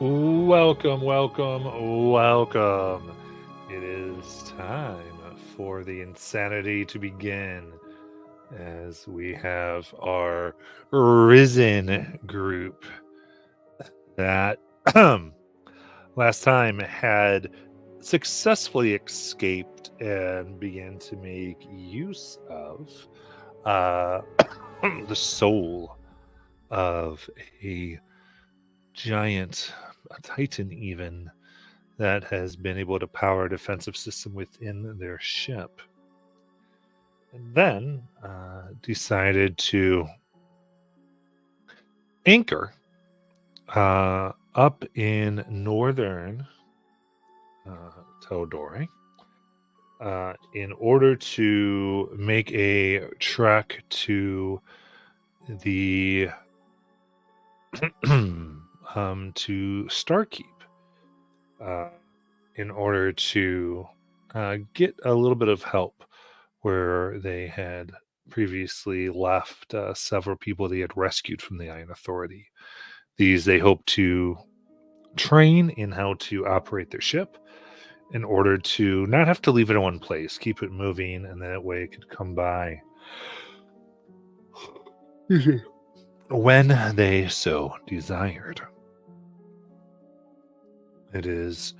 Welcome, welcome, welcome. It is time for the insanity to begin as we have our Risen group that last time had successfully escaped and began to make use of uh, the soul of a giant, a titan even, that has been able to power a defensive system within their ship. And then decided to anchor up in northern Teodori in order to make a trek to the to Starkeep in order to get a little bit of help where they had previously left several people they had rescued from the Iron Authority. These they hope to train in how to operate their ship in order to not have to leave it in one place, keep it moving, and that way it could come by when they so desired. It is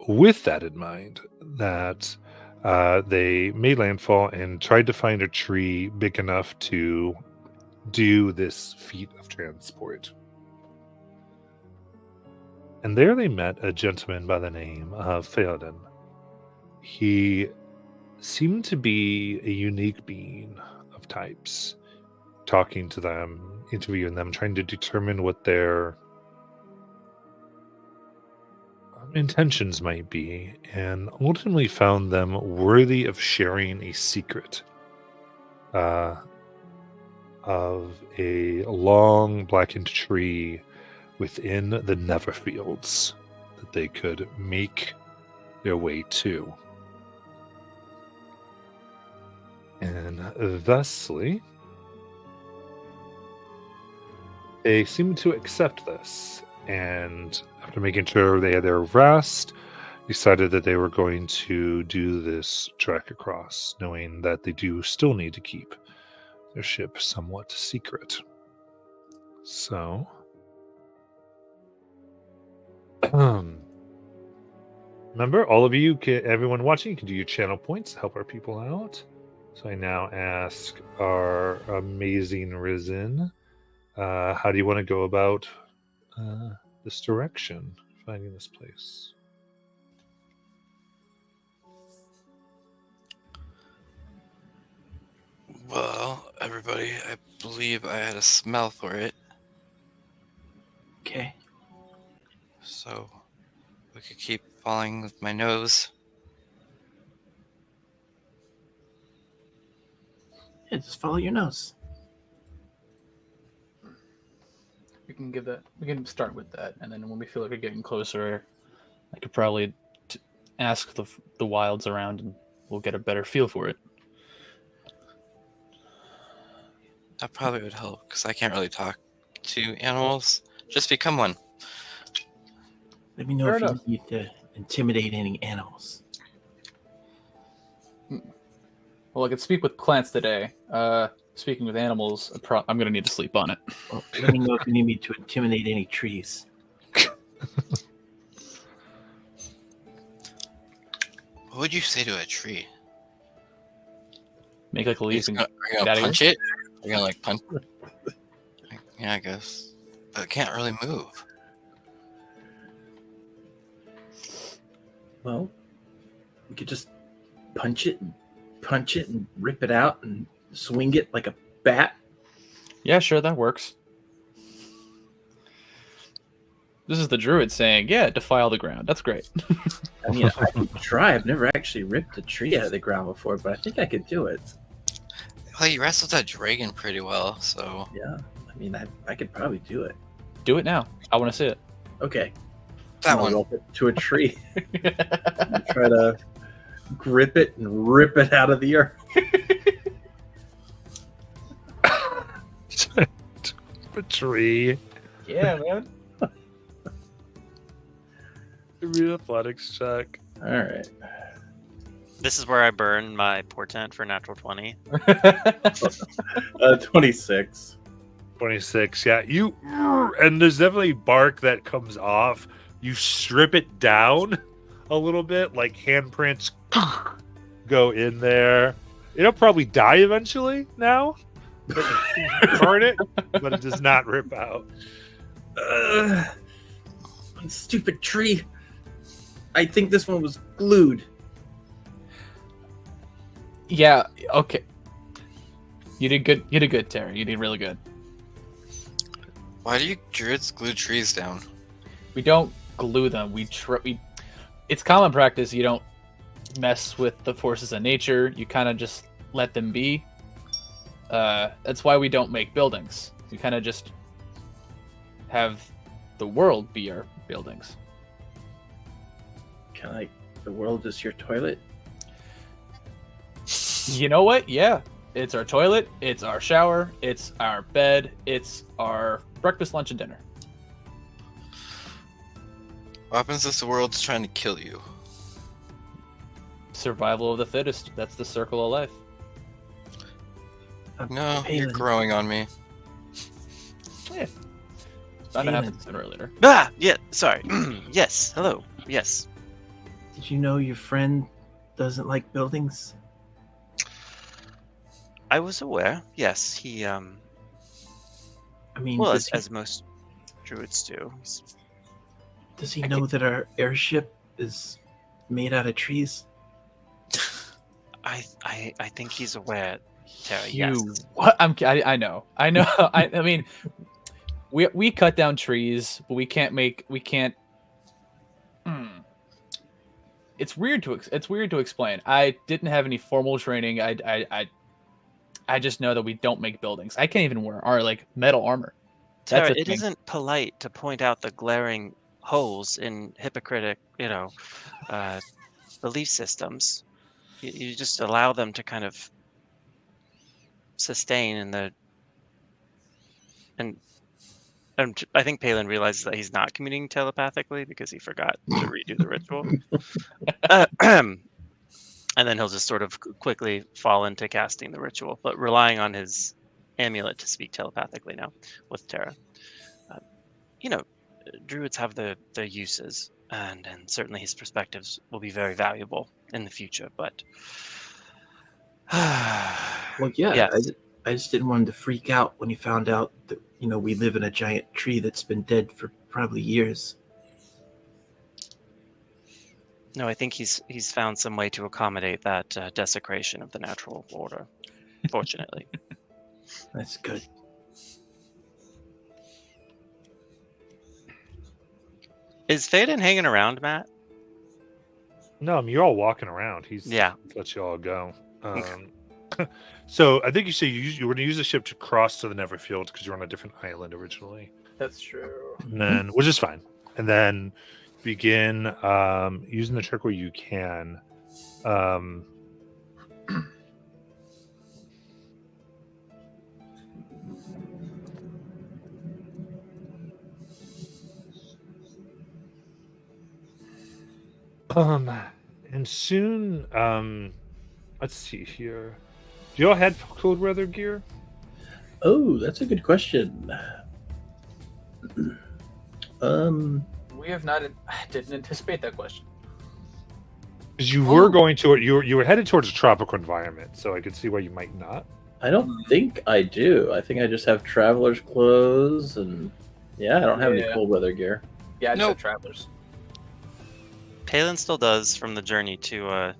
with that in mind that they made landfall and tried to find a tree big enough to do this feat of transport. And there they met a gentleman by the name of Theoden. He seemed to be a unique being of types, talking to them, interviewing them, trying to determine what their intentions might be, and ultimately found them worthy of sharing a secret of a long blackened tree within the Neverfields that they could make their way to. And thusly, they seemed to accept this, and after making sure they had their rest, decided that they were going to do this trek across, knowing that they do still need to keep their ship somewhat secret. So, remember, all of you, everyone watching, you can do your channel points to help our people out. So I now ask our amazing Risen, how do you want to go about this direction, finding this place? Well, everybody, I believe I had a smell for it. Okay. So we could keep following with my nose. Yeah, just follow your nose. We can give that. We can start with that, and then when we feel like we're getting closer, I could probably ask the wilds around, and we'll get a better feel for it. That probably would help, because I can't really talk to animals. Just become one. Let me know Fair if enough. you need to intimidate any animals. Well, I could speak with plants today. Speaking with animals, I'm going to need to sleep on it. Well, let me know if you need me to intimidate any trees. What would you say to a tree? Make like a Are leaf and you get gonna outta punch it? Are you gonna like punch it? Yeah, I guess. But it can't really move. Well, we could just punch it and rip it out and swing it like a bat. Yeah, sure, that works. This is the druid saying, "Yeah, defile the ground." That's great. I mean, I could try. I've never actually ripped a tree out of the ground before, but I think I could do it. Well, you wrestled that dragon pretty well, so Yeah. I mean, I could probably do it. Do it now. I want to see it. Okay. that I'm gonna one. rope it to a tree and try to grip it and rip it out of the earth. A tree. Yeah, man. Give me an athletics check. All right. This is where I burn my portent for natural 20. 26. 26. Yeah, you and there's definitely bark that comes off. You strip it down a little bit, like handprints go in there. It'll probably die eventually now. But you burn it, but it does not rip out. Stupid tree. I think this one was glued. Yeah. Okay. You did good. You did good, Terry. You did really good. Why do you druids glue trees down? We don't glue them. It's common practice. You don't mess with the forces of nature. You kind of just let them be. That's why we don't make buildings. We kind of just have the world be our buildings. Kind of like the world is your toilet. You know what? Yeah. It's our toilet. It's our shower. It's our bed. It's our breakfast, lunch, and dinner. What happens if the world's trying to kill you? Survival of the fittest. That's the circle of life. No, you're Phelan, growing on me. Yeah. Bound to happen sooner or later. Ah, yeah, sorry. Yes, hello. Yes. did you know your friend doesn't like buildings? I was aware. Yes, he, I mean, well, does, as most druids do. does he know that our airship is made out of trees? I think he's aware, Terry, You, yes. what? I know. I mean, we cut down trees, but we can't. It's weird to explain. I didn't have any formal training. I just know that we don't make buildings. I can't even wear our metal armor. That's Terry, a it thing. isn't polite to point out the glaring holes in hypocritic, belief systems. You just allow them to kind of sustain and I think Palin realizes that he's not communicating telepathically because he forgot to redo the ritual. And then he'll just sort of quickly fall into casting the ritual, but relying on his amulet to speak telepathically now with Terra. Druids have their uses, and certainly his perspectives will be very valuable in the future, but Well, yeah. Yes. I just didn't want him to freak out when he found out that we live in a giant tree that's been dead for probably years. No, I think he's found some way to accommodate that desecration of the natural order. Fortunately, That's good. is Theoden hanging around, Matt? No, I mean, you're all walking around. He's Yeah. let you all go. So I think you say you were going to use the ship to cross to the Neverfield because you're on a different island originally, That's true. and then which is fine. And then begin using the trick where you can. And soon, let's see here. Do you all have cold weather gear? Oh, that's a good question. We have not. I didn't anticipate that question. Because you were going to you were headed towards a tropical environment, so I could see why you might not. I don't think I do. I think I just have traveler's clothes, and I don't have any Yeah. cold weather gear. Yeah, I just Nope. have travelers. Palin still does from the journey to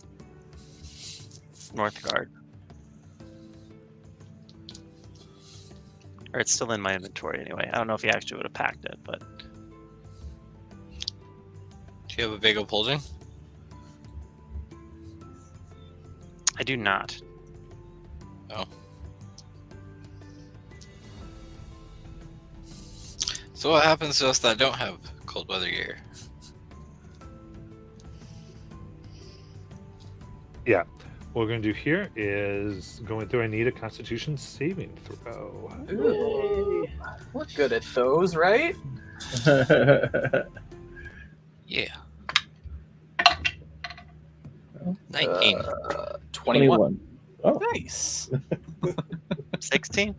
Northgard. Or it's still in my inventory anyway. I don't know if he actually would have packed it, but Do you have a bag of holding? I do not. Oh. So what happens to us that don't have cold weather gear? What we're going to do here is going through. I need a Constitution saving throw. Ooh, we're good at those, right? Yeah. 19. 21. Oh, Nice. 16.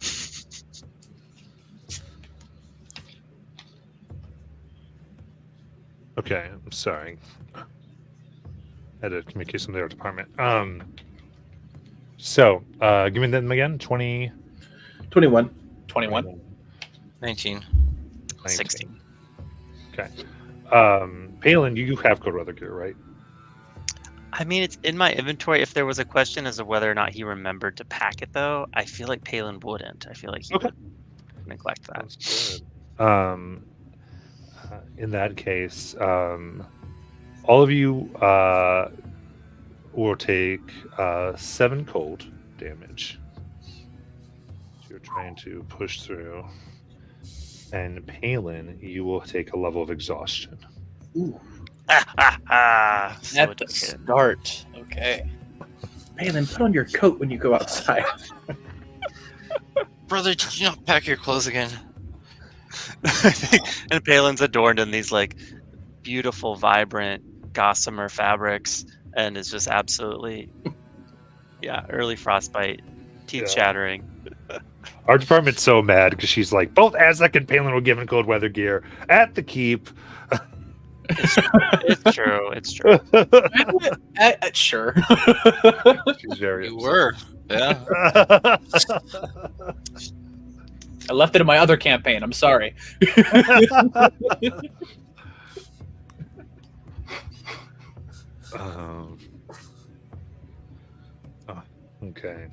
Okay, I'm sorry. I had to communicate something to their department. So, give me them again. 20, 21. 21. 19. 16. Okay. Palin, you have cold weather gear, right? I mean, it's in my inventory. If there was a question as to whether or not he remembered to pack it, though, I feel like Palin wouldn't. I feel like he Okay. would neglect that. That's good. In that case, all of you will take 7 cold damage. So you're trying to push through. And Palin, you will take a level of exhaustion. Ooh, So At the it does hit. start. Okay. Palin, put on your coat when you go outside. Brother, did you not pack your clothes again? And Palin's adorned in these like beautiful, vibrant gossamer fabrics, and is just absolutely, early frostbite, teeth Yeah. shattering. Our department's so mad because she's like, both Azek and Palin were given cold weather gear at the keep. It's true. It's true. Sure. She's very You upset. were. Yeah. I left it in my other campaign. I'm sorry. Oh, okay.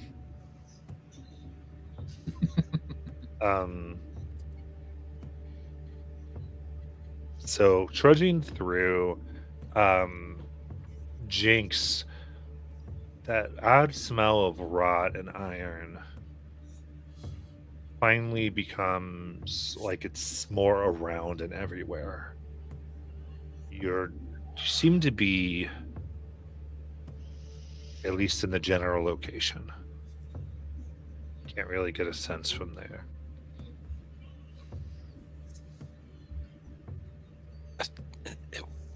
So trudging through, Jinx, that odd smell of rot and iron finally becomes like it's more around and everywhere. You seem to be, at least in the general location. Can't really get a sense from there.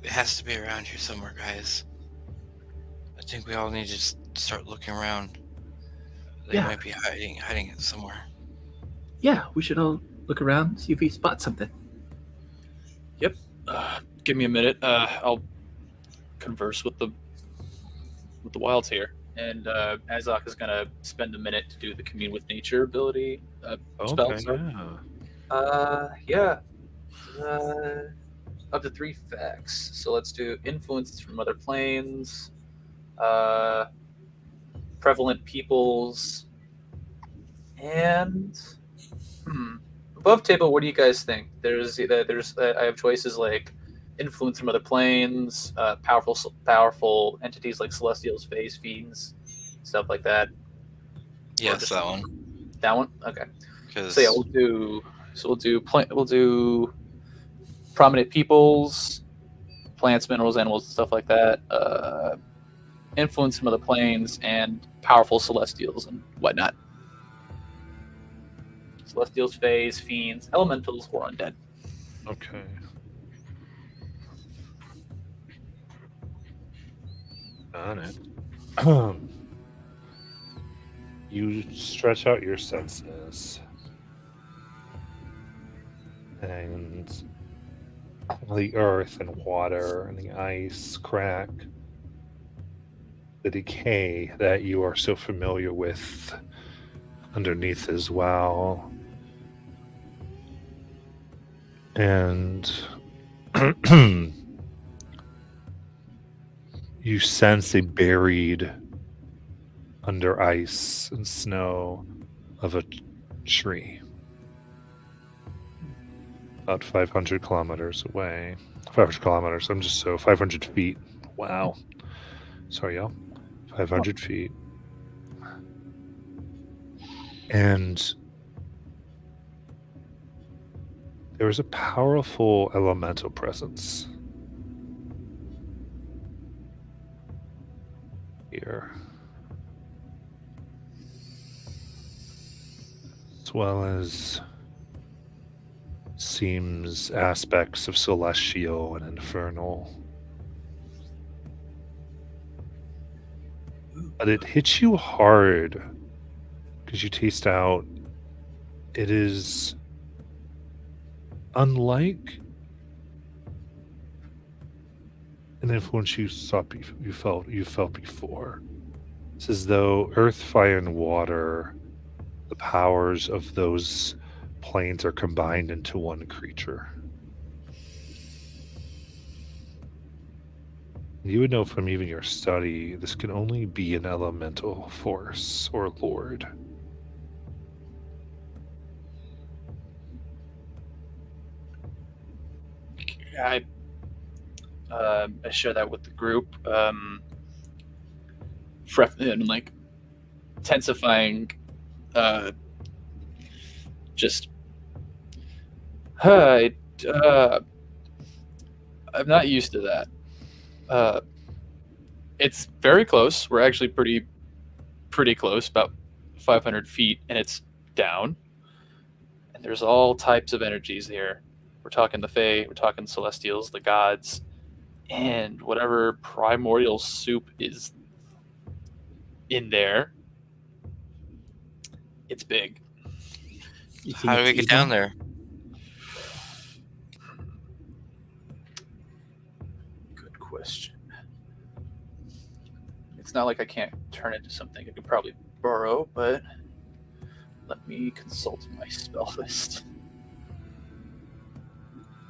It has to be around here somewhere, guys. I think we all need to just start looking around. They Yeah. might be hiding it somewhere. Yeah, we should all look around, see if we spot something. Give me a minute. I'll converse with the wilds here, and Azok is gonna spend a minute to do the commune with nature ability spell. Okay, So. yeah. Up to 3 facts. So let's do influences from other planes, prevalent peoples, and above table. What do you guys think? I have choices like influence from other planes, powerful entities like celestials, phase fiends, stuff like that. Yes, just- that one. That one, okay. Because So yeah, we'll do prominent peoples, plants, minerals, animals, and stuff like that. Influence from other planes and powerful celestials and whatnot. Celestials, phase, fiends, elementals, or undead. Okay. Got it. You stretch out your senses, and the earth and water and the ice crack, the decay that you are so familiar with underneath as well. And you sense a buried under ice and snow of a tree about 500 kilometers away. 500 kilometers, 500 feet. Wow. Sorry, y'all. 500 feet. And there is a powerful elemental presence here, as well as seems aspects of celestial and infernal. but it hits you hard because you taste out. It is unlike an influence you felt before. It's as though earth, fire, and water, the powers of those planes are combined into one creature. You would know from even your study, this can only be an elemental force or lord. I share that with the group. And like intensifying, just. I'm not used to that. It's very close. We're actually pretty close, about 500 feet, and it's down. And there's all types of energies here. We're talking the Fae, we're talking Celestials, the gods, and whatever primordial soup is in there. It's big. You think How do we it's get evil? down there? Good question. It's not like I can't turn into something I could probably borrow, but let me consult my spell list.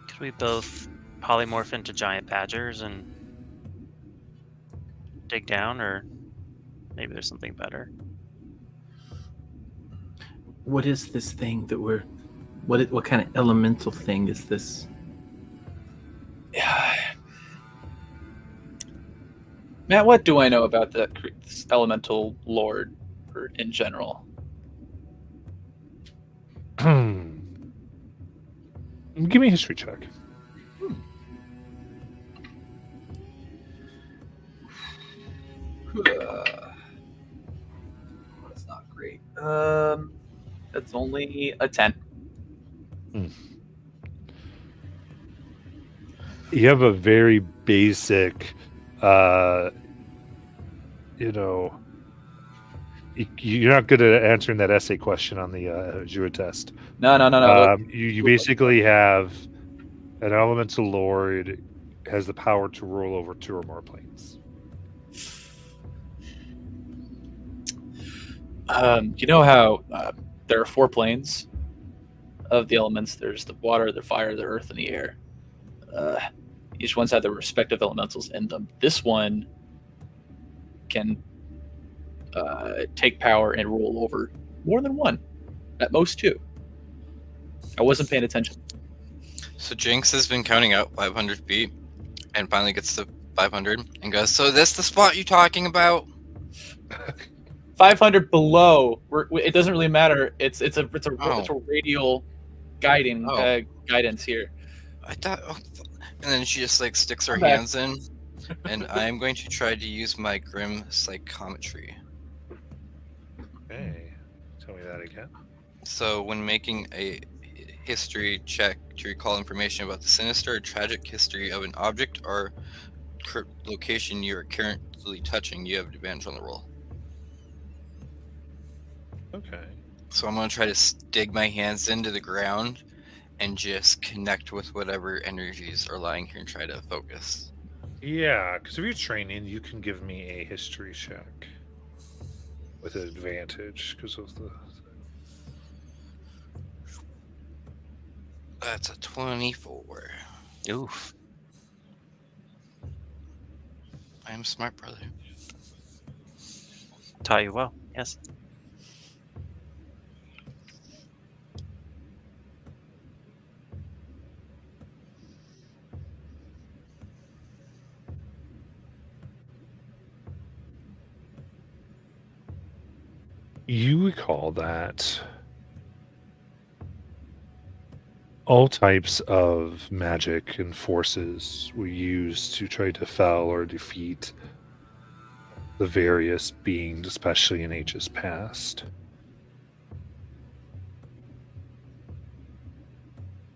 Could we both polymorph into giant badgers and dig down, or maybe there's something better? What is this thing that we're? What kind of elemental thing is this? Matt, what do I know about this elemental lord or in general? Give me a history check. That's not great. That's only a 10. You have a very basic, you're not good at answering that essay question on the Jura test. No. You basically have an elemental lord has the power to rule over 2 or more planes. You know how there are 4 planes of the elements. There's the water, the fire, the earth, and the air. Each one's had their respective elementals in them. This one can take power and rule over more than one, at most 2. I wasn't paying attention. So Jinx has been counting out 500 feet and finally gets to 500 and goes, so this the spot you talking about? 500 below. It doesn't really matter. It's a radial guiding guidance here. I thought, and then she just like sticks her I'm back. hands in, and I am going to try to use my grim psychometry. Okay. Tell me that again. So when making a history check to recall information about the sinister or tragic history of an object or location you are currently touching, you have advantage on the roll. Okay. So I'm going to try to dig my hands into the ground and just connect with whatever energies are lying here and try to focus. Yeah, because if you're training, you can give me a history check with an advantage because of the. That's a 24. Oof. I am smart, brother. Taught you well. Yes. You recall that all types of magic and forces were used to try to fell or defeat the various beings, especially in ages past.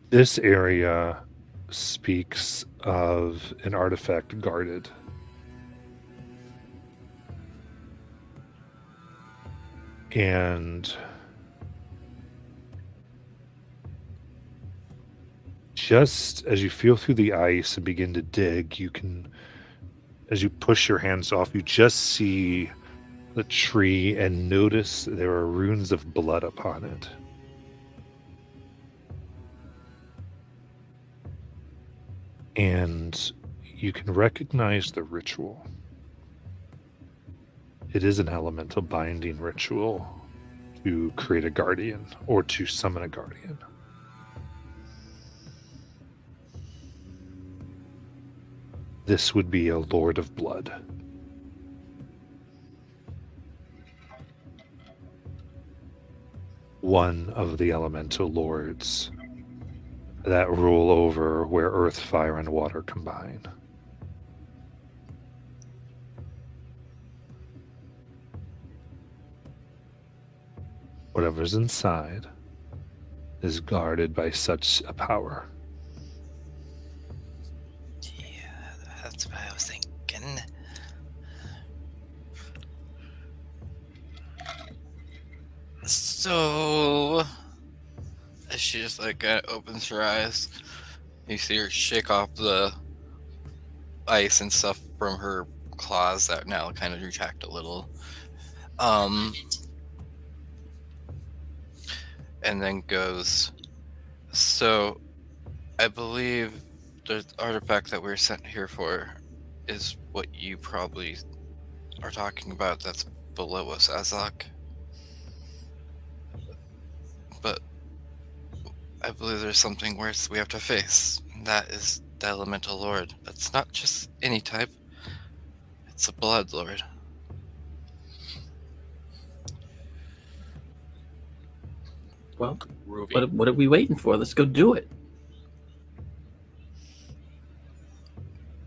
This area speaks of an artifact guarded. And just as you feel through the ice and begin to dig, you can, as you push your hands off, you just see the tree and notice there are runes of blood upon it. And you can recognize the ritual. It is an elemental binding ritual to create a guardian or to summon a guardian. This would be a Lord of Blood. One of the elemental lords that rule over where earth, fire, and water combine. Whatever's inside is guarded by such a power. Yeah, that's what I was thinking. So, as she just like opens her eyes, you see her shake off the ice and stuff from her claws that now kind of retract a little. And then goes, so I believe the artifact that we're sent here for is what you probably are talking about that's below us, Azok. But I believe there's something worse we have to face, and that is the Elemental Lord. That's not just any type, it's a Blood Lord. Well, Groovy. what are we waiting for? Let's go do it.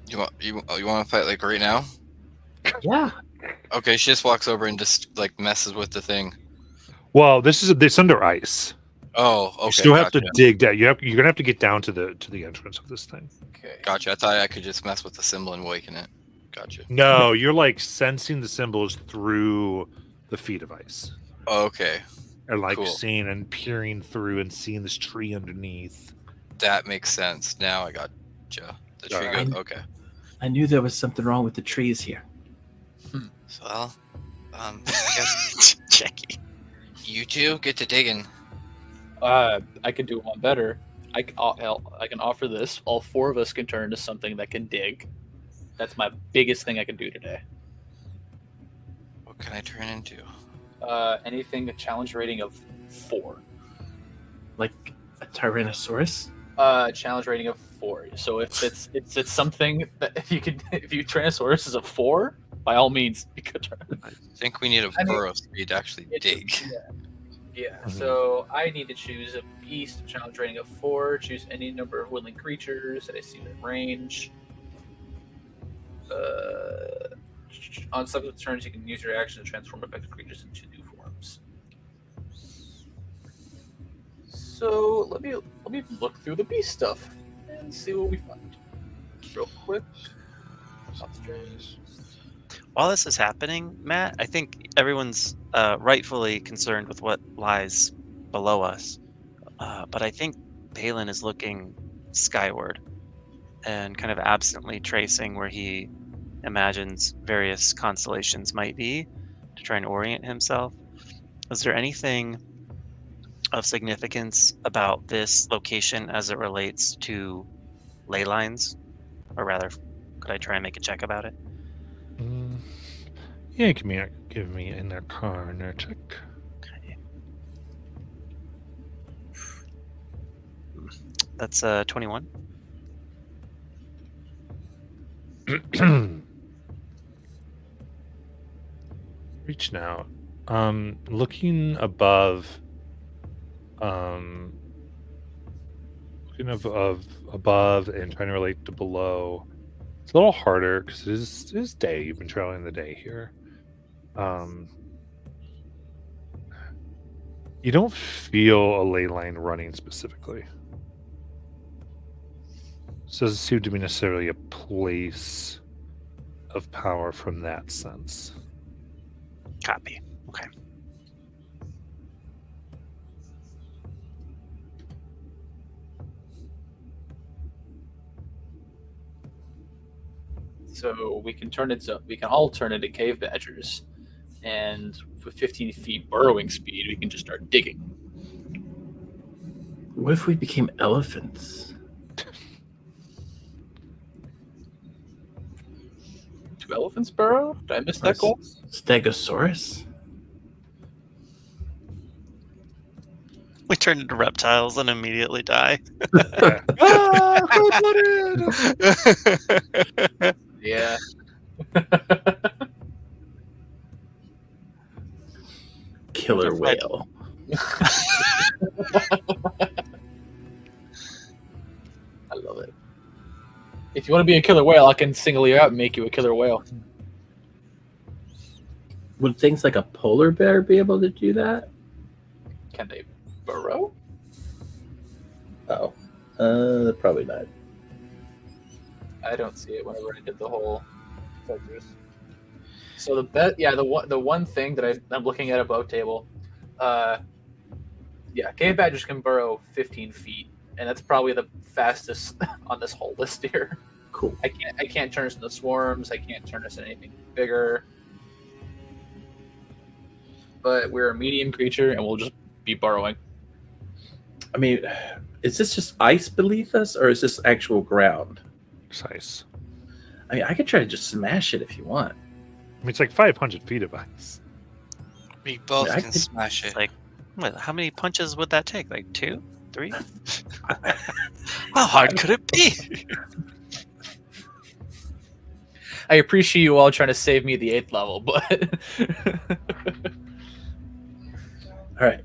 You want to fight like right now? Yeah. Okay, she just walks over and just like messes with the thing. Well, this under ice. Oh, okay. You still have gotcha. to dig down. You're gonna have to get down to the entrance of this thing. Okay. Gotcha. I thought I could just mess with the symbol and waken it. Gotcha. No, you're like sensing the symbols through the feet of ice. Okay, And like Cool. seeing and peering through and seeing this tree underneath. that makes sense. Now I gotcha. The tree Alright. goes, okay. I knew there was something wrong with the trees here. So, I guess Jackie. you two get to digging. I can do one better. I can offer this. All four of us can turn into something that can dig. That's my biggest thing I can do today. What can I turn into? Anything a challenge rating of 4. Like a Tyrannosaurus? Challenge rating of 4. So if it's something that if you Tyrannosaurus is a 4, by all means you could turn. I think we need a I mean, burrow speed to actually dig. Yeah. Mhm. So I need to choose a beast, challenge rating of 4. Choose any number of willing creatures that I see in range. On subsequent turns, you can use your action to transform affected creatures into new forms. So let me look through the beast stuff and see what we find. Real quick. While this is happening, Matt, I think everyone's rightfully concerned with what lies below us. But I think Balin is looking skyward and kind of absently tracing where he imagines various constellations might be to try and orient himself. Is there anything of significance about this location as it relates to ley lines? Or rather, could I try and make a check about it? Yeah, give me an Arcana check. Okay. That's 21. Reaching out. Looking above. Looking above and trying to relate to below. It's a little harder because it is day. You've been traveling the day here. You don't feel a ley line running specifically. This doesn't seem to be necessarily a place of power from that sense. Copy. Okay. So we can all turn into cave badgers, and with 15 feet burrowing speed, we can just start digging. What if we became elephants? Do elephants burrow? Did I miss that goal? Stegosaurus? We turn into reptiles and immediately die. Ah, cold-blooded! Yeah. Killer whale. I love it. If you want to be a killer whale, I can single you out and make you a killer whale. Would things like a polar bear be able to do that? Can they burrow? Oh, probably not. I don't see it whenever I did the whole filters. So the one thing that I'm looking at above table, cave badgers can burrow 15 feet, and that's probably the fastest on this whole list here. Cool. I can't turn us into swarms. I can't turn us into anything bigger. But we're a medium creature, and we'll just be burrowing. I mean, is this just ice beneath us, or is this actual ground? Nice. I mean, I could try to just smash it if you want. I mean, it's like 500 feet of ice. We both I can could- smash it. Like, what, how many punches would that take? Like 2? 3? How hard could it be? I appreciate you all trying to save me the 8th level, but All right.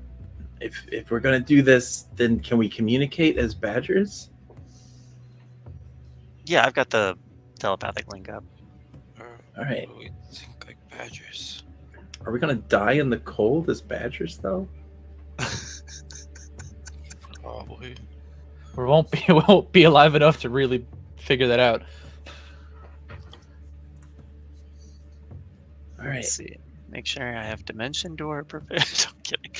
If we're gonna do this, then can we communicate as badgers? Yeah, I've got the telepathic link up. All right. We think like badgers. Are we gonna die in the cold as badgers, though? Probably. we won't be alive enough to really figure that out. All right. Let's see. Make sure I have dimension door prepared. I'm kidding.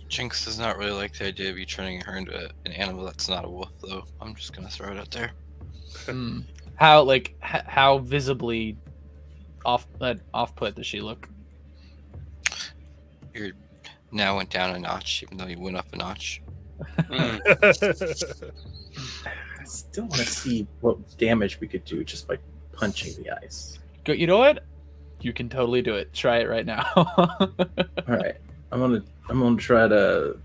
Jinx does not really like the idea of you turning her into an animal that's not a wolf, though. I'm just gonna throw it out there. How visibly off put does she look? You now went down a notch, even though you went up a notch. Mm. I still want to see what damage we could do just by punching the ice. Go, you know what? You can totally do it. Try it right now. All right. I'm gonna try to.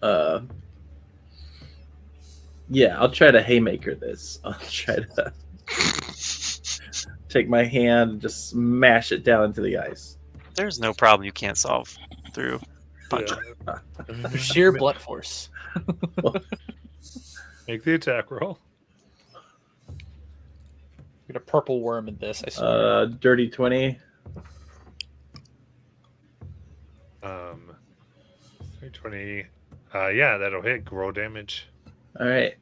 I'll try to haymaker this. I'll try to take my hand and just smash it down into the ice. There's no problem you can't solve through punch. For sheer blunt force. Make the attack roll. Get a purple worm in this, I swear. Dirty 20. 20. Yeah, that'll hit. Grow damage. All right.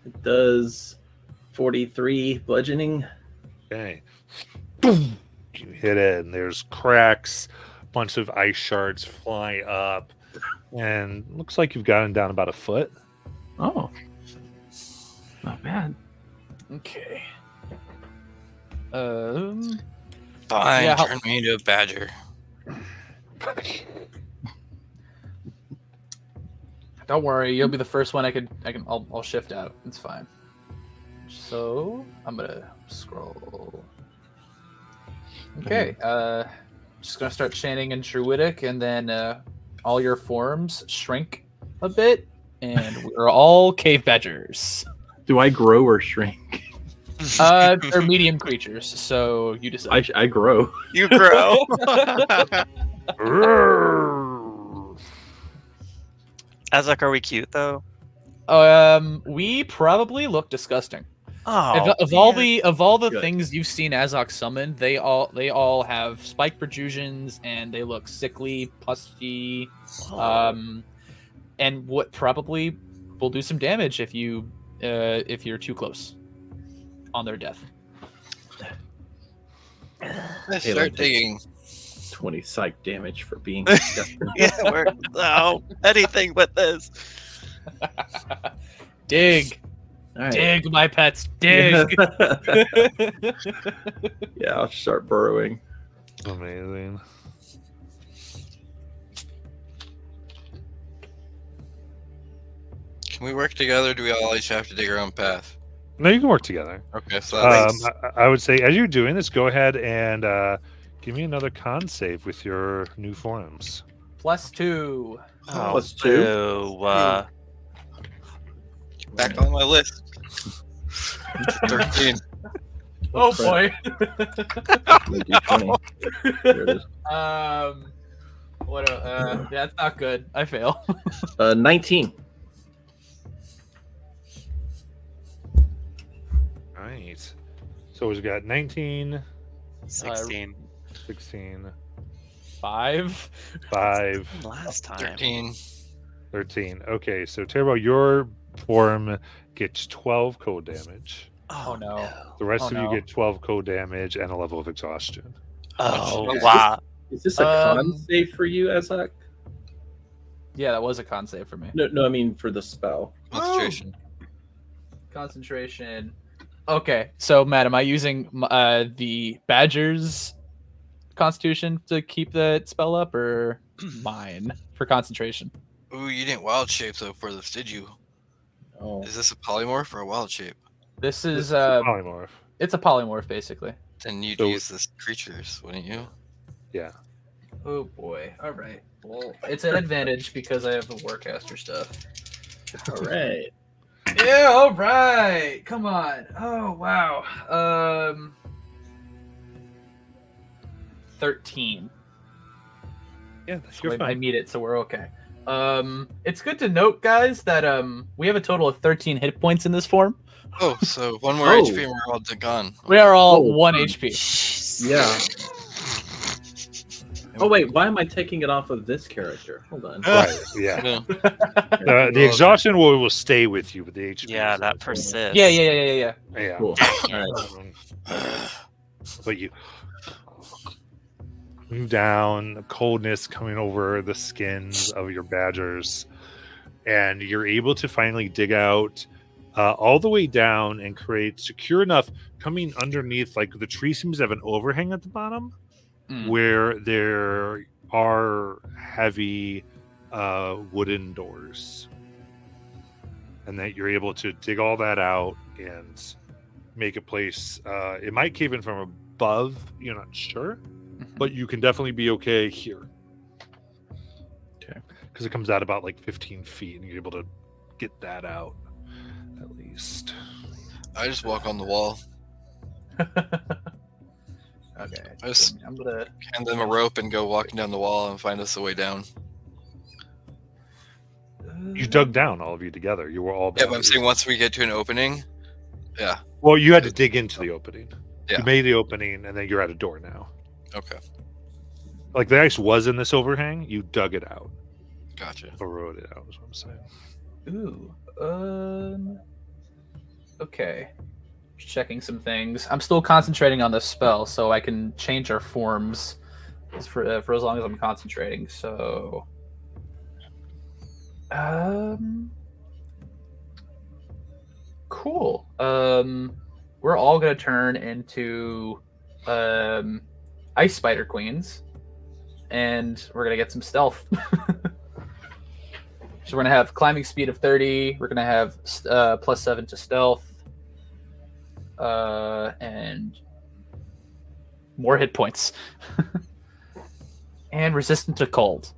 It does 43 bludgeoning. Okay. You hit it, and there's cracks, bunch of ice shards fly up, and looks like you've gotten down about a foot. Oh, not bad. Okay. Fine, Yeah, turn me into a badger. Don't worry, you'll be the first one I'll shift out. It's fine. So I'm gonna scroll. Okay. Just gonna start chanting in Druidic, and then all your forms shrink a bit, and we're all cave badgers. Do I grow or shrink? They're medium creatures, so you decide. I grow. You grow. Azak, are we cute though? We probably look disgusting. Oh, Of all the Good. things you've seen Azok summon, they all have spike protrusions and they look sickly, pushy, and what probably will do some damage if you're too close on their death. Let's Hey, start like- digging. 20 psych damage for being disgusting. yeah, we're anything but this. Dig. All right. Dig, my pets. Dig. Yeah, I'll start burrowing. Amazing. Can we work together? Do we all each have to dig our own path? No, you can work together. Okay, so that's I would say as you're doing this, go ahead and give me another con save with your new forms. +2. Oh, Plus 2? boo. back on my list. 13. Oh boy. D20. There it is. What? That's not good. I fail. 19. Right. So we've got 19, 16. 16, 5. 5, Last time. 13. 13. Okay, so Turbo, your form gets 12 cold damage. Oh, no. The rest Oh, of no. you get 12 cold damage and a level of exhaustion. Oh, Much- wow. Is this a con Um, save for you, Azak? Yeah, that was a con save for me. No, I mean for the spell. Concentration. Concentration. Okay, so Matt, am I using the Badger's Constitution to keep the spell up, or mine for concentration? Ooh, you didn't wild shape though for this, did you? Oh, Is this a polymorph or a wild shape? This is Polymorph. it's a polymorph basically. Then you'd So- use this creatures, wouldn't you? Yeah. Oh boy. All right. Well, it's an advantage because I have the Warcaster stuff. all right. Yeah. All right. Come on. Oh wow. 13. Yeah, that's So you're I fine. meet it, so we're okay. It's good to note, guys, that we have a total of 13 hit points in this form. Oh, so one more Oh. HP and we're all gone. We are all Oh, 1 HP. Jeez. Yeah. Oh wait, why am I taking it off of this character? Hold on. Right, yeah. No. The exhaustion will stay with you, but the HP. Yeah, is that also- persists. Yeah. Yeah. Cool. All right. But you down, the coldness coming over the skins of your badgers, and you're able to finally dig out all the way down and create secure enough coming underneath. Like the tree seems to have an overhang at the bottom Mm. where there are heavy wooden doors, and that you're able to dig all that out and make a place. It might cave in from above, you're not sure, but you can definitely be okay here. Okay. Because it comes out about like 15 feet, and you're able to get that out at least. I just walk on the wall, Okay. I just- I'm gonna. hand them a rope, and go walking down the wall and find us a way down. You dug down, all of you together. You were all. Yeah, but I'm badgers. saying once we get to an opening, Well, you had to dig into the opening. Yeah. You made the opening, and then you're at a door now. okay, Like the ice was in this overhang, you dug it out, gotcha. or wrote it out. Is what I'm saying. Ooh. Okay. Just checking some things. I'm still concentrating on the spell, so I can change our forms for as long as I'm concentrating. So. Cool. We're all gonna turn into ice spider queens, and we're gonna get some stealth. So we're gonna have climbing speed of 30. We're gonna have +7 to stealth, and more hit points, and resistant to cold.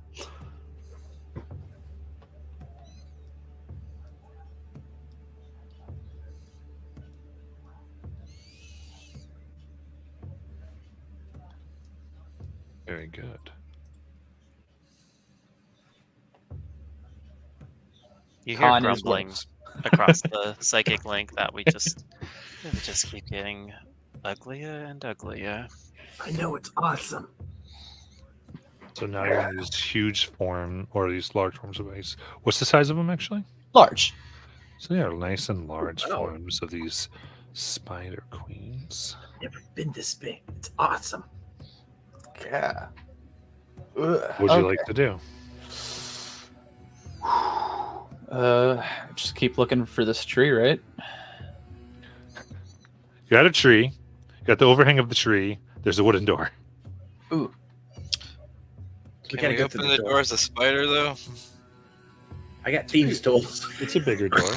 Very good. You hear Con is grumbling worse. across the psychic link that we just keep getting uglier and uglier. I know it's awesome. So now you're in these huge form, or these large forms of ice. What's the size of them actually? Large. So they are nice and large Wow. forms of these spider queens. Never been this big. It's awesome. Yeah. What would you like to do? Just keep looking for this tree, right? You got a tree. You got the overhang of the tree. There's a wooden door. Ooh. We Can gotta we go open through the the door as a spider, though? I got thieves' tools. It's a bigger door.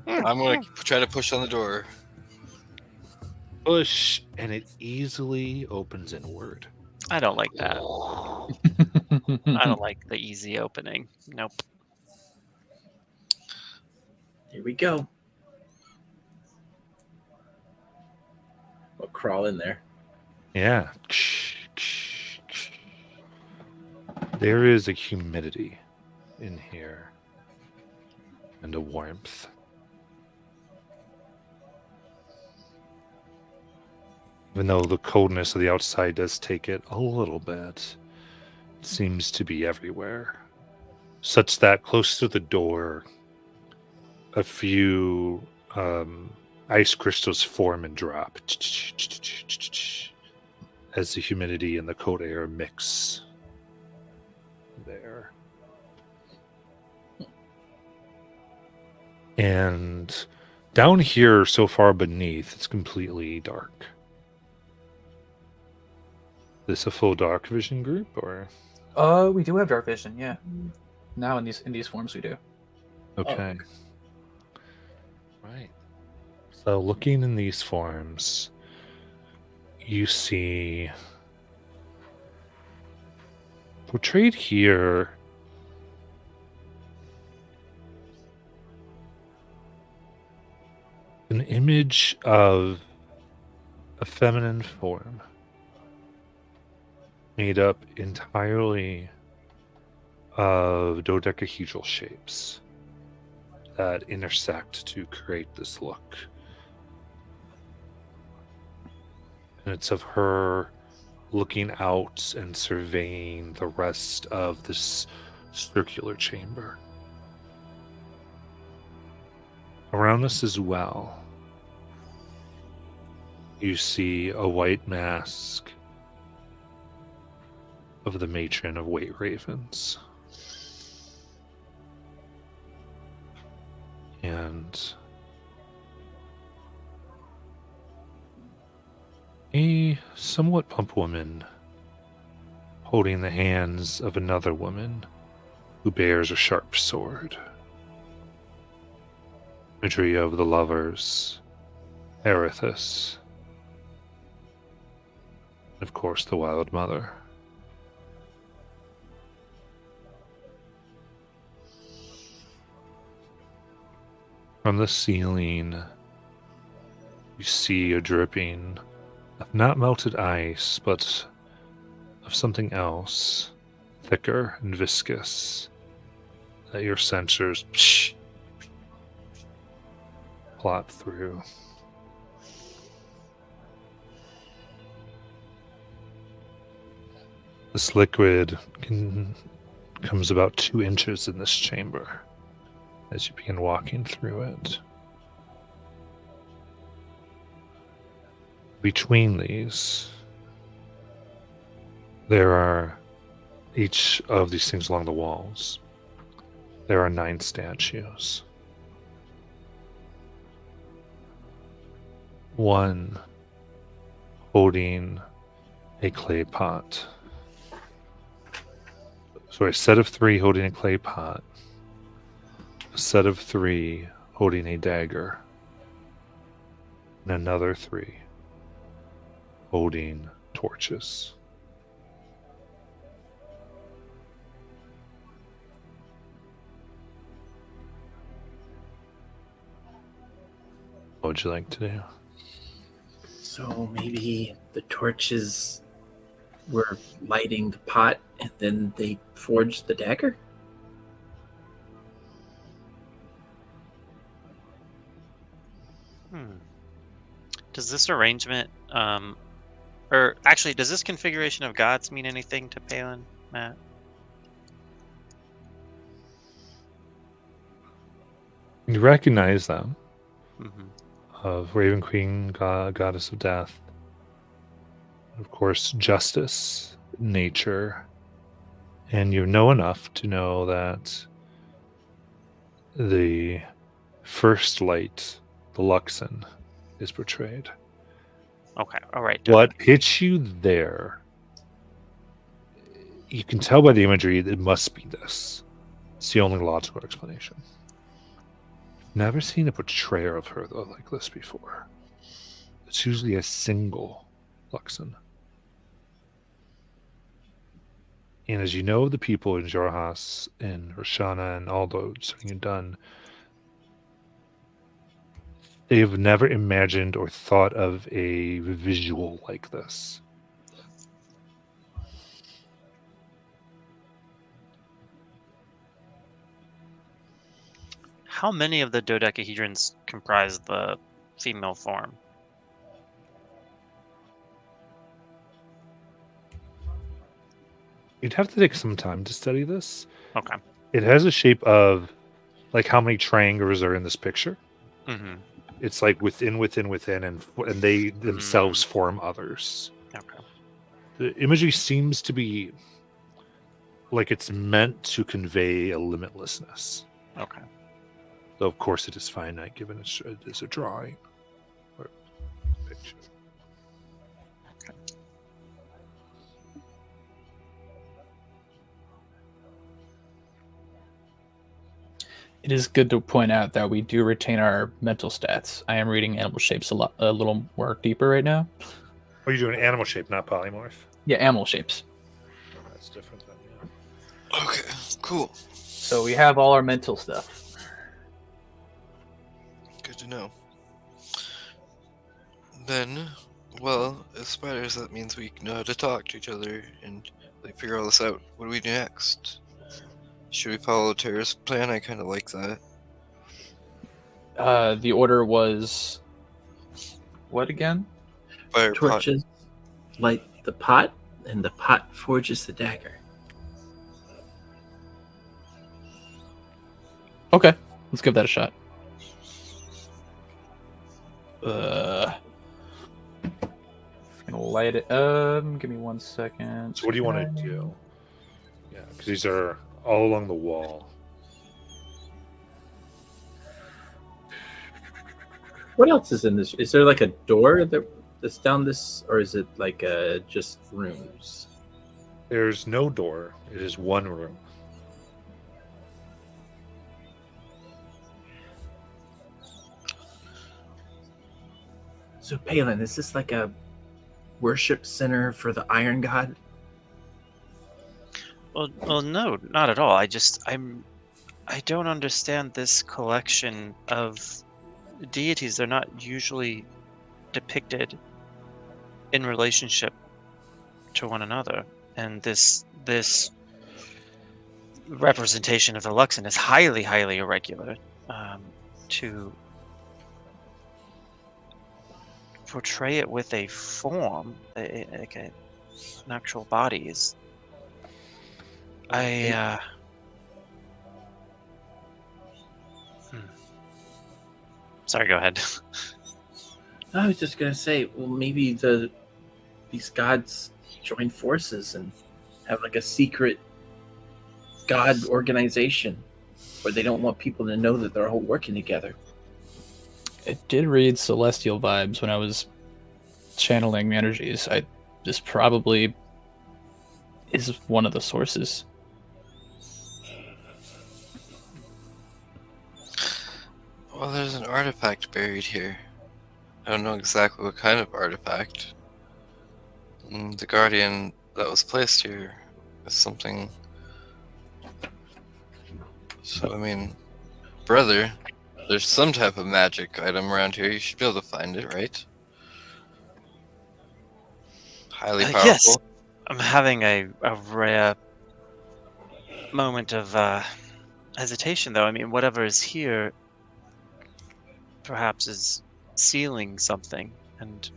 I'm going to try to push on the door. Push, and it easily opens inward. I don't like that. I don't like the easy opening. Nope. Here we go. We'll crawl in there. Yeah. There is a humidity in here and a warmth. Even though the coldness of the outside does take it a little bit, it seems to be everywhere. Such that close to the door, a few ice crystals form and drop as the humidity and the cold air mix there. And down here, so far beneath, it's completely dark. This a full dark vision group, or We do have dark vision, yeah. Now in these forms we do. okay, right? So looking in these forms, you see portrayed here an image of a feminine form made up entirely of dodecahedral shapes that intersect to create this look. And it's of her looking out and surveying the rest of this circular chamber. Around us as well, you see a white mask of the matron of White Ravens. And a somewhat plump woman holding the hands of another woman who bears a sharp sword. Imagery of the lovers, Erithus, and of course the Wild Mother. From the ceiling, you see a dripping of not melted ice, but of something else, thicker and viscous, that your sensors plot through. This liquid comes about 2 inches in this chamber as you begin walking through it. Between these, there are, each of these things along the walls, there are 9 statues. One holding a clay pot. So a set of 3 holding a clay pot. A set of 3 holding a dagger. And another 3 holding torches. What would you like to do? So maybe the torches were lighting the pot and then they forged the dagger? Does this arrangement, or actually, does this configuration of gods mean anything to Palin, Matt? You recognize them Mm-hmm. of Raven Queen, goddess of death. Of course, justice, nature, and you know enough to know that the first light, the Luxon, is portrayed. Okay, all right. What hits you there, you can tell by the imagery that it must be this. It's the only logical explanation. Never seen a portrayal of her though like this before. It's usually a single Luxon. And as you know, the people in Jorhas and Roshana and Aldo Sitting and Done, they have never imagined or thought of a visual like this. How many of the dodecahedrons comprise the female form? You'd have to take some time to study this. Okay. It has a shape of like how many triangles are in this picture. Mm-hmm. It's like within, and they themselves form others. Okay. The imagery seems to be like it's meant to convey a limitlessness. Okay. Though, of course, it is finite given it's a drawing or picture. It is good to point out that we do retain our mental stats. I am reading animal shapes a little more deeper right now. Oh, you're doing animal shape, not polymorph? Yeah, animal shapes. That's different than, yeah. Okay, cool. So we have all our mental stuff. Good to know. Then, well, as spiders, that means we know how to talk to each other and like figure all this out. What do we do next? Should we follow Terra's plan? I kind of like that. The order was what again? Fire pot. Torches light the pot, and the pot forges the dagger. Okay, let's give that a shot. Gonna light it. Give me 1 second. So what do you want to do? Yeah, because these are all along the wall. What else is in this? Is there like a door that's down this, or is it like just rooms? There's no door. It is one room. So, Palin, is this like a worship center for the Iron God? Well, no, not at all. I don't understand this collection of deities. They're not usually depicted in relationship to one another, and this representation of the Luxon is highly, highly irregular. To portray it with a form, like an actual body, is. Sorry, go ahead. I was just gonna say, well, maybe these gods join forces and have like a secret god organization where they don't want people to know that they're all working together. It did read celestial vibes when I was channeling energies. This probably is one of the sources. Well, there's an artifact buried here. I don't know exactly what kind of artifact. The guardian that was placed here is something. So, I mean, brother, there's some type of magic item around here. You should be able to find it, right? Highly powerful. Yes. I'm having a rare moment of hesitation, though. I mean, whatever is here perhaps is sealing something, and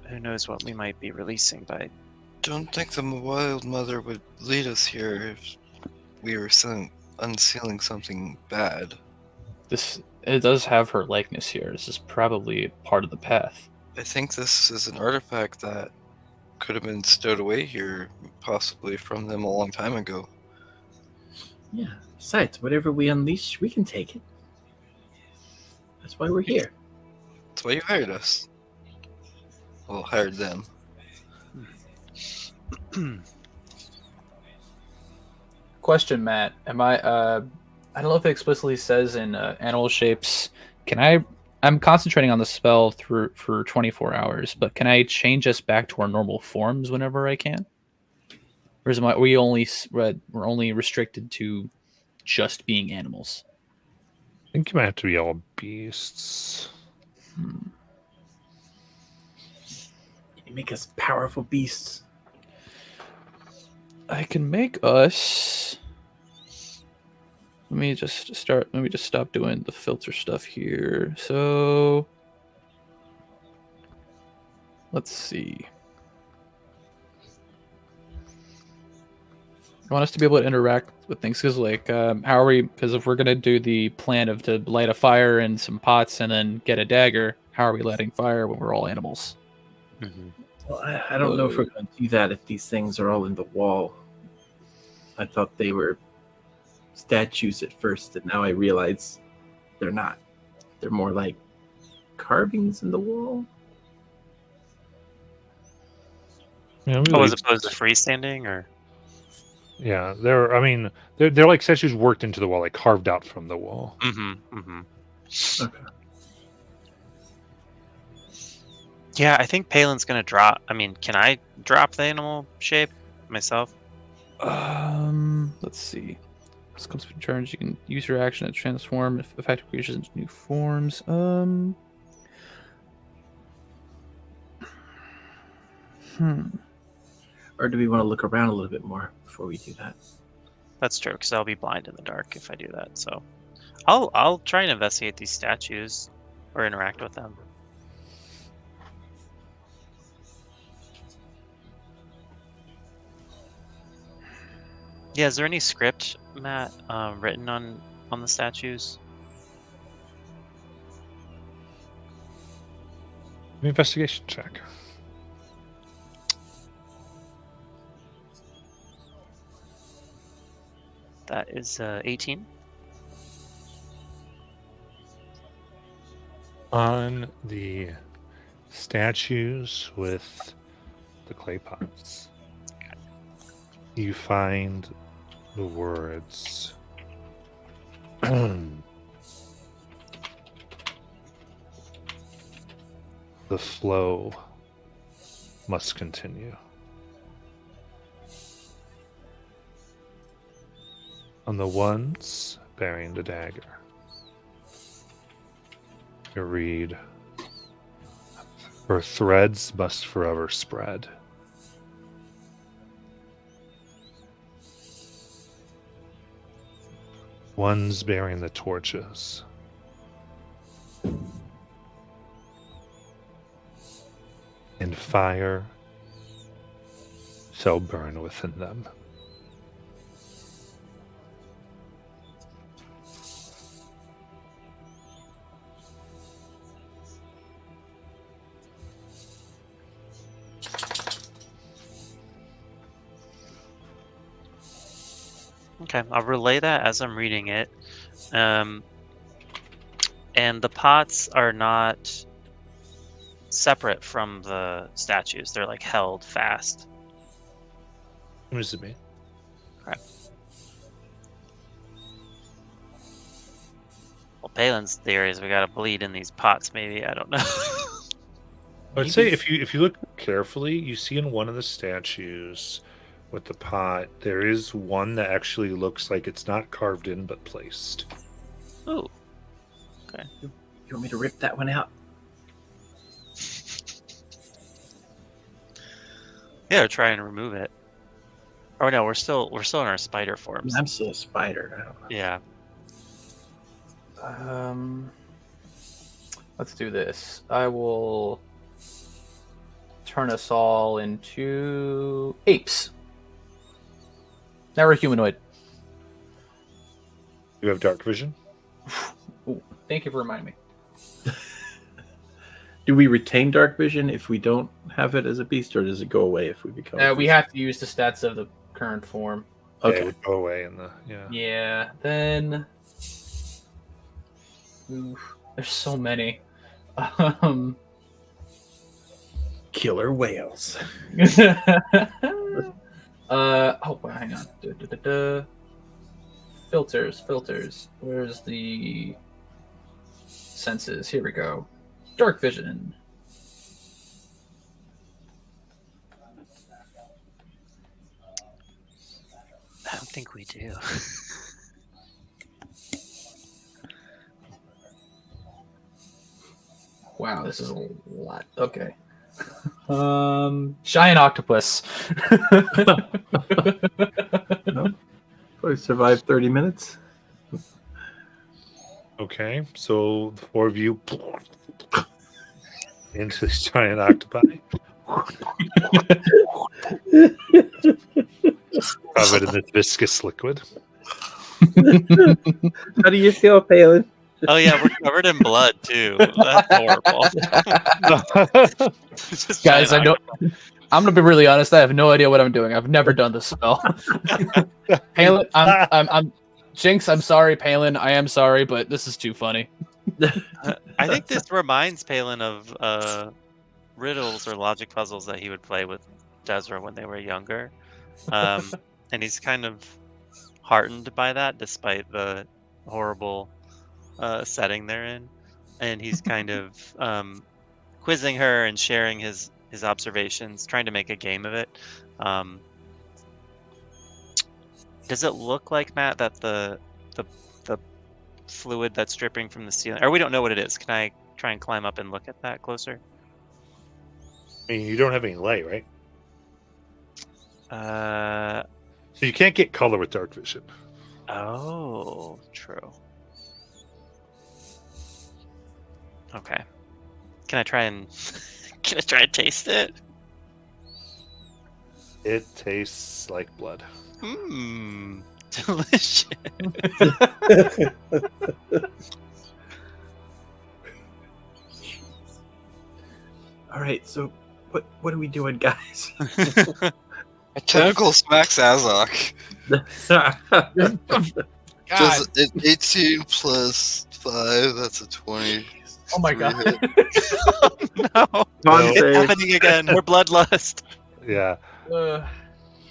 who knows what we might be releasing by. Don't think the Wild Mother would lead us here if we were unsealing something bad. It does have her likeness here. This is probably part of the path. I think this is an artifact that could have been stowed away here, possibly from them a long time ago. Yeah. Besides, whatever we unleash, we can take it. That's why we're here. That's why you hired us. Well, hired them. Question, Matt. Am I? I don't know if it explicitly says in animal shapes. Can I? I'm concentrating on the spell for 24 hours, but can I change us back to our normal forms whenever I can? Or is we only we're only restricted to just being animals? I think you might have to be all beasts. You make us powerful beasts. I can make us. Let me just stop doing the filter stuff here. So let's see. I want us to be able to interact with things because, like, how are we? Because if we're gonna do the plan of to light a fire in some pots and then get a dagger, how are we lighting fire when we're all animals? Mhm. Well, I don't know if we're going to do that if these things are all in the wall. I thought they were statues at first, and now I realize they're not. They're more like carvings in the wall. Yeah, we Oh, as leave- opposed to freestanding, or yeah, they're. I mean, they're like statues worked into the wall, like carved out from the wall. Okay. Yeah, I think Palin's gonna drop. I mean, can I drop the animal shape myself? Let's see. This comes with charge. You can use your action to transform effective creatures into new forms. Or do we want to look around a little bit more before we do that? That's true, because I'll be blind in the dark if I do that. So, I'll try and investigate these statues or interact with them. Yeah, is there any script, Matt, written on the statues? Investigation check. That is 18. On the statues with the clay pots, you find the words the flow must continue. On the ones bearing the dagger, you read, "Her threads must forever spread." Ones bearing the torches, and fire shall burn within them. Okay, I'll relay that as I'm reading it. And the pots are not separate from the statues. They're like held fast. What does it mean? Well, Palin's theory is we gotta bleed in these pots, maybe. I don't know. I'd say if you look carefully, you see in one of the statues with the pot, there is one that actually looks like it's not carved in but placed. Ooh. You want me to rip that one out? Yeah, try and remove it. Oh no, we're still in our spider forms. I'm still a spider. I don't know. Yeah. Let's do this. I will turn us all into apes. Now we're humanoid. You have dark vision? Ooh, thank you for reminding me. Do we retain dark vision if we don't have it as a beast, or does it go away if we become? a We beast? have to use the stats of the current form. Yeah, Okay. it would go away in the Yeah. Then. Oof, there's so many. Killer whales. Oh, well, hang on. Filters. Where's the senses? Here we go. Dark vision. I don't think we do. Wow, this is a lot. Okay. Giant octopus. Probably survived 30 minutes. Okay, so the four of you into this giant octopi. Covered in this viscous liquid. How do you feel, Palin? Oh yeah, we're covered in blood too. That's horrible. Just Guys, giant I'm gonna be really honest. I have no idea what I'm doing. I've never done this spell. Palin, I'm Jinx. I'm sorry, Palin. I am sorry, but this is too funny. I think this reminds Palin of riddles or logic puzzles that he would play with Desra when they were younger, and he's kind of heartened by that, despite the horrible setting they're in, and he's kind of quizzing her and sharing his observations, trying to make a game of it. Does it look like, Matt, that the fluid that's dripping from the ceiling, or we don't know what it is? Can I try and climb up and look at that closer? I mean, you don't have any light, right? Uh So you can't get color with dark vision. oh, true. Okay. Can I try and taste it? It tastes like blood. Delicious. All right, so what are we doing, guys? A tentacle smacks Azok. God. Does 18 plus 5, that's a 20. Oh my god. No. Con It's save. happening again. We're bloodlust. Yeah. Uh,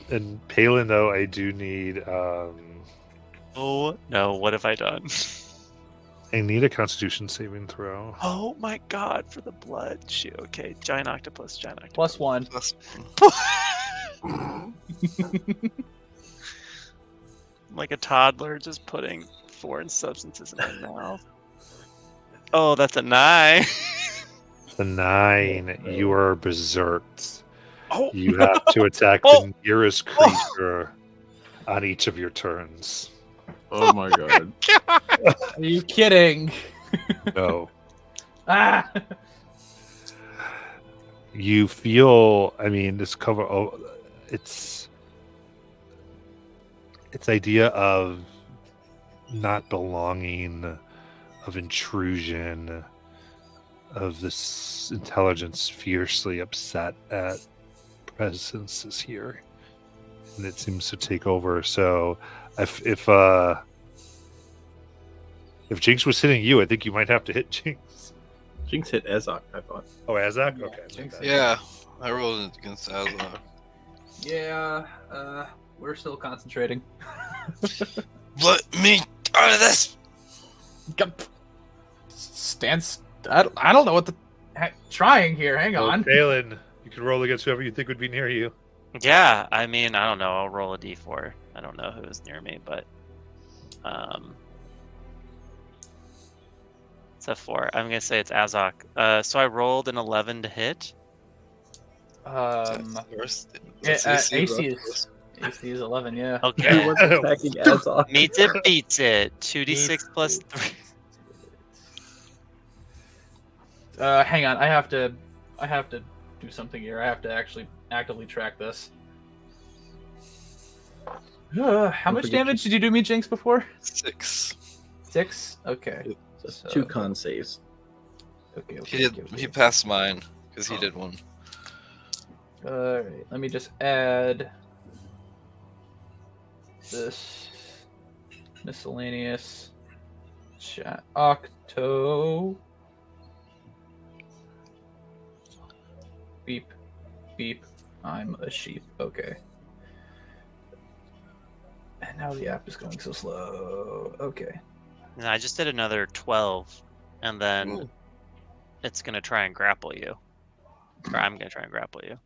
And Palin, though, I do need Oh no, what have I done? I need a Constitution saving throw. Oh my god, for the blood. Shoot. Okay, giant octopus. plus one. Plus I'm like a toddler just putting foreign substances in my mouth. Oh, that's a 9. The 9, you are berserked. Oh, You have to attack Oh. the nearest creature on each of your turns. Oh my god. Are you kidding? No. Ah! You feel, I mean, this cover, oh, it's idea of not belonging, of intrusion, of this intelligence fiercely upset at presences here, and it seems to take over. So if Jinx was hitting you, I think you might have to hit Jinx. Jinx hit Ezok, I thought. Oh, Azak? Okay. Jinx. Yeah, I rolled it against Azok. Yeah, we're still concentrating. Let me out of this! I don't know what the trying here. Hang on. Balin, you can roll against whoever you think would be near you. yeah. I mean, I don't know. I'll roll a d4. I don't know who's near me, but it's a 4. I'm gonna say it's Azok. So I rolled an 11 to hit. AC is 11. Yeah. Okay. Who was attacking Ezok? Meets it, beats it. 2d6 plus 3. Hang on. I have to do something here. I have to actually actively track this. How much forget damage did you do me, Jinx, before? 6. 6? Okay. Just 2 con saves. Okay. He passed mine, because he did one. Alright, let me just add this miscellaneous chat. Octo. Beep, beep. I'm a sheep. Okay. And now the app is going so slow. Okay. And I just did another 12, and then it's gonna try and grapple you. Or I'm gonna try and grapple you.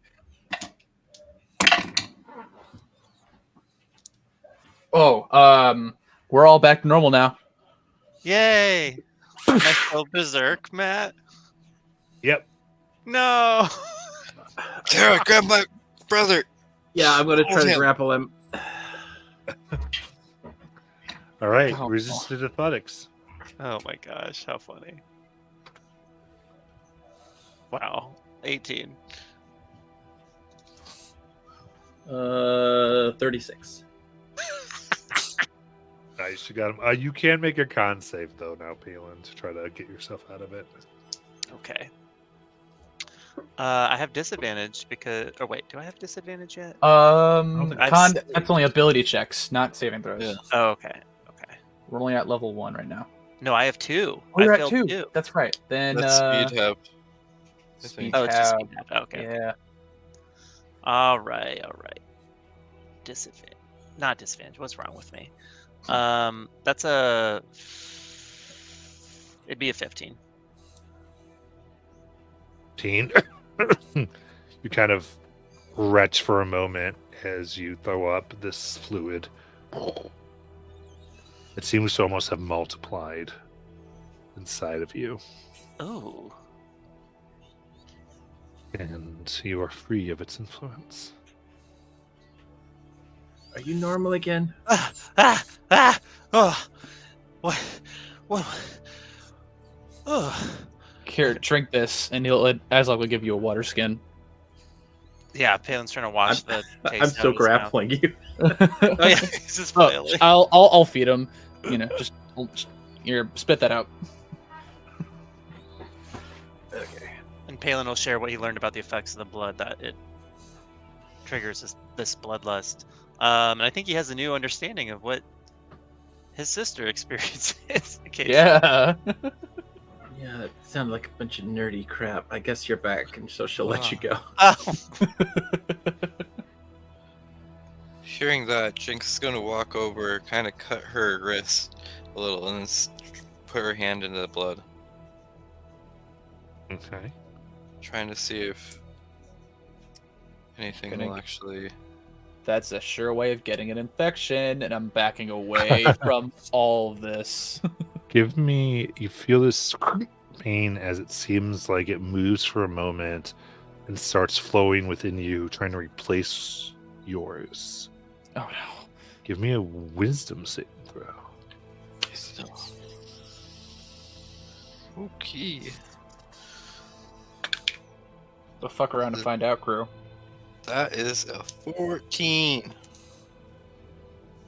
Oh, we're all back to normal now. Yay! Am I still berserk, Matt? Yep. No. Tara, grab my brother. Yeah, I'm gonna try Hold to him. grapple him. All right. Oh. Resisted athletics. Oh my gosh, how funny. Wow. 18. 36. Nice. You got him. You can make a con save though now, Palin, to try to get yourself out of it. Okay. I have disadvantage because. Or wait, do I have disadvantage yet? think Con, that's only ability checks, not saving throws. Yeah. Oh, okay. Okay. We're only at level 1 right now. No, I have 2. Oh, you're I at failed 2. 2. That's right. Then That's speed tab. I speed think. Oh, it's just tab. speed tab. Okay. Yeah. All right. All right. Disadvantage. Not disadvantage. What's wrong with me? That's a. It'd be a 15. Teen. You kind of retch for a moment as you throw up this fluid. It seems to almost have multiplied inside of you, Oh. and you are free of its influence. Are you normal again? Oh. What? Oh. Here, drink this, and Azog will give you a water skin. Yeah, Palin's trying to wash the taste I'm out still of his mouth. grappling you. Oh yeah, he's just Oh, flailing. I'll feed him. You know, just here, spit that out. Okay. And Palin will share what he learned about the effects of the blood that it triggers this bloodlust. And I think he has a new understanding of what his sister experiences. Occasionally. Yeah. Yeah, that sounded like a bunch of nerdy crap. I guess you're back, and so she'll let you go. Oh. Hearing that, Jinx is going to walk over, kind of cut her wrist a little, and then put her hand into the blood, Okay. trying to see if anything Gonna- will actually. That's a sure way of getting an infection, and I'm backing away from all of this. Give me. You feel this pain as it seems like it moves for a moment and starts flowing within you, trying to replace yours. Oh no. Give me a wisdom saving throw. Okay. So fuck around and find out, crew. That is a 14.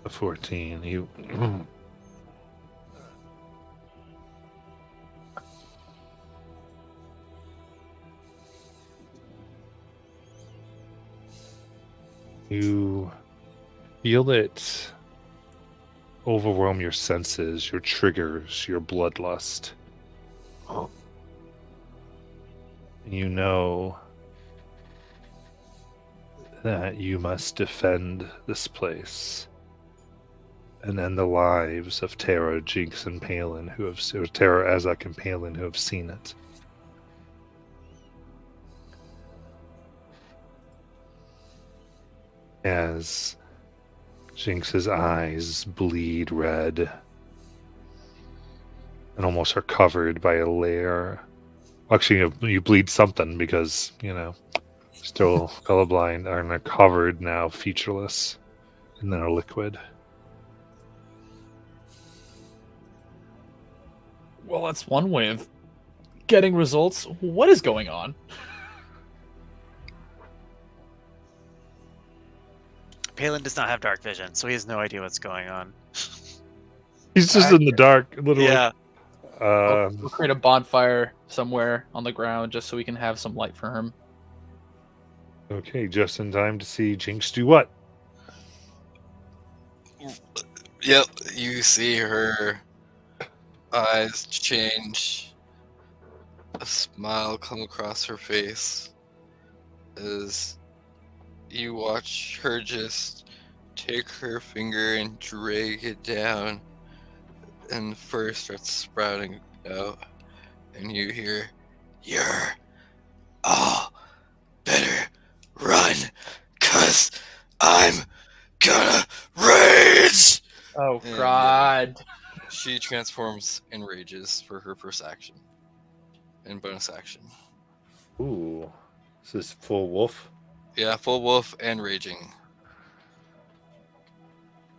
A 14. You. You feel it overwhelm your senses, your triggers, your bloodlust. You know that you must defend this place and end the lives of Tara, Jinx, and Palin, or Tara, Azak, and Palin, who have seen it. As Jinx's eyes bleed red and almost are covered by a layer. Actually, you bleed something because, still colorblind, and are covered now, featureless, in their liquid. Well, that's one way of getting results. What is going on? Palin does not have dark vision, so he has no idea what's going on. He's just in the dark, literally. Yeah. We'll create a bonfire somewhere on the ground just so we can have some light for him. Okay, just in time to see Jinx do what? Yep, you see her eyes change. A smile come across her face as you watch her just take her finger and drag it down, and the fur starts sprouting out, and you hear, "You're all better run, 'cause I'm gonna rage!" Oh And, God. She transforms and rages for her first action and bonus action. Ooh. This is full wolf. Yeah, full wolf and raging.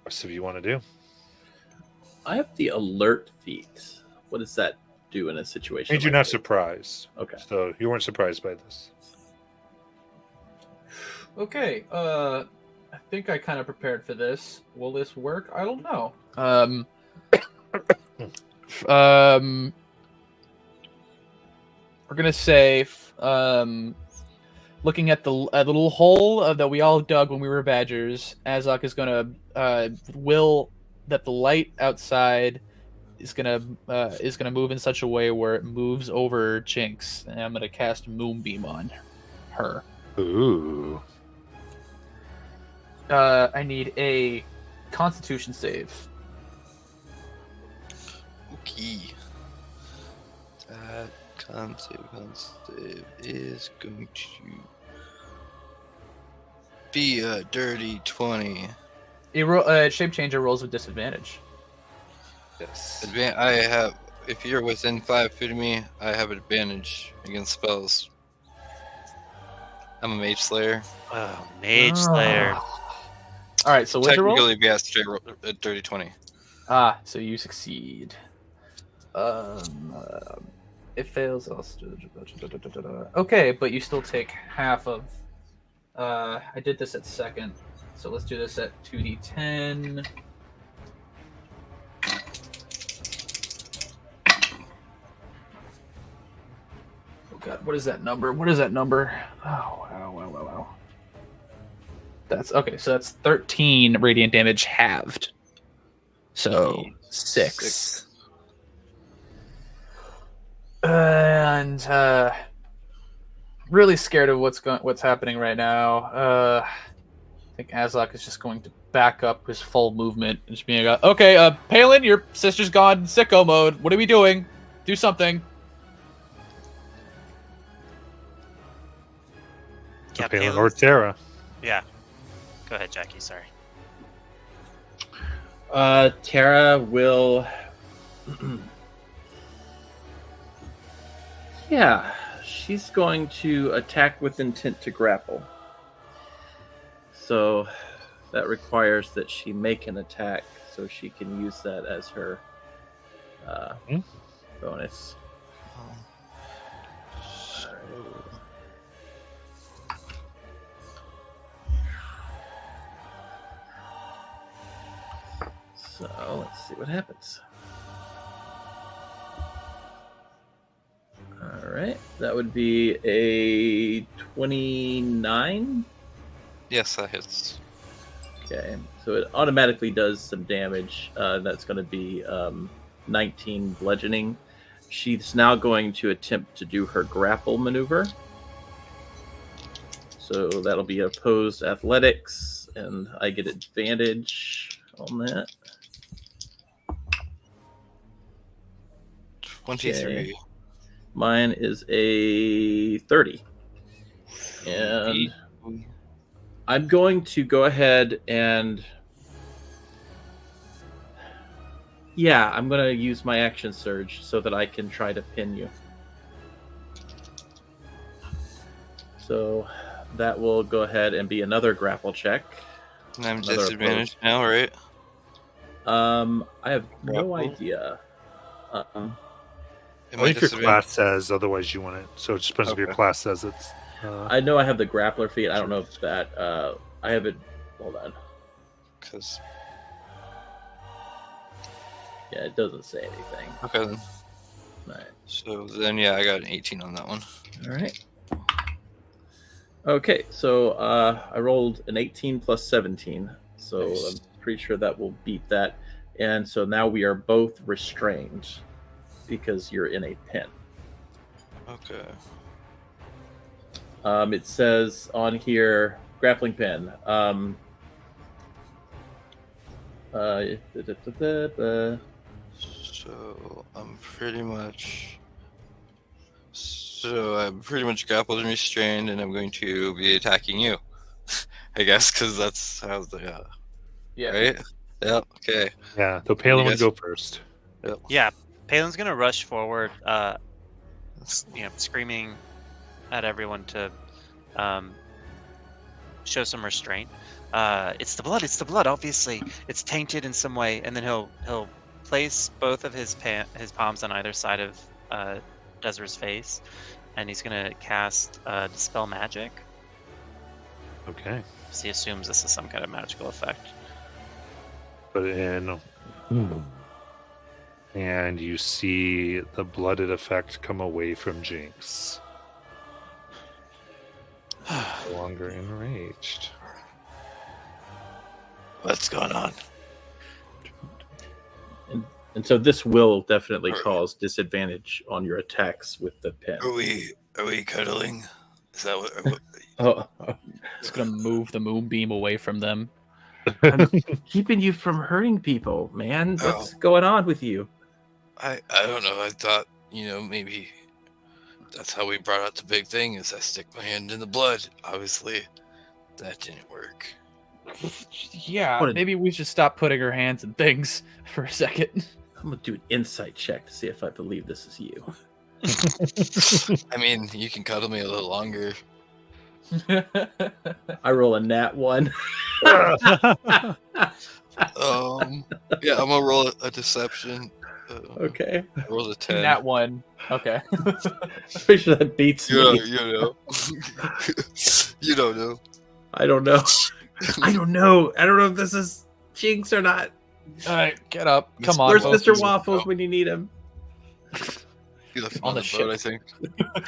What's you want to do? I have the alert feat. What does that do in a situation? Means you're like not this? surprised. Okay. So you weren't surprised by this. Okay. I think I kind of prepared for this. Will this work? I don't know. We're gonna say, looking at the little hole that we all dug when we were badgers, Azok is gonna will that the light outside is gonna move in such a way where it moves over Jinx, and I'm gonna cast Moonbeam on her. Ooh. I need a Constitution save. Okay. That con save is going to be a dirty 20. Shape changer rolls with disadvantage. Yes. I have, if you're within 5 feet of me, I have an advantage against spells. I'm a mage slayer. Oh, Mage Slayer. All right, so what's your roll? Technically, we have straight roll, a dirty 20. So you succeed. It fails. Okay, but you still take half of. I did this at second, so let's do this at 2d10. Oh God, what is that number? What is that number? Oh wow. That's okay. So that's 13 radiant damage halved. So 6. And really scared of what's happening right now. I think Azok is just going to back up his full movement and just being like, okay, Palin, your sister's gone sicko mode. What are we doing? Do something. Yeah, Palin Palin? or Terra. Yeah. Go ahead, Jackie. Sorry. Tara will. Yeah, she's going to attack with intent to grapple. So that requires that she make an attack, so she can use that as her bonus. So let's see what happens. All right, that would be a 29. Yes, that hits. Okay, so it automatically does some damage. That's going to be 19 bludgeoning. She's now going to attempt to do her grapple maneuver. So that'll be opposed athletics, and I get advantage on that. 23. Okay. Mine is a 30. And I'm going to go ahead and... Yeah, I'm going to use my action surge so that I can try to pin you. So that will go ahead and be another grapple check. And I'm Another disadvantaged now, right? I have no Grapple? idea. Am I think your disadvantaged? class says otherwise you want it. So it just depends if your Okay. class says it's. I know I have the grappler feat. I don't know if that. I have it. Hold on. 'Cause- Yeah, it doesn't say anything. okay then. All right. So then, yeah, I got an 18 on that one. All right. Okay, so I rolled an 18 plus 17, so I'm pretty sure that will beat that. And so now we are both restrained because you're in a pen. Okay. It says on here, grappling pen. So I'm pretty much. So I'm pretty much grappled and restrained, and I'm going to be attacking you. I guess because that's how the Yeah. right. Yep. Okay. Yeah, so Palin would guys- go first. Yep. Yeah, Palin's gonna rush forward, screaming at everyone to show some restraint. It's the blood. It's the blood. Obviously, it's tainted in some way, and then he'll place both of his palms on either side of Deser's face, and he's gonna cast Dispel Magic. Okay. So he assumes this is some kind of magical effect. Put it in. And you see the blooded effect come away from Jinx. No longer enraged. What's going on? And so this will definitely cause disadvantage on your attacks with the pen. Are we cuddling? Is that what? Oh, It's gonna move the moonbeam away from them. I'm keeping you from hurting people, man. What's going on with you? I don't know. I thought maybe that's how we brought out the big thing. Is I stick my hand in the blood. Obviously, that didn't work. Yeah, What a- maybe we should stop putting our hands in things for a second. I'm gonna do an insight check to see if I believe this is you. I mean, you can cuddle me a little longer. I roll a nat 1. Yeah, I'm gonna roll a deception. Okay. I rolled a 10. That one. Okay. Pretty sure that beats Yeah, me. you don't know. I don't know. I don't know. I don't know if this is Jinx or not. All right, get up. Come on. Where's both Mr. of you. Waffles when you need him? You left him On on the the boat, I ship. think.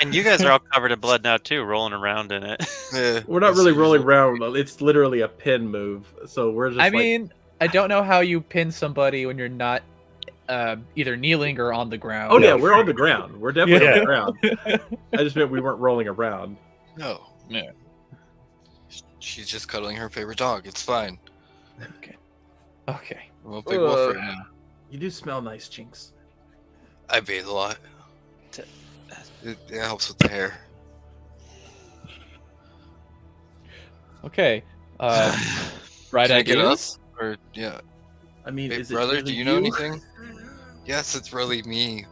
And you guys are all covered in blood now too, rolling around in it. Yeah, We're not that's really the rolling result. around. It's literally a pin move. So we're just I like, mean, I don't know how you pin somebody when you're not either kneeling or on the ground. oh yeah, we're on the ground. We're definitely on Yeah. the ground. I just meant we weren't rolling around. No. Yeah. She's just cuddling her favorite dog. It's fine. Okay. I'm a big wolf right now. You do smell nice, Jinx. I bathe a lot. T- It helps with the hair. Okay. Right Can I get up? ideas? Or yeah. I mean, Hey, is brother, it really do you know anything? Yes, it's really me.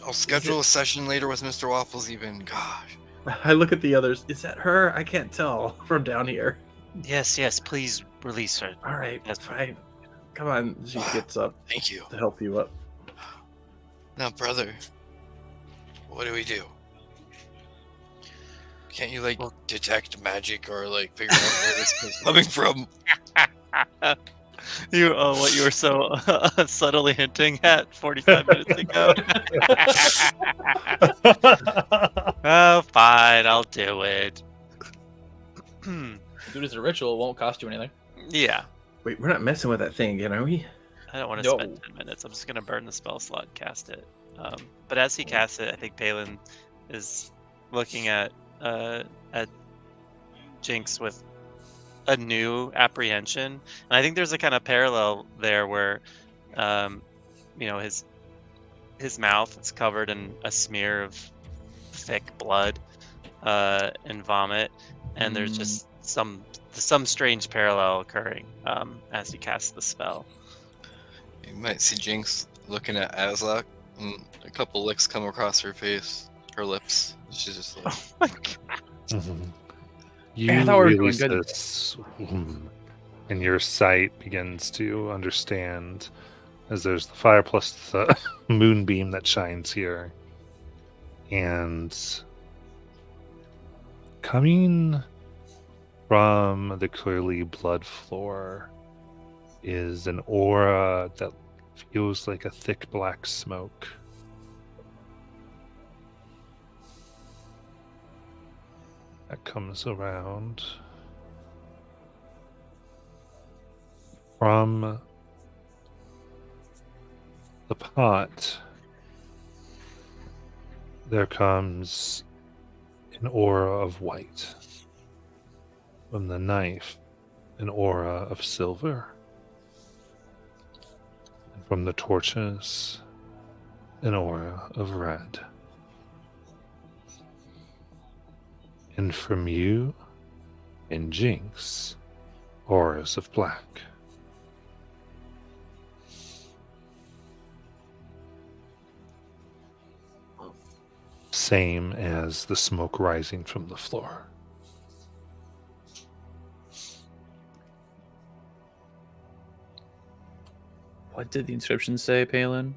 I'll schedule a session later with Mr. Waffles even. Gosh. I look at the others. Is that her? I can't tell from down here. Yes, please release her. All right, That's that's fine. Come on. She gets up Thank you. to help you up. Now, brother, what do we do? Can't you detect magic or figure out where this is coming from? What you were so subtly hinting at 45 minutes ago. Oh, fine, I'll do it. Do it as a ritual. It won't cost you anything. Yeah, Wait, we're not messing with that thing again, are we? I don't want to No. spend 10 minutes. I'm just gonna burn the spell slot and cast it. But as he casts it, I think Palin is looking at Jinx with a new apprehension, and I think there's a kind of parallel there where, his mouth is covered in a smear of thick blood and vomit, and there's just some strange parallel occurring as he casts the spell. You might see Jinx looking at Azlak, and a couple licks come across her face, her lips. She's just like, You I thought we were doing release good. this, and your sight begins to understand as there's the fire plus the moonbeam that shines here. And coming from the clearly blood floor is an aura that feels like a thick black smoke. That comes around. From the pot, there comes an aura of white. From the knife, an aura of silver. And from the torches, an aura of red. And from you and Jinx, auras of black. Same as the smoke rising from the floor. What did the inscription say, Palin?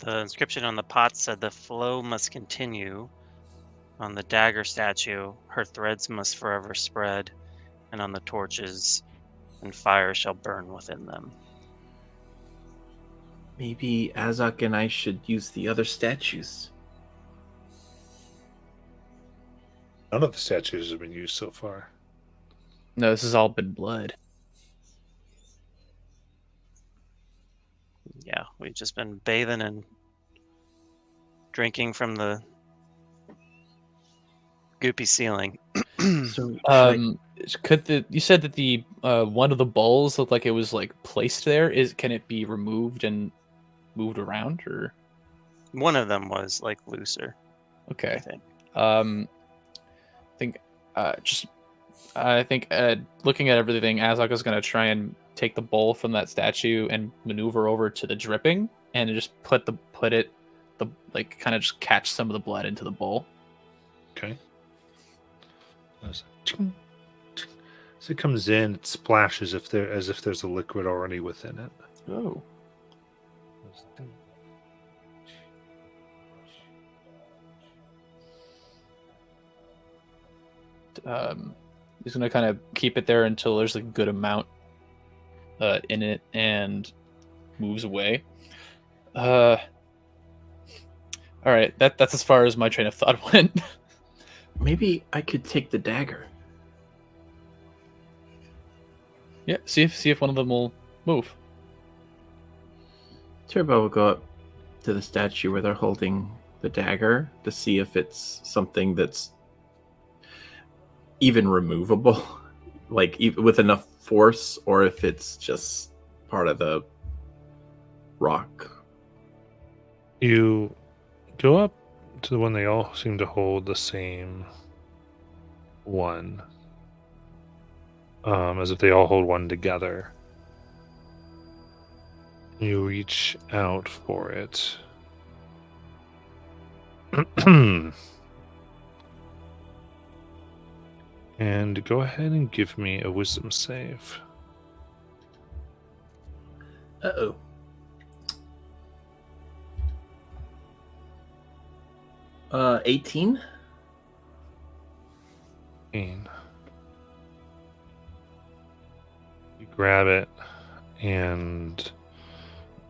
The inscription on the pot said the flow must continue. On the dagger statue, her threads must forever spread, and on the torches, and fire shall burn within them. Maybe Azok and I should use the other statues. None of the statues have been used so far. No, this has all been blood. Yeah, we've just been bathing and drinking from the goopy ceiling. So You said that the one of the bowls looked like it was like placed there. Can it be removed and moved around, or One of them was like looser, I okay? think. I think looking at everything, Azok is going to try and take the bowl from that statue and maneuver over to the dripping and just kind of just catch some of the blood into the bowl. Okay. As it comes in, it splashes as if there's a liquid already within it. Oh. He's gonna kind of keep it there until there's a good amount in it and moves away. All right, that's as far as my train of thought went. maybe I could take the dagger. Yeah, see if one of them will move. Turbo will go up to the statue where they're holding the dagger to see if it's something that's even removable, like with enough force, or if it's just part of the rock. You go up to the one they all seem to hold the same one. As if they all hold one together. You reach out for it. And go ahead and give me a wisdom save. Uh-oh. Uh, 18? You grab it, and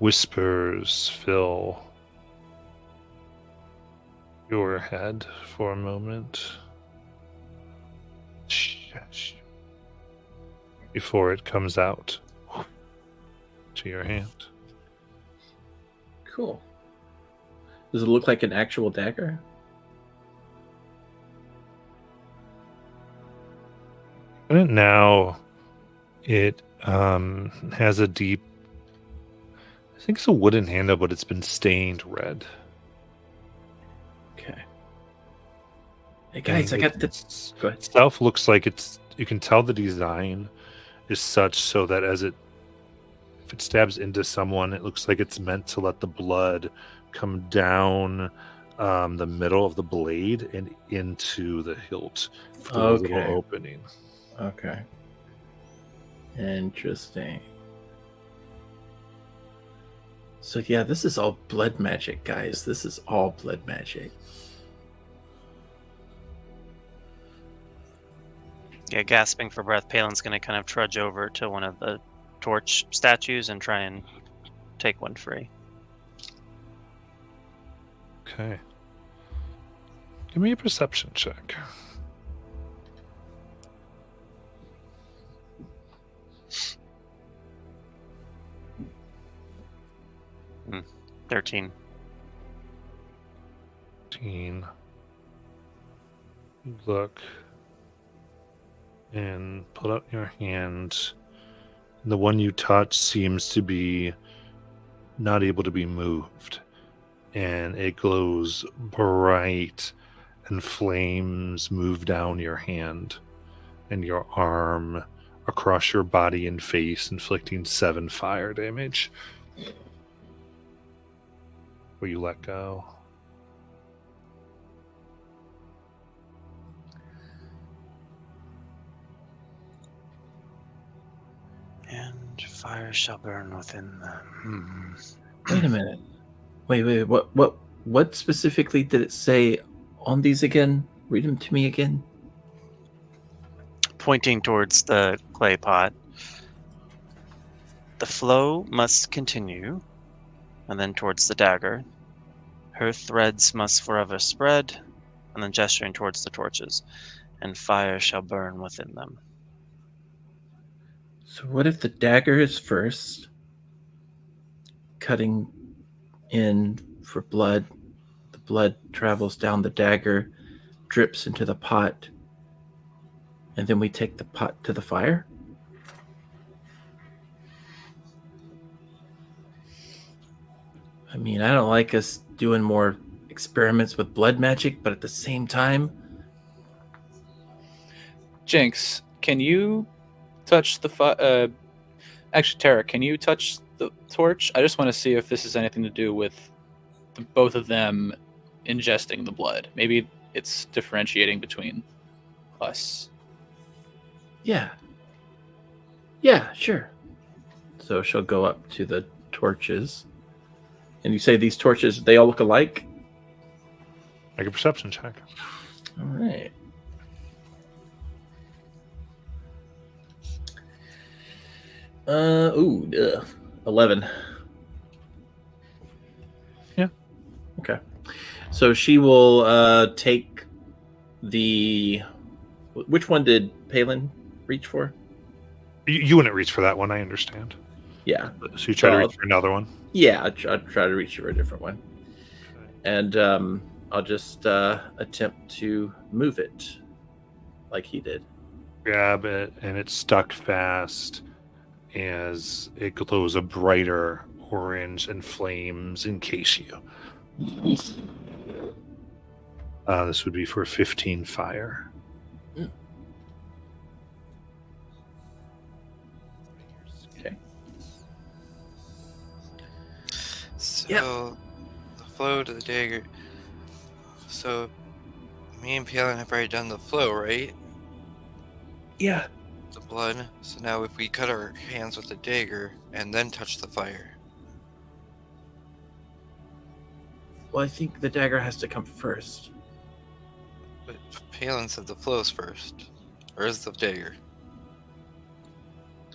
whispers fill your head for a moment. Shh. Before it comes out to your hand. Cool. Does it look like an actual dagger? And now it has a deep, I think it's a wooden handle, but it's been stained red. Okay. Hey guys, I got this. Go ahead. Itself looks like you can tell the design is such so that if it stabs into someone, it looks like it's meant to let the blood come down the middle of the blade and into the hilt for the little Okay. opening. Okay. Interesting. So yeah, this is all blood magic, guys. This is all blood magic. Yeah, gasping for breath, Palin's going to kind of trudge over to one of the torch statues and try and take one free. Okay. Give me a perception check. 13. 15. Look and put up your hand. The one you touch seems to be not able to be moved, and it glows bright, and flames move down your hand and your arm across your body and face, inflicting 7 fire damage. Will you let go? And fire shall burn within them. Wait a minute. Wait. What specifically did it say on these again? Read them to me again. Pointing towards the clay pot. The flow must continue, and then towards the dagger. Her threads must forever spread, and then gesturing towards the torches, and fire shall burn within them. So what if the dagger is first, cutting in for blood? The blood travels down the dagger, drips into the pot, and then we take the pot to the fire? I mean, I don't like us doing more experiments with blood magic, but at the same time, Jinx, can you touch the actually, Tara, can you touch the torch? I just want to see if this has anything to do with both of them ingesting the blood. Maybe it's differentiating between us. yeah, sure. So she'll go up to the torches. And you say these torches, they all look alike? Make a perception check. All right. Ugh. 11. Yeah. Okay. So she will take the... Which one did Palin reach for? You wouldn't reach for that one, I understand. Yeah. So you try to Well, reach for another one? Yeah, I'll try to reach for a different one. And I'll just attempt to move it like he did. Grab it, and it's stuck fast as it glows a brighter orange and flames encase you. This would be for 15 fire. Okay. So, the flow to the dagger. So, me and Palin have already done the flow, right? Yeah. The blood. So now if we cut our hands with the dagger and then touch the fire. Well, I think the dagger has to come first. But Palin said the flow's first. Or is the dagger?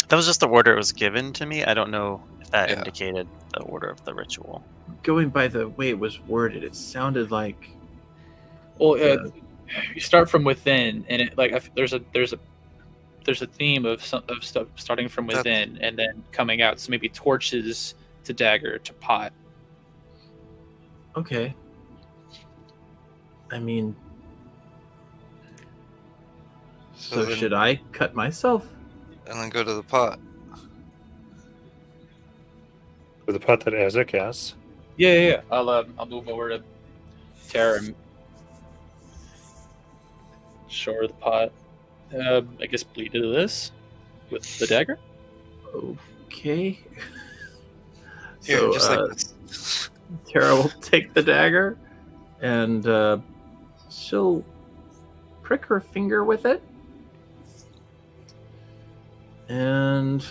That was just the order it was given to me. I don't know if that Yeah. indicated the order of the ritual. Going by the way it was worded, it sounded like Well, Yeah. you start from within, and it there's a theme of stuff starting from That's- within and then coming out. So maybe torches to dagger to pot. okay. I mean, so then- should I cut myself? And then go to the pot. For the pot that Ezek has. Yeah. I'll move over to Tara and shore the pot. I guess bleed into this with the dagger. Okay. Here, So, just like this. Tara will take the dagger and she'll prick her finger with it and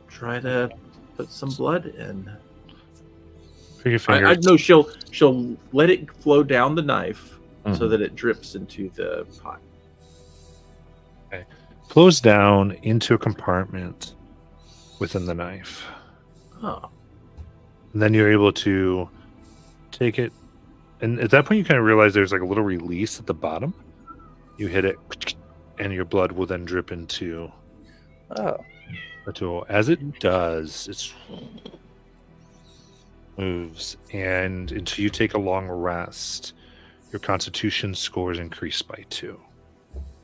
try to put some blood in. Pick your finger. I know she'll let it flow down the knife so Mhm. that it drips into the pot. Flows down into a compartment within the knife. Oh, And then you're able to take it. And at that point, you kind of realize there's like a little release at the bottom. You hit it, and your blood will then drip into Oh, the tool. As it does, it's moves, and until you take a long rest, your Constitution scores increase by 2.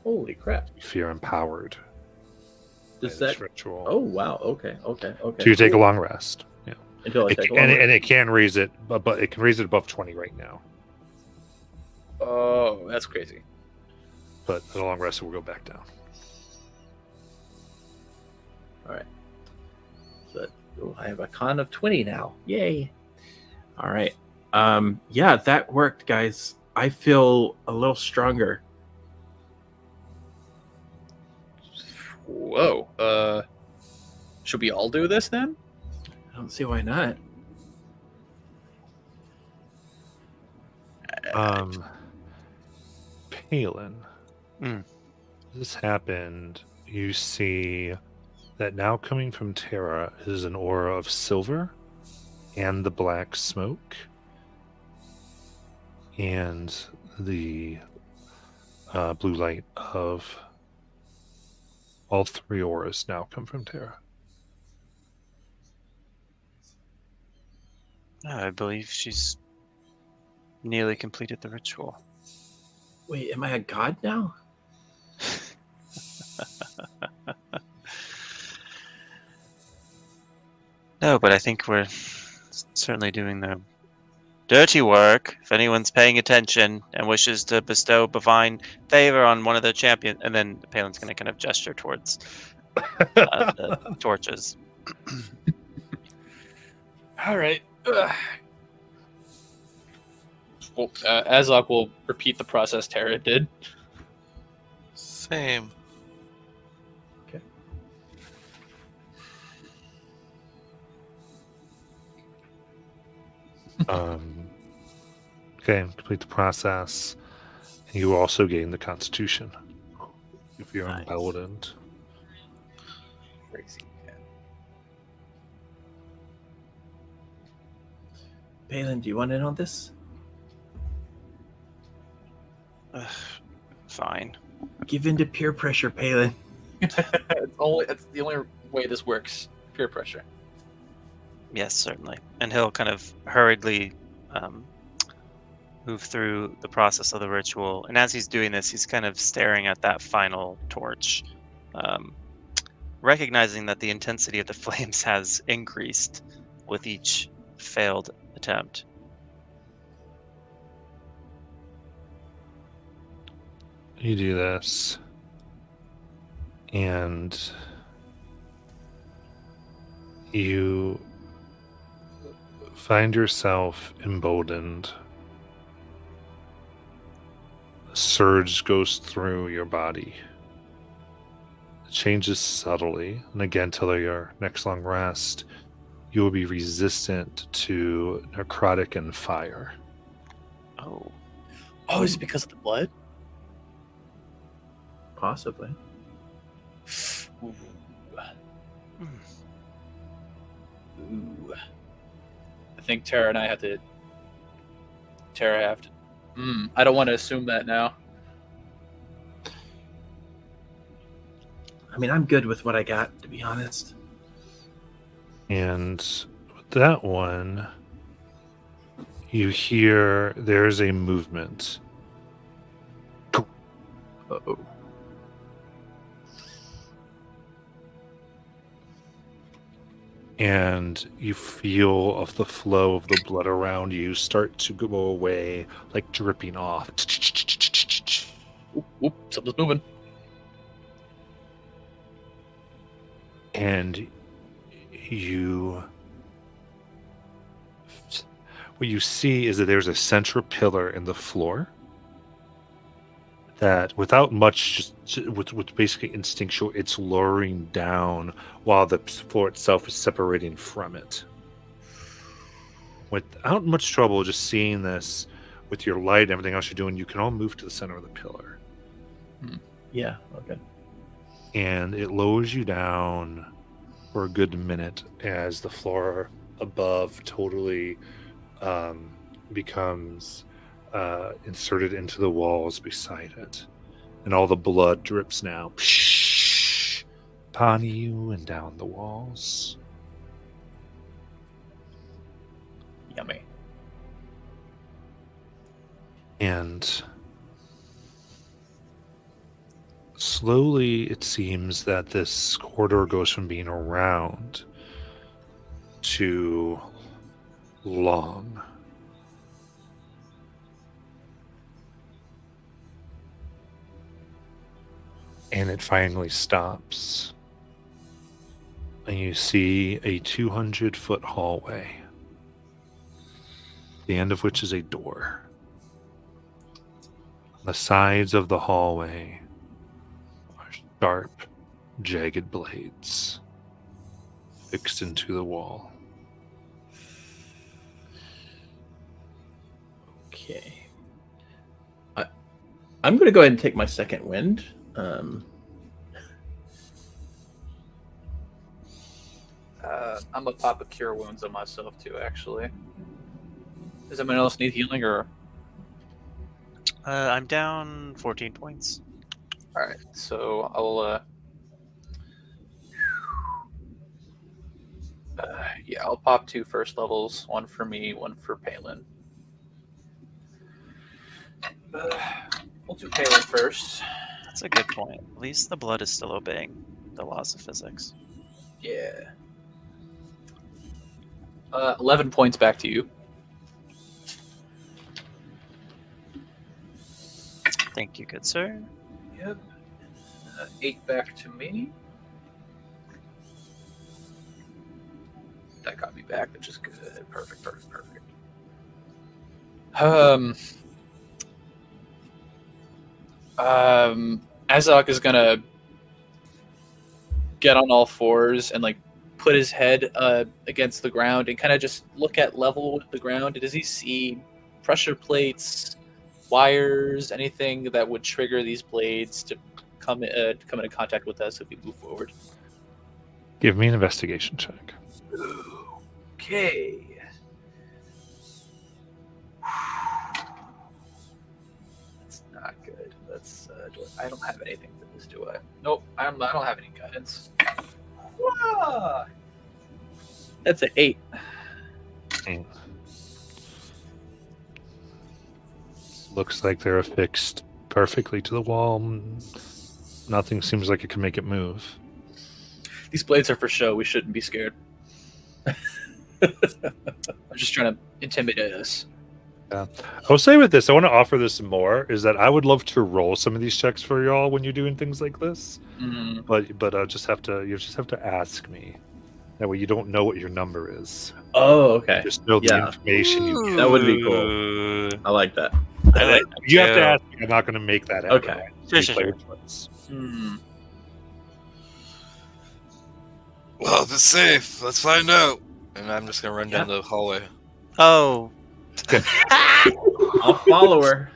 Holy crap! If you're empowered by Does this that? ritual. Oh wow. Okay. So you take a cool. long rest. Yeah. Until I It, take a and, long and it can raise it, but it can raise it above 20 right now. Oh, that's crazy. But at a long rest, it will go back down. All right. So I have a con of 20 now. Yay! All right. Yeah, that worked, guys. I feel a little stronger. Whoa. Should we all do this then? I don't see why not. Palin. Mm. This happened. You see that now coming from Terra is an aura of silver and the black smoke and the blue light of all 3 auras now come from Terra. I believe she's nearly completed the ritual. Wait, am I a god now? No, but I think we're certainly doing the dirty work. If anyone's paying attention and wishes to bestow divine favor on one of the champions, and then Palin's going to kind of gesture towards the torches. All right. Well, Azok will repeat the process Terra did. Same. Okay, complete the process. And you also gain the Constitution if you're Nice. emboldened. Crazy. Palin, do you want in on this? Fine. Give in to peer pressure, Palin. It's the only way this works. Peer pressure. Yes, certainly. And he'll kind of hurriedly move through the process of the ritual. And as he's doing this, he's kind of staring at that final torch, recognizing that the intensity of the flames has increased with each failed attempt. You do this, and you find yourself emboldened. A surge goes through your body. It changes subtly, and again, till your next long rest, you will be resistant to necrotic and fire. Oh. Oh, is it because of the blood? Possibly. Ooh. Hmm. Ooh. I think Terra and I have to. Terra have to. I don't want to assume that now. I mean, I'm good with what I got, to be honest. And with that one, you hear there's a movement. Uh-oh. And you feel of the flow of the blood around you start to go away, like dripping off. Oop, oop, something's moving. And what you see is that there's a central pillar in the floor that, without much, just with basically instinctual, it's lowering down while the floor itself is separating from it. Without much trouble, just seeing this with your light and everything else you're doing, you can all move to the center of the pillar. Yeah, okay. And it lowers you down for a good minute as the floor above totally becomes inserted into the walls beside it. And all the blood drips now upon you and down the walls. And slowly, it seems that this corridor goes from being round to long. And it finally stops. And you see a 200-foot hallway, the end of which is a door. On the sides of the hallway are sharp, jagged blades fixed into the wall. Okay. I'm going to go ahead and take my second wind. I'm gonna pop a cure wounds on myself too. Actually, does anyone else need healing or? I'm down 14 points. All right, so I'll pop 2 first levels, 1 for me, 1 for Palin. We'll do Palin first. That's a good point. At least the blood is still obeying the laws of physics. Yeah. 11 points back to you. Thank you, good sir. Yep. 8 back to me. That got me back, which is good. Perfect. Azok is gonna get on all fours and like put his head against the ground and kind of just look at level with the ground. Does he see pressure plates, wires, anything that would trigger these blades to come into contact with us if we move forward? Give me an investigation check. Okay. That's not good. That's I don't have anything for this, do I? Nope. I don't have any guidance. Whoa! That's an 8. Looks like they're affixed perfectly to the wall. Nothing seems like it can make it move. These blades are for show. We shouldn't be scared. I'm just trying to intimidate us. Yeah. I'll say with this, I want to offer this more, is that I would love to roll some of these checks for y'all when you're doing things like this. Mm. But you just have to ask me. That way you don't know what your number is. Oh, okay. Just know the Yeah. information you get. That would be cool. Ooh. I like that. I like You have to too. ask me. I'm not going to make that happen. Okay. Sure. Hmm. Well, if it's safe, let's find out. And I'm just gonna run down the hallway. Oh. I'll follow her.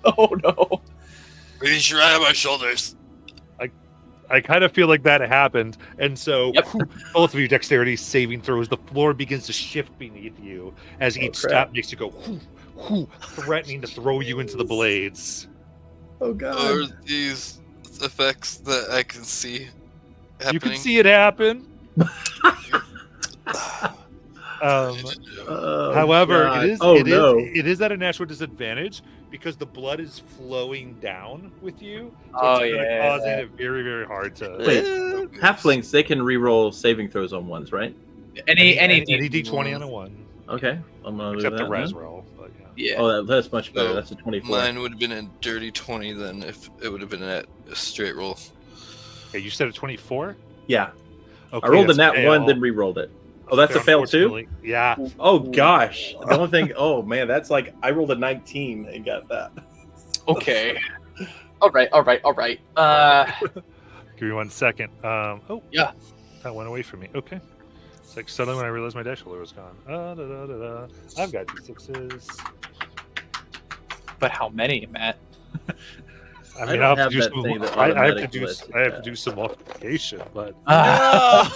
Oh no. Reach your eye on my shoulders. I kind of feel like that happened, and so Yep. both of you dexterity saving throws. The floor begins to shift beneath you as each crap. step makes you go, whoo, whoo, threatening to throw you into the blades. Oh Are god. these effects that I can see happening? You can see it happen. Oh, However, God. it is at a natural disadvantage because the blood is flowing down with you. So Oh, it's kinda yeah. causing it very, very hard to. Wait, halflings, they can re-roll saving throws on ones, right? Any D20 on a 1, Okay, I'm gonna except do the that. res then. roll. But yeah. Yeah. Oh, that's much better. So, That's a 24. Mine would have been a dirty 20 then if it would have been a straight roll. Okay, you said a 24. Yeah, Okay, I rolled a that's nat fail. 1, then re-rolled it. Oh, that's a fail too. Unfortunately, yeah. Oh gosh, the only thing. Oh man, that's like I rolled a 19 and got that. Okay. All right. Give me 1 second. Oh, Yeah. that went away from me. Okay. It's like suddenly when I realized my dash roller was gone. I've got D6s. But how many, Matt? I mean, don't I have to have do that thing some. that I have to automatically do. lists I have to that. do some multiplication, but Oh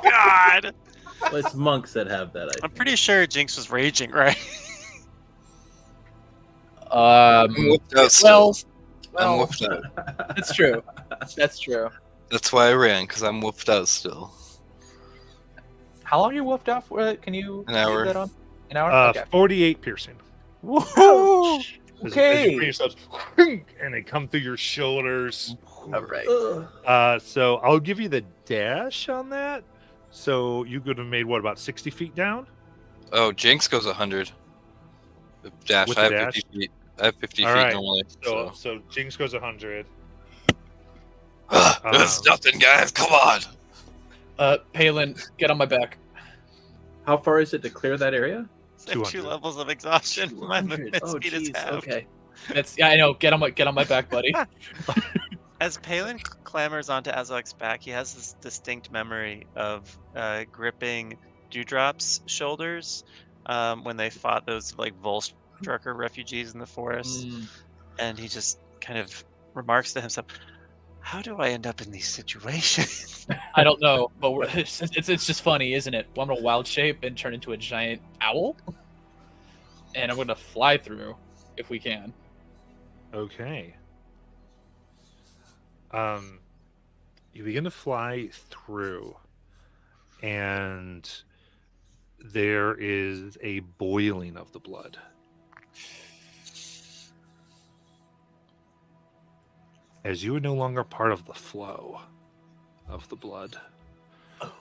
God! Well, it's monks that have that. I I'm think. pretty sure Jinx was raging, right? I'm whooped out still. I'm Well, whooped out. that's true. That's true. That's why I ran, because I'm whooped out still. How long are you woofed out for? Can you An hour. leave that on? An hour? Okay. 48 piercing. Woohoo! As Okay. you bring yourselves, and they come through your shoulders. All right. So I'll give you the dash on that. So you could have made what, about 60 feet down? Oh, Jinx goes 100. The dash. With I the have dash? 50 feet. I have 50 All feet right. normally. So Jinx goes 100. That's nothing, guys. Come on. Palin, get on my back. How far is it to clear that area? 2 200. levels of exhaustion. My 200. movement Oh, speed is jeez. halved. Okay. That's I know. Get on my back, buddy. As Palin clambers onto Azok's back, he has this distinct memory of gripping Dewdrop's shoulders when they fought those like Volstrucker refugees in the forest, and he just kind of remarks to himself, "How do I end up in these situations?" I don't know, but it's just funny, isn't it? I'm gonna wild shape and turn into a giant owl, and I'm gonna fly through if we can. Okay. You begin to fly through, and there is a boiling of the blood. As you are no longer part of the flow of the blood. Oh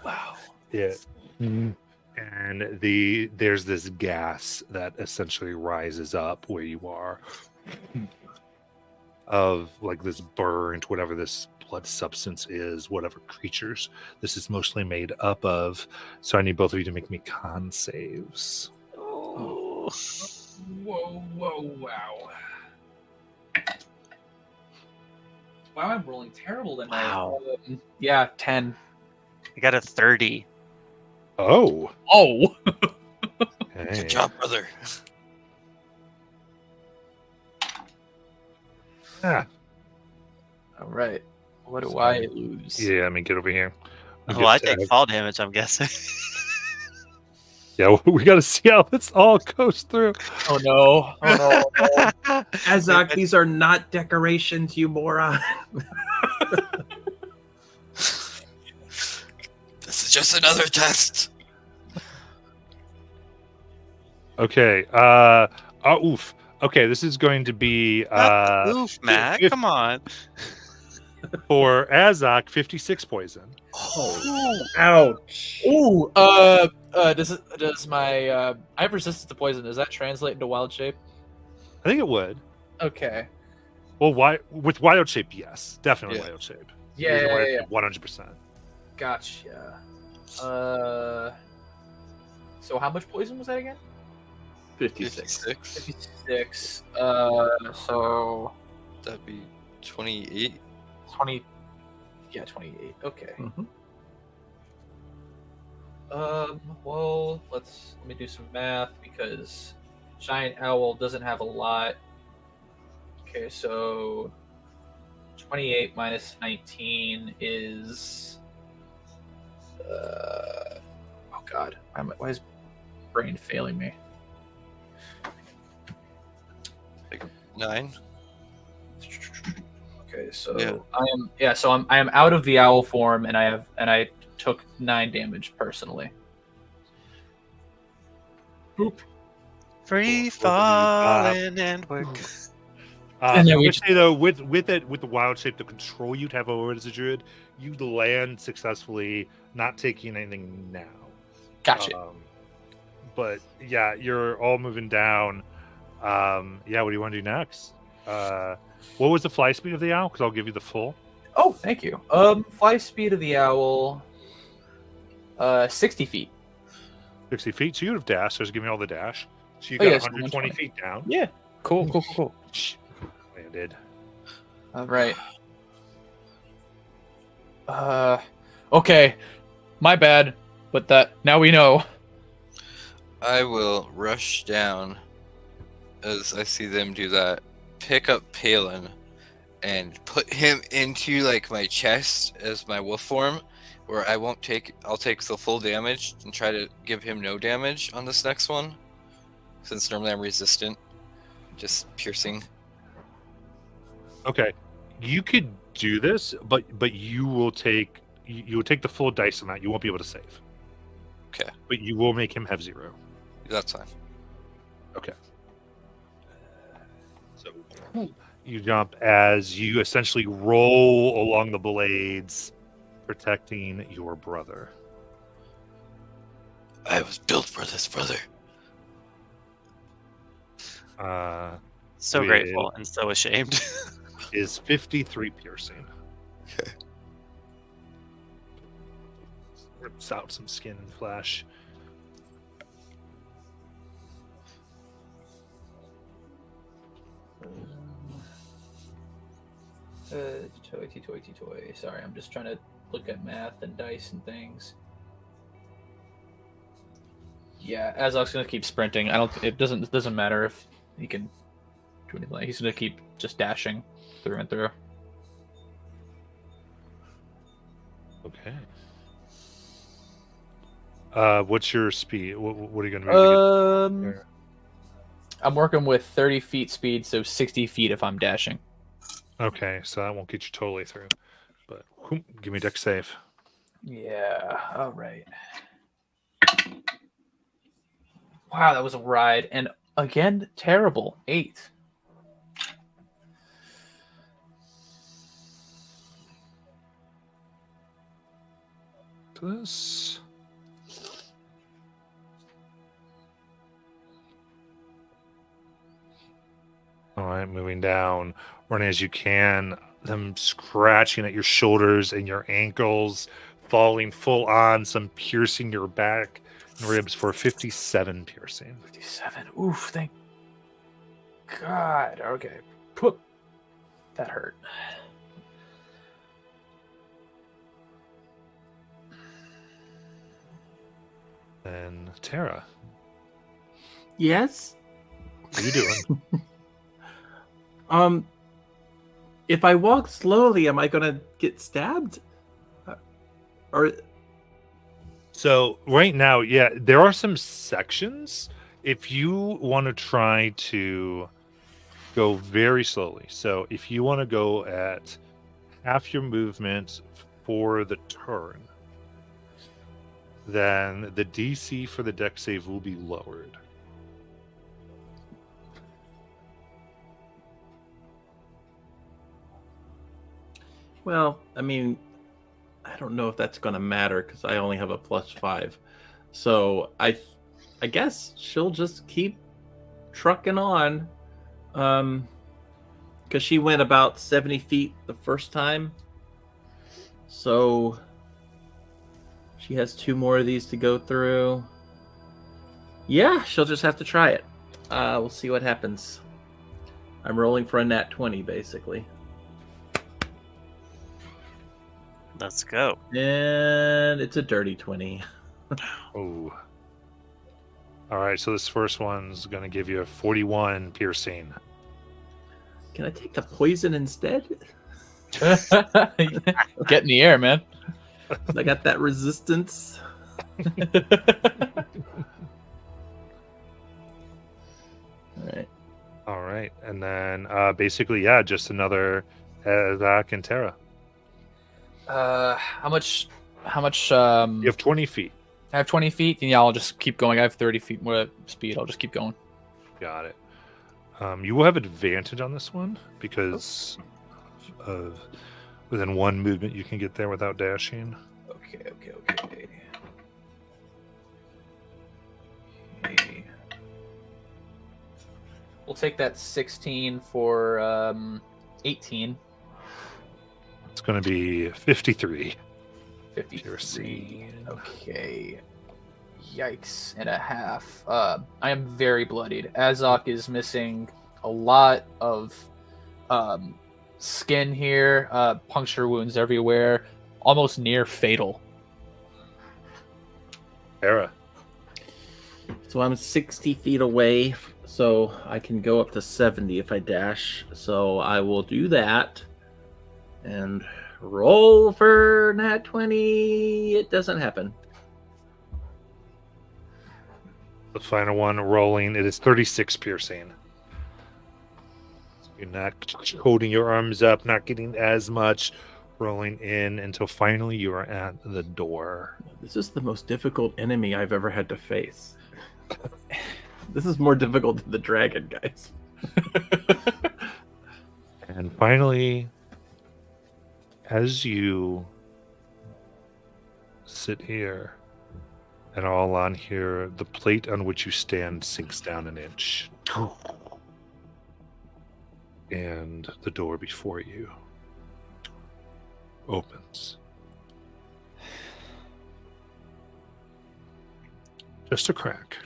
wow! Yeah. And there's this gas that essentially rises up where you are of like this burnt, whatever this blood substance is, whatever creatures this is mostly made up of. So I need both of you to make me con saves. Oh. Whoa! Wow! Wow, I'm rolling terrible tonight. Wow. Yeah, 10. I got a 30. Oh. Oh! Okay. Good job, brother. Ah, All right. What do I lose? yeah, I mean, get over here. We Oh, I just take have- fall damage, I'm guessing. Yeah, we got to see how this all goes through. Oh no! Oh no! Azok, these are not decorations, you moron. This is just another test. Okay. Oof. Okay, this is going to be Oof, Matt, fif- come on. for Azok 56 poison. Ouch. Ooh. Does my I have resistance to poison? Does that translate into wild shape? I think it would. Okay. Well, with wild shape, yes, definitely Yeah. wild shape. Yeah. 100%. Gotcha. So how much poison was that again? 56. 56. 56. So That'd be 28. 20. Yeah, 28. Okay. Mhm. Well, let me do some math because giant owl doesn't have a lot. Okay, so 28 minus 19 is oh god, why is brain failing me? 9. Okay, so Yeah. I am out of the owl form and I took 9 damage personally. Boop. Free Both of you, falling and work. And then I we would say though, with the wild shape, the control you'd have over it as a druid, you'd land successfully, not taking anything now. Gotcha. But yeah, you're all moving down. Yeah, what do you want to do next? What was the fly speed of the owl? Because I'll give you the full. Oh, thank you. Fly speed of the owl, 60 feet. 60 feet. So you'd have dashed. So just give me all the dash. So you Oh, got yeah, so 120 120. feet down. Yeah. Cool. Landed. All right. Okay. My bad. But now we know. I will rush down as I see them do that. Pick up Palin and put him into like my chest as my wolf form, where I'll take the full damage and try to give him no damage on this next one, since normally I'm resistant, just piercing. Okay, you could do this, but you will take the full dice amount. You won't be able to save. Okay. But you will make him have 0. That's fine. You jump as you essentially roll along the blades, protecting your brother. I was built for this, brother. So With- grateful and so ashamed. Is 53 piercing. Okay. Rips out some skin and flesh. Toy. Sorry, I'm just trying to look at math and dice and things. Yeah, Azok's gonna keep sprinting. It doesn't matter if he can do anything. He's gonna keep just dashing through and through. Okay. What's your speed? What are you going to be? I'm working with 30 feet speed, so 60 feet if I'm dashing. Okay, so that won't get you totally through. But give me dex save. Yeah. All right. Wow, that was a ride, and again, terrible. 8. This. All right, moving down, running as you can. Them scratching at your shoulders and your ankles, falling full on, some piercing your back and ribs for 57 piercing. 57. Oof, thank God. Okay. Poop. That hurt. And Tara, Yes. what are you doing? If I walk slowly, am I gonna get stabbed? Or So right now, yeah, there are some sections. If you want to try to go very slowly, so if you want to go at half your movement for the turn, then the DC for the deck save will be lowered. well, I mean, I don't know if that's gonna matter because I only have a +5. So I guess she'll just keep trucking on. Because she went about 70 feet the first time. So she has 2 more of these to go through. Yeah, she'll just have to try it. We'll see what happens. I'm rolling for a nat 20, basically. Let's go. And it's a dirty 20. Oh. All right, so this first one's going to give you a 41 piercing. Can I take the poison instead? Get in the air, man. I got that resistance. Alright. All right, and then basically, yeah, just another Zach and Tara. How much? You have 20 feet. I have 20 feet, and yeah, I'll just keep going. I have 30 feet more speed. I'll just keep going. Got it. You will have advantage on this one because of within 1 movement you can get there without dashing. Okay. We'll take that 16 for 18. It's going to be 53. 53. Piercing. Okay. Yikes and a half. I am very bloodied. Azok is missing a lot of skin here, puncture wounds everywhere, almost near fatal. Tara. So I'm 60 feet away, so I can go up to 70 if I dash. So I will do that. And roll for nat 20. It doesn't happen. The final one rolling. It is 36 piercing. You're not holding your arms up, not getting as much, rolling in until finally you are at the door. This is the most difficult enemy I've ever had to face. This is more difficult than the dragon, guys. And finally, as you sit here and all on here, the plate on which you stand sinks down an inch. And the door before you opens. Just a crack.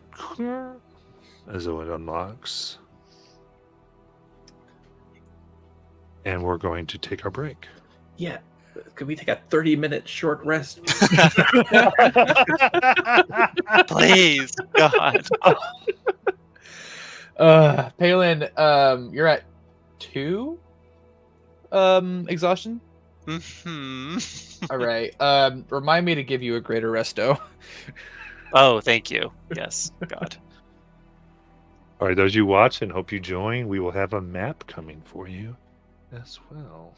As though it unlocks. And we're going to take our break. Yeah. Could we take a 30-minute short rest? Please, God. Palin, you're at 2 exhaustion. Hmm. All right. Remind me to give you a greater resto. Oh, thank you. Yes, God. All right, those you watch and hope you join, we will have a map coming for you as well.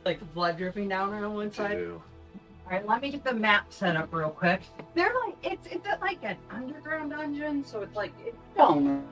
like the blood dripping down on one I side. do. All right, let me get the map set up real quick. They're like it's like an underground dungeon, so it's like it's down.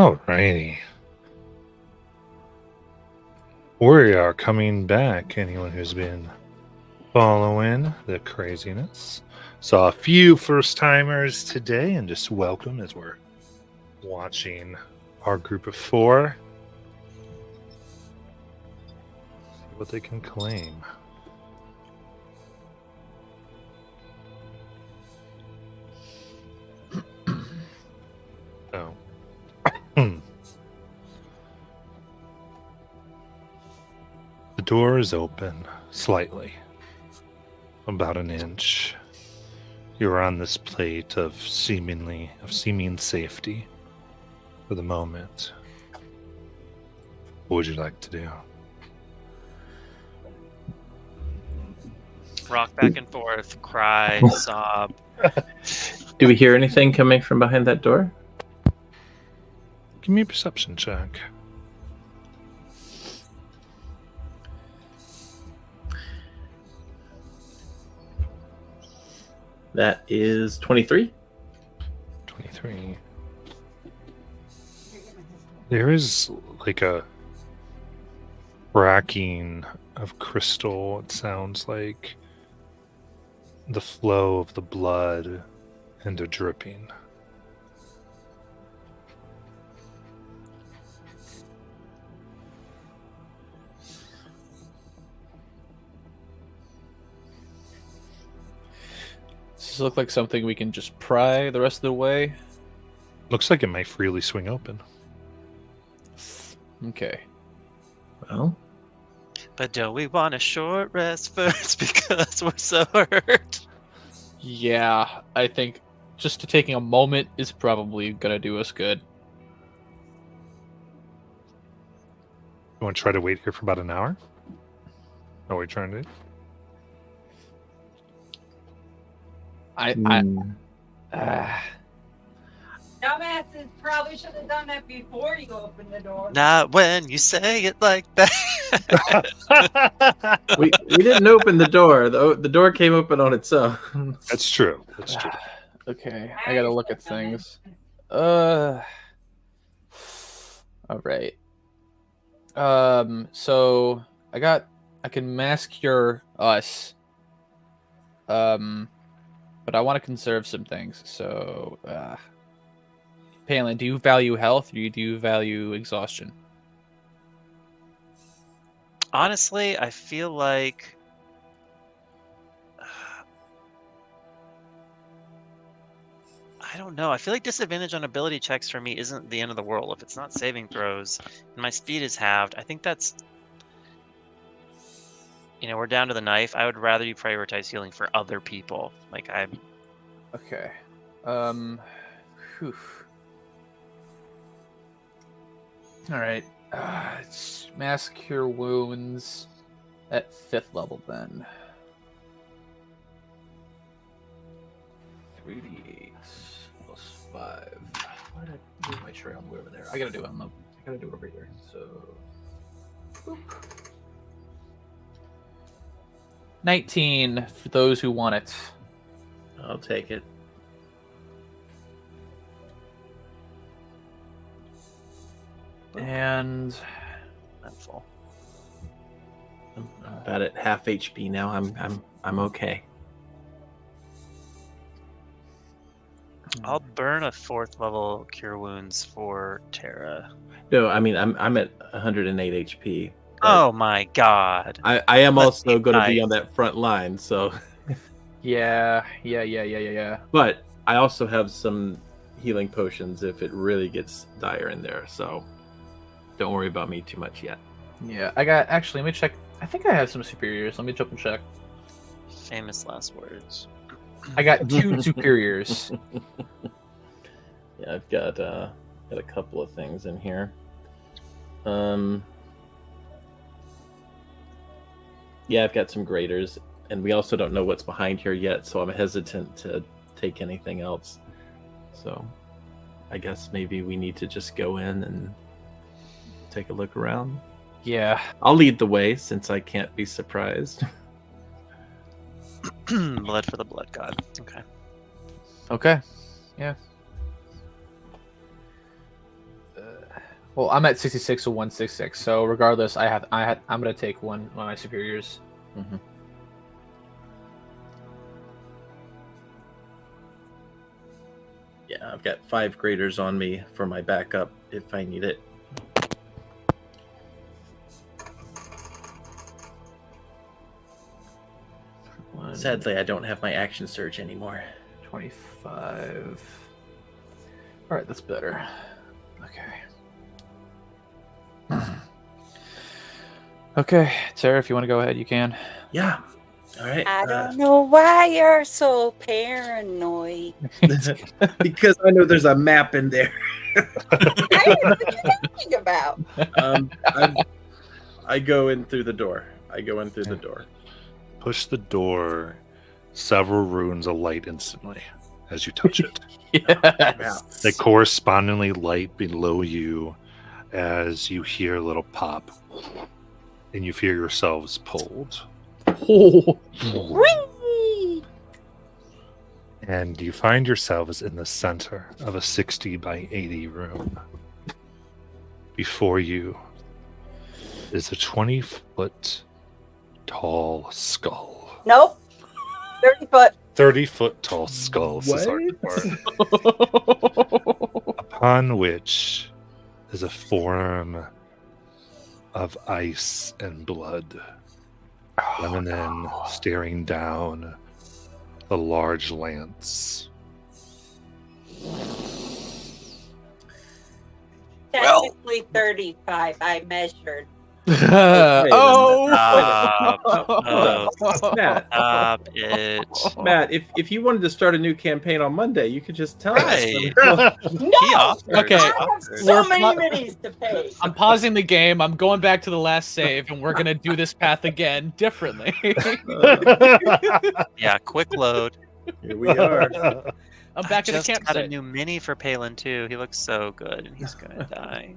Alrighty. We are coming back. Anyone who's been following the craziness. Saw a few first timers today, and just welcome as we're watching our group of 4. See what they can claim. Oh. The door is open slightly, about an inch. You're on this plate of seeming safety for the moment. What would you like to do? Rock back and forth, cry, sob. Do we hear anything coming from behind that door? Give me a perception check. That is 23. 23. There is like a cracking of crystal. It sounds like the flow of the blood and a dripping. Does this look like something we can just pry the rest of the way? Looks like it might freely swing open. Okay. Well, But don't we want a short rest first because we're so hurt? Yeah, I think just taking a moment is probably gonna do us good. You want to try to wait here for about an hour? What are we trying to do? Dumbasses probably should have done that before you opened the door. Not when you say it like that. we didn't open the door. The door came open on its own. That's true. That's true. Okay, I gotta look at things. All right. So I can mass cure us. But I want to conserve some things. So, Palin, do you value health or do you value exhaustion? Honestly, I feel like I don't know. I feel like disadvantage on ability checks for me isn't the end of the world. If it's not saving throws and my speed is halved, I think that's, we're down to the knife. I would rather you prioritize healing for other people. Okay. Whew. All right. It's mass cure wounds at 5th level then. 3d8 plus 5. Why did I do my trail over there? I gotta do it. I gotta do it over here. So. Boop. 19 for those who want it. I'll take it. And I'm full. I'm about at half HP now. I'm okay. I'll burn a 4th level cure wounds for Terra. No, I mean I'm at 108 HP. but Oh my god. I am Let's also be going to be nice. on that front line. So, yeah. but I also have some healing potions if it really gets dire in there. So, don't worry about me too much yet. Yeah, let me check. I think I have some superiors. Let me jump and check. Famous last words. I got 2 superiors. Yeah, I've got a couple of things in here. Yeah, I've got some graders, and we also don't know what's behind here yet, so I'm hesitant to take anything else. So, I guess maybe we need to just go in and take a look around. Yeah. I'll lead the way since I can't be surprised. Blood for the blood god. Okay. Okay. Yeah. Well, I'm at 66 to 166. So regardless, I'm gonna take one of my superiors. Mm-hmm. Yeah, I've got 5 graders on me for my backup if I need it. Sadly, I don't have my action surge anymore. 25. All right, that's better. Okay. Okay, Tara, if you want to go ahead, you can. Yeah. All right. I don't know why you're so paranoid. Because I know there's a map in there. I know what you're talking about. I go in through the door. Push the door. Several runes alight instantly as you touch it. Yes. They correspondingly light below you as you hear a little pop, and you feel yourselves pulled. Oh. Whee! And you find yourselves in the center of a 60 by 80 room. Before you is a 20-foot tall skull. Nope. 30 foot. 30-foot tall skull. This is hard part. Upon which is a form of ice and blood. Feminine staring down the large lance. Technically 35. I measured. Oh! Matt, Stop it. Matt, if you wanted to start a new campaign on Monday, you could just tell Right. us. No! He offered. Okay. I have We're so many pl- minis to pay. I'm pausing the game. I'm going back to the last save, and we're gonna do this path again differently. Yeah, quick load. Here we are. I'm back I at the just got a campsite. new mini for Palin too. He looks so good, and he's gonna die.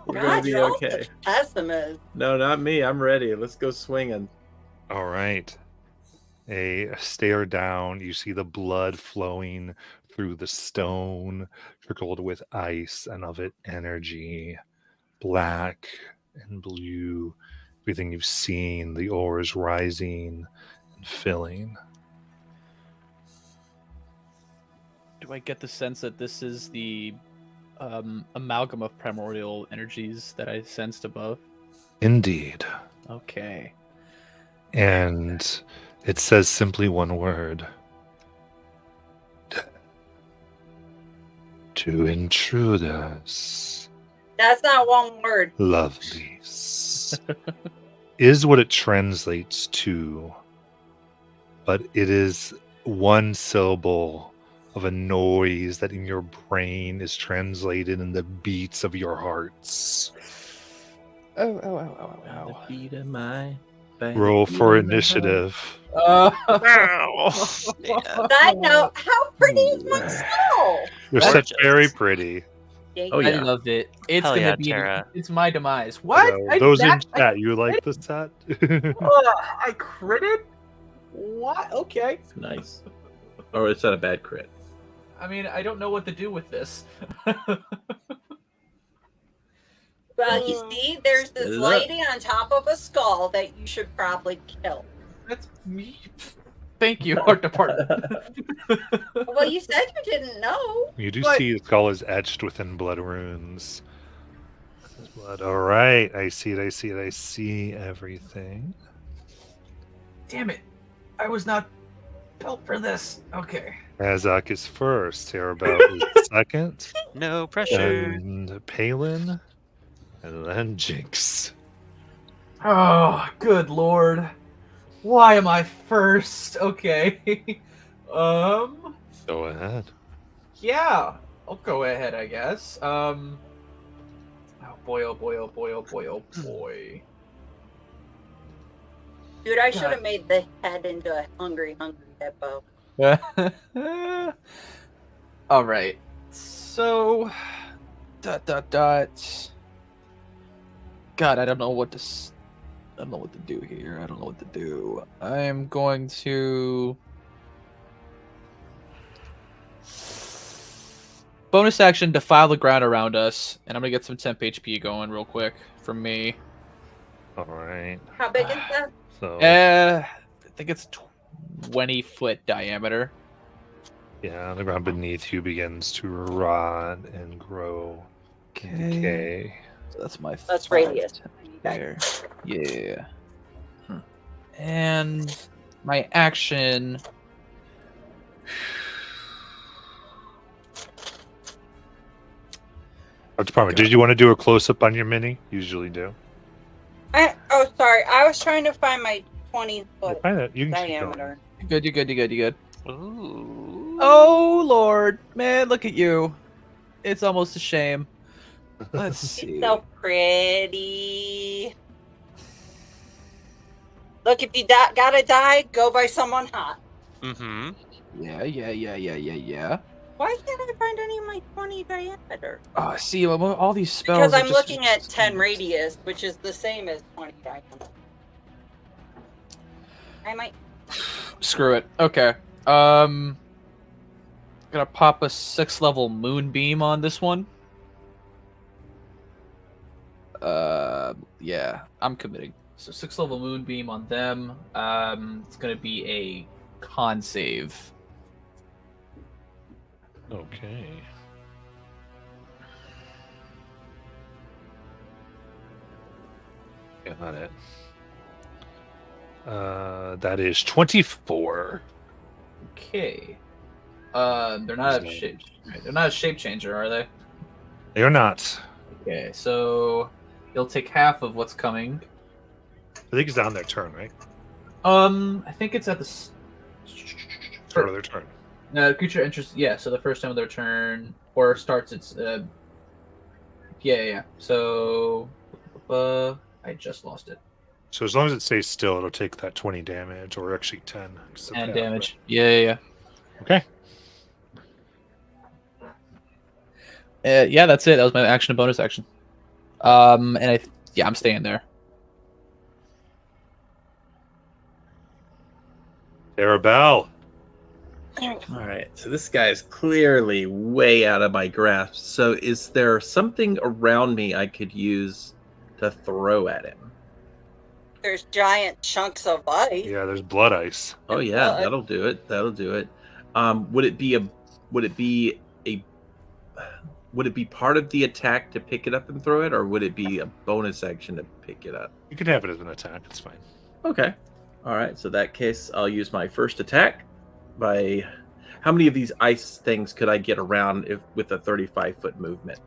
We're gonna God, be you're all okay. such pessimists. No, not me. I'm ready. Let's go swinging. All right. A stare down. You see the blood flowing through the stone, trickled with ice and of it energy, black and blue. Everything you've seen, the ores rising and filling. Do I get the sense that this is the amalgam of primordial energies that I sensed above? Indeed. Okay. And it says simply one word. To intruders. That's not one word. Lovelies. Is what it translates to, but it is one syllable of a noise that in your brain is translated in the beats of your hearts. Oh. The beat of my Roll for initiative. Wow. Side note, how pretty is my skull? You're Gorgeous. such very pretty. Oh, I yeah. loved it. It's Hell gonna yeah, be. Tara. It's my demise. What? Those in chat, you like the set? I critted. What? Okay. Nice. Or it's not a bad crit. I mean, I don't know what to do with this. Well, you see, there's Set this it up. lady on top of a skull that you should probably kill. That's me. Thank you, art department. Well, you said you didn't know. You do What? see the skull is etched within blood runes. Blood. All right, I see it. I see it. I see everything. Damn it! I was not built for this. Okay. Azak is first. Terabel is second. No pressure. And Palin. And then Jinx. Oh, good lord. Why am I first? Okay. Go ahead. Yeah. I'll go ahead, I guess. Oh boy, oh boy, oh boy, oh boy, oh boy. Dude, I should God. have made the head into a hungry hippo. All right. So, ... God, I don't know what to. I don't know what to do here. I don't know what to do. I'm going to. bonus action, defile the ground around us, and I'm gonna get some temp HP going real quick from me. All right. How big is that? So I think it's 20-foot diameter. yeah, the ground beneath you begins to rot and grow and decay. So that's my. That's 5 radius. there. Yeah. And my action. Art department, did you want to do a close up on your mini? Usually do. Oh, sorry. I was trying to find my 20-foot Find that. You can keep going. diameter. You good. Ooh. Oh Lord, man, look at you. It's almost a shame. Let's see. She's so pretty. Look, if you gotta die, go by someone hot. Mm-hmm. Yeah. Why can't I find any of my 20 diameter? Oh, see, all these spells. Because are I'm just- looking at 10 radius, which is the same as 20 diameter. I might. Screw it. Okay. Gonna pop a 6th level moonbeam on this one. Yeah, I'm committing. So 6th level moonbeam on them. It's gonna be a con save. Okay. Yeah, not it. That is 24. Okay. They're not a Is shape. They're not a shape changer, are they? They are not. Okay, so you'll take half of what's coming. I think it's on their turn, right? I think it's at the Start of their turn. creature enters. Yeah, so the first time of their turn or starts its. Yeah. So, I just lost it. So as long as it stays still, it'll take that 20 damage, or actually 10. 'cause of And half, damage. Yeah. but- Okay. Yeah, that's it. That was my action and bonus action. And I'm staying there. Arabelle. All right, so this guy is clearly way out of my grasp. So, is there something around me I could use to throw at him? There's giant chunks of ice. Yeah, there's blood ice. Oh yeah, Blood. that'll do it. That'll do it. Would it be part of the attack to pick it up and throw it, or would it be a bonus action to pick it up? You can have it as an attack. It's fine. Okay. All right. So that case, I'll use my first attack. By how many of these ice things could I get around with a 35-foot movement?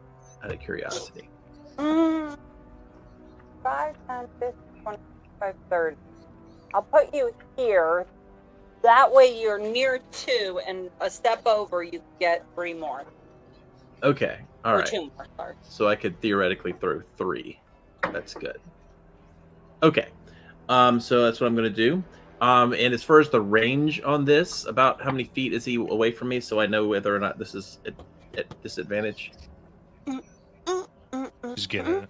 Out of curiosity. 5, 10, 15, 25, 30. I'll put you here. That way you're near 2, and a step over, you get 3 more. Okay. All or right. 2 more, sorry. So I could theoretically throw 3. That's good. Okay. So that's what I'm going to do. And as far as the range on this, about how many feet is he away from me, so I know whether or not this is at disadvantage? Just getting it.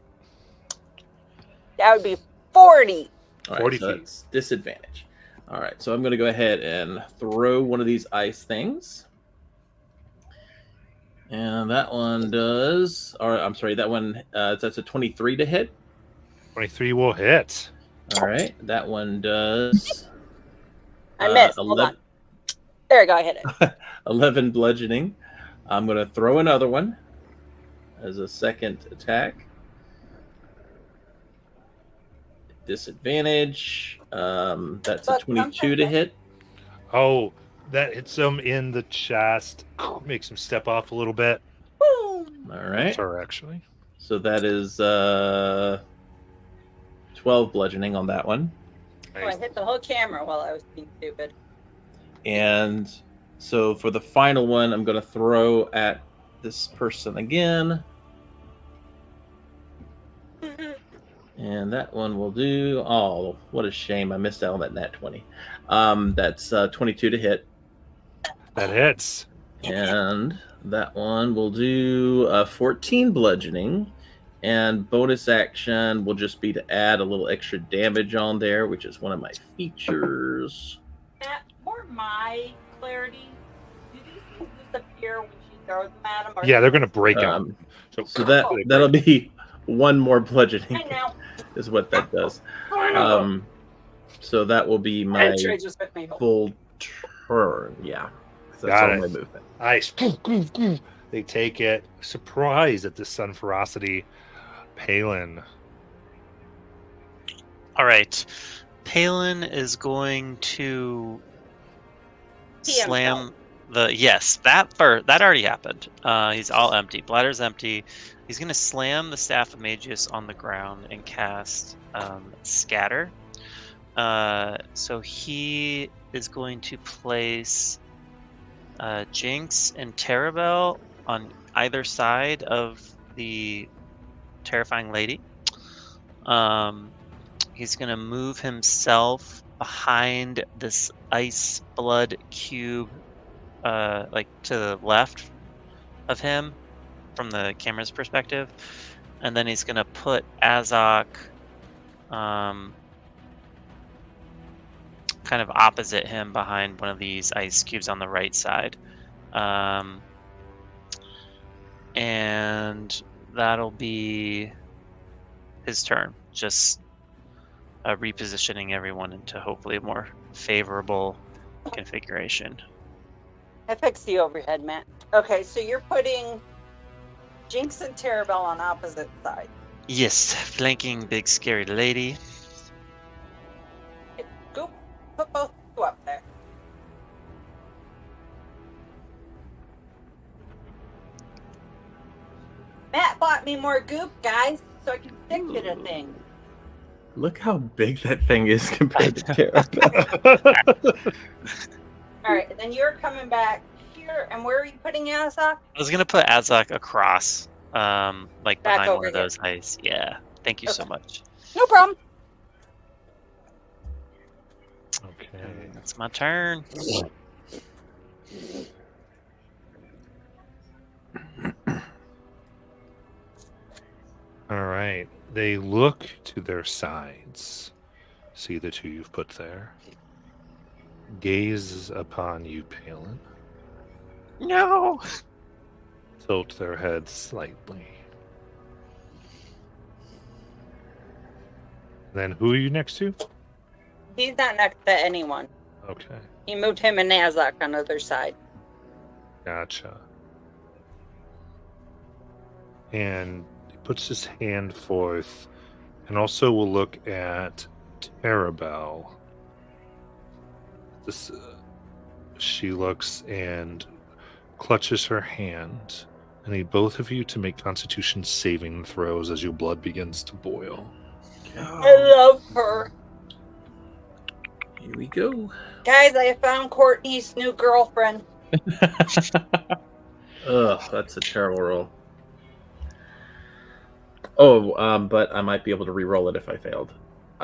That would be 40. All right, 40 so feet. that's disadvantage. All right, so I'm going to go ahead and throw one of these ice things. And that one does, or I'm sorry, that one, that's a 23 to hit. 23 will hit. All right, that one does. I missed. Hold 11, on. There you go. I hit it. 11 bludgeoning. I'm going to throw another one as a second attack. Disadvantage. That's a But 22 to hit. Oh, that hits him in the chest. Makes him step off a little bit. Boom. All right. Sorry, actually. So that is 12 bludgeoning on that one. Oh, I hit the whole camera while I was being stupid. And so for the final one, I'm going to throw at this person again. And that one will do. Oh, what a shame. I missed out on that nat 20. That's 22 to hit. That hits. And that one will do 14 bludgeoning. And bonus action will just be to add a little extra damage on there, which is one of my features. Matt, for my clarity, do these things disappear when she throw them at them? Or Yeah, they're going to break out. So that'll be one more bludgeoning. I know. Is what that does. I know. So that will be my And Trey just with me. full turn. Yeah. 'Cause that's Got all it. my movement. Nice. They take it. Surprised at the sun ferocity. Palin. All right. Palin is going to He slam the that already happened. He's all empty. Bladder's empty. He's going to slam the Staff of Magius on the ground and cast Scatter. So he is going to place Jinx and Terabel on either side of the terrifying lady. He's going to move himself behind this ice blood cube, like to the left of him from the camera's perspective. And then he's going to put Azok kind of opposite him behind one of these ice cubes on the right side. And that'll be his turn. Just repositioning everyone into hopefully a more favorable configuration. I fixed the overhead, Matt. Okay, so you're putting Jinx and Terabel on opposite sides. Yes, flanking big scary lady. Go put both you up there. Matt bought me more goop, guys, so I can stick to the thing. Look how big that thing is compared to Terabel. All right, and then you're coming back here, and where are you putting Azok? I was gonna put Azok across, like Back behind over one of here. those ice. Yeah. Thank you so Okay. much. No problem. Okay. That's my turn. All right. They look to their sides. See the two you've put there. Gaze upon you, Palin. No. Tilt their heads slightly. Then who are you next to? He's not next to anyone. Okay. He moved him and Azok on the other side. Gotcha. And he puts his hand forth and also will look at Terabel. This, she looks and clutches her hand. I need both of you to make Constitution saving throws as your blood begins to boil. I love her. Here we go. Guys, I found Courtney's new girlfriend. Ugh, that's a terrible roll. Oh, but I might be able to re-roll it if I failed.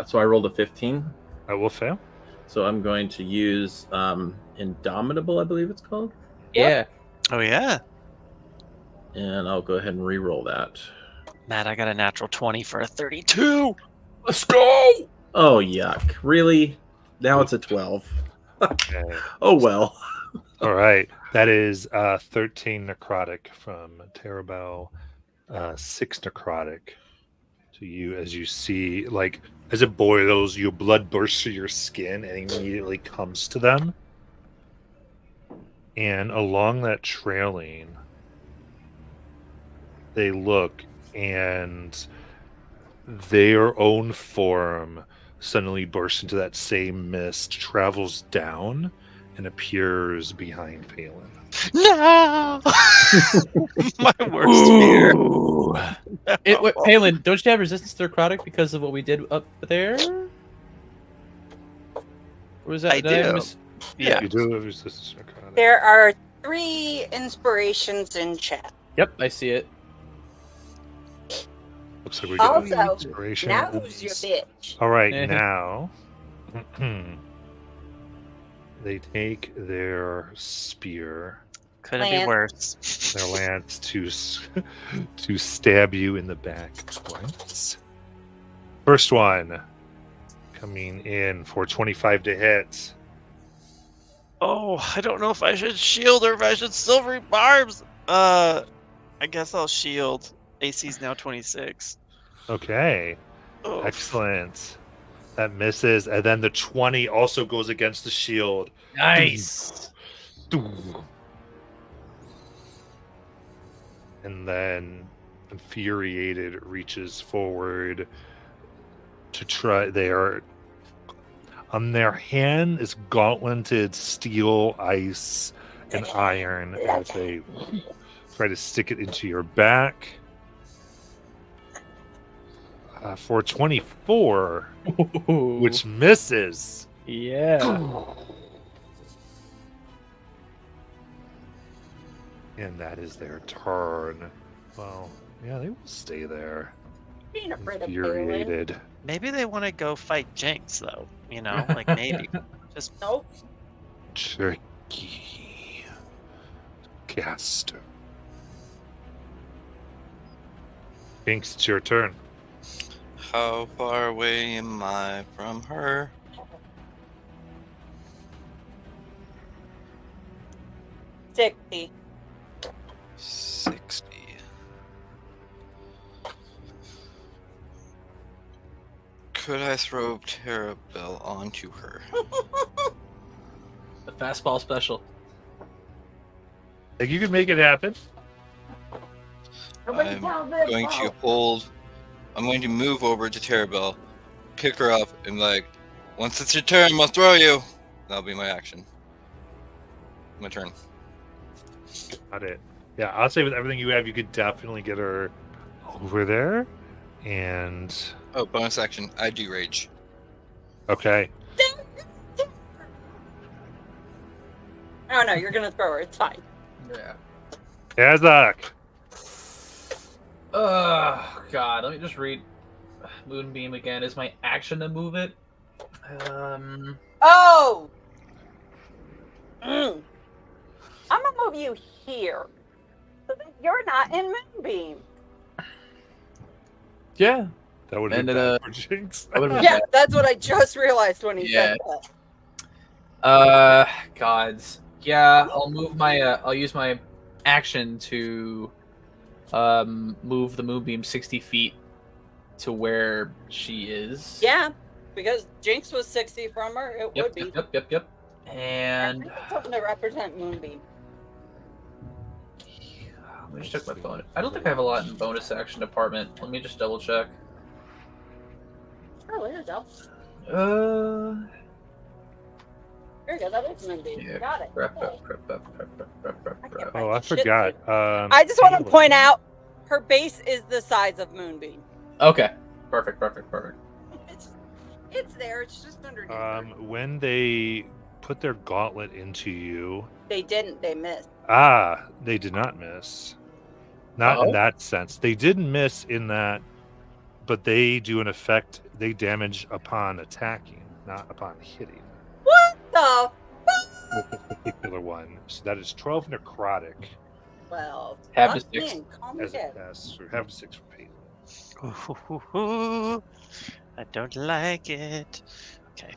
So I rolled a 15. I will fail. So I'm going to use Indomitable, I believe it's called. Yeah. Oh yeah. And I'll go ahead and re-roll that. Matt, I got a natural 20 for a 32. Let's go! Oh, yuck. Really? Now it's a 12. Okay. Oh, well. All right. That is 13 necrotic from Terabel, 6 necrotic to you as you see, like, as it boils, your blood bursts through your skin and immediately comes to them. And along that trailing, they look and their own form suddenly bursts into that same mist, travels down, and appears behind Palin. No. My worst fear. Wait, Palin, don't you have resistance to necrotic because of what we did up there? Or was that? I did do. Yeah. You do have resistance to necrotic. There are 3 inspirations in chat. Yep, I see it. Looks like we got Also, an inspiration. Now who's your bitch? All right, now they take their spear, Couldn't be Lance. worse. their lance to stab you in the back twice. First one coming in for 25 to hit. Oh, I don't know if I should shield or if I should silvery barbs. I guess I'll shield. AC's now 26. Okay. Oh, Excellent. That misses, and then the 20 also goes against the shield. Nice. And then Infuriated reaches forward to try. They are on their hand is gauntleted steel, ice, and iron as they try to stick it into your back. For 24, which misses. Yeah. And that is their turn. Well, yeah, they will stay there. Being afraid of Balin. Infuriated. maybe they want to go fight Jinx, though. You know, like maybe. Just Nope. Tricky. Caster. Binks, it's your turn. How far away am I from her? $60. 60. Could I throw Terabell onto her? The fastball special. Think you can make it happen? Nobody I'm tell this. going to hold. I'm going to move over to Terabell, pick her up, and like, once it's your turn, I'll throw you. That'll be my action. My turn. Got it. Yeah, I'll say with everything you have, you could definitely get her over there. And Oh, bonus action. I do rage. okay. Oh no, you're gonna throw her. It's fine. Yeah. Kazakh. Oh God, let me just read Moonbeam again. Is my action to move it? Oh! I'm gonna move you here. So that you're not in Moonbeam. Yeah. That would have And been then, bad for Jinx. That would've been Yeah, that's what I just realized when he said that. Gods. Yeah, I'll move my. I'll use my action to, move the Moonbeam 60 feet to where she is. Yeah, because Jinx was 60 from her. It would be. Yep. And It's something to represent Moonbeam. let me just check my bonus. I don't think I have a lot in bonus action department. Let me just double check. Oh, there you go. There you go. That is Moonbeam. Yeah. Got it. Crap. Oh, I forgot. I just want to Caitlin. point out her base is the size of Moonbeam. Okay. Perfect. It's there. It's just underneath. her. When they put their gauntlet into you, They didn't. They missed. they did not miss. Not in Uh-oh. that sense. They didn't miss in that, but they do an effect. They damage upon attacking, not upon hitting. What the? With the particular one, so that is 12 necrotic Well, Have to fuck six. me, calm as down. a pass, or have 6 for Peyton. I don't like it. Okay.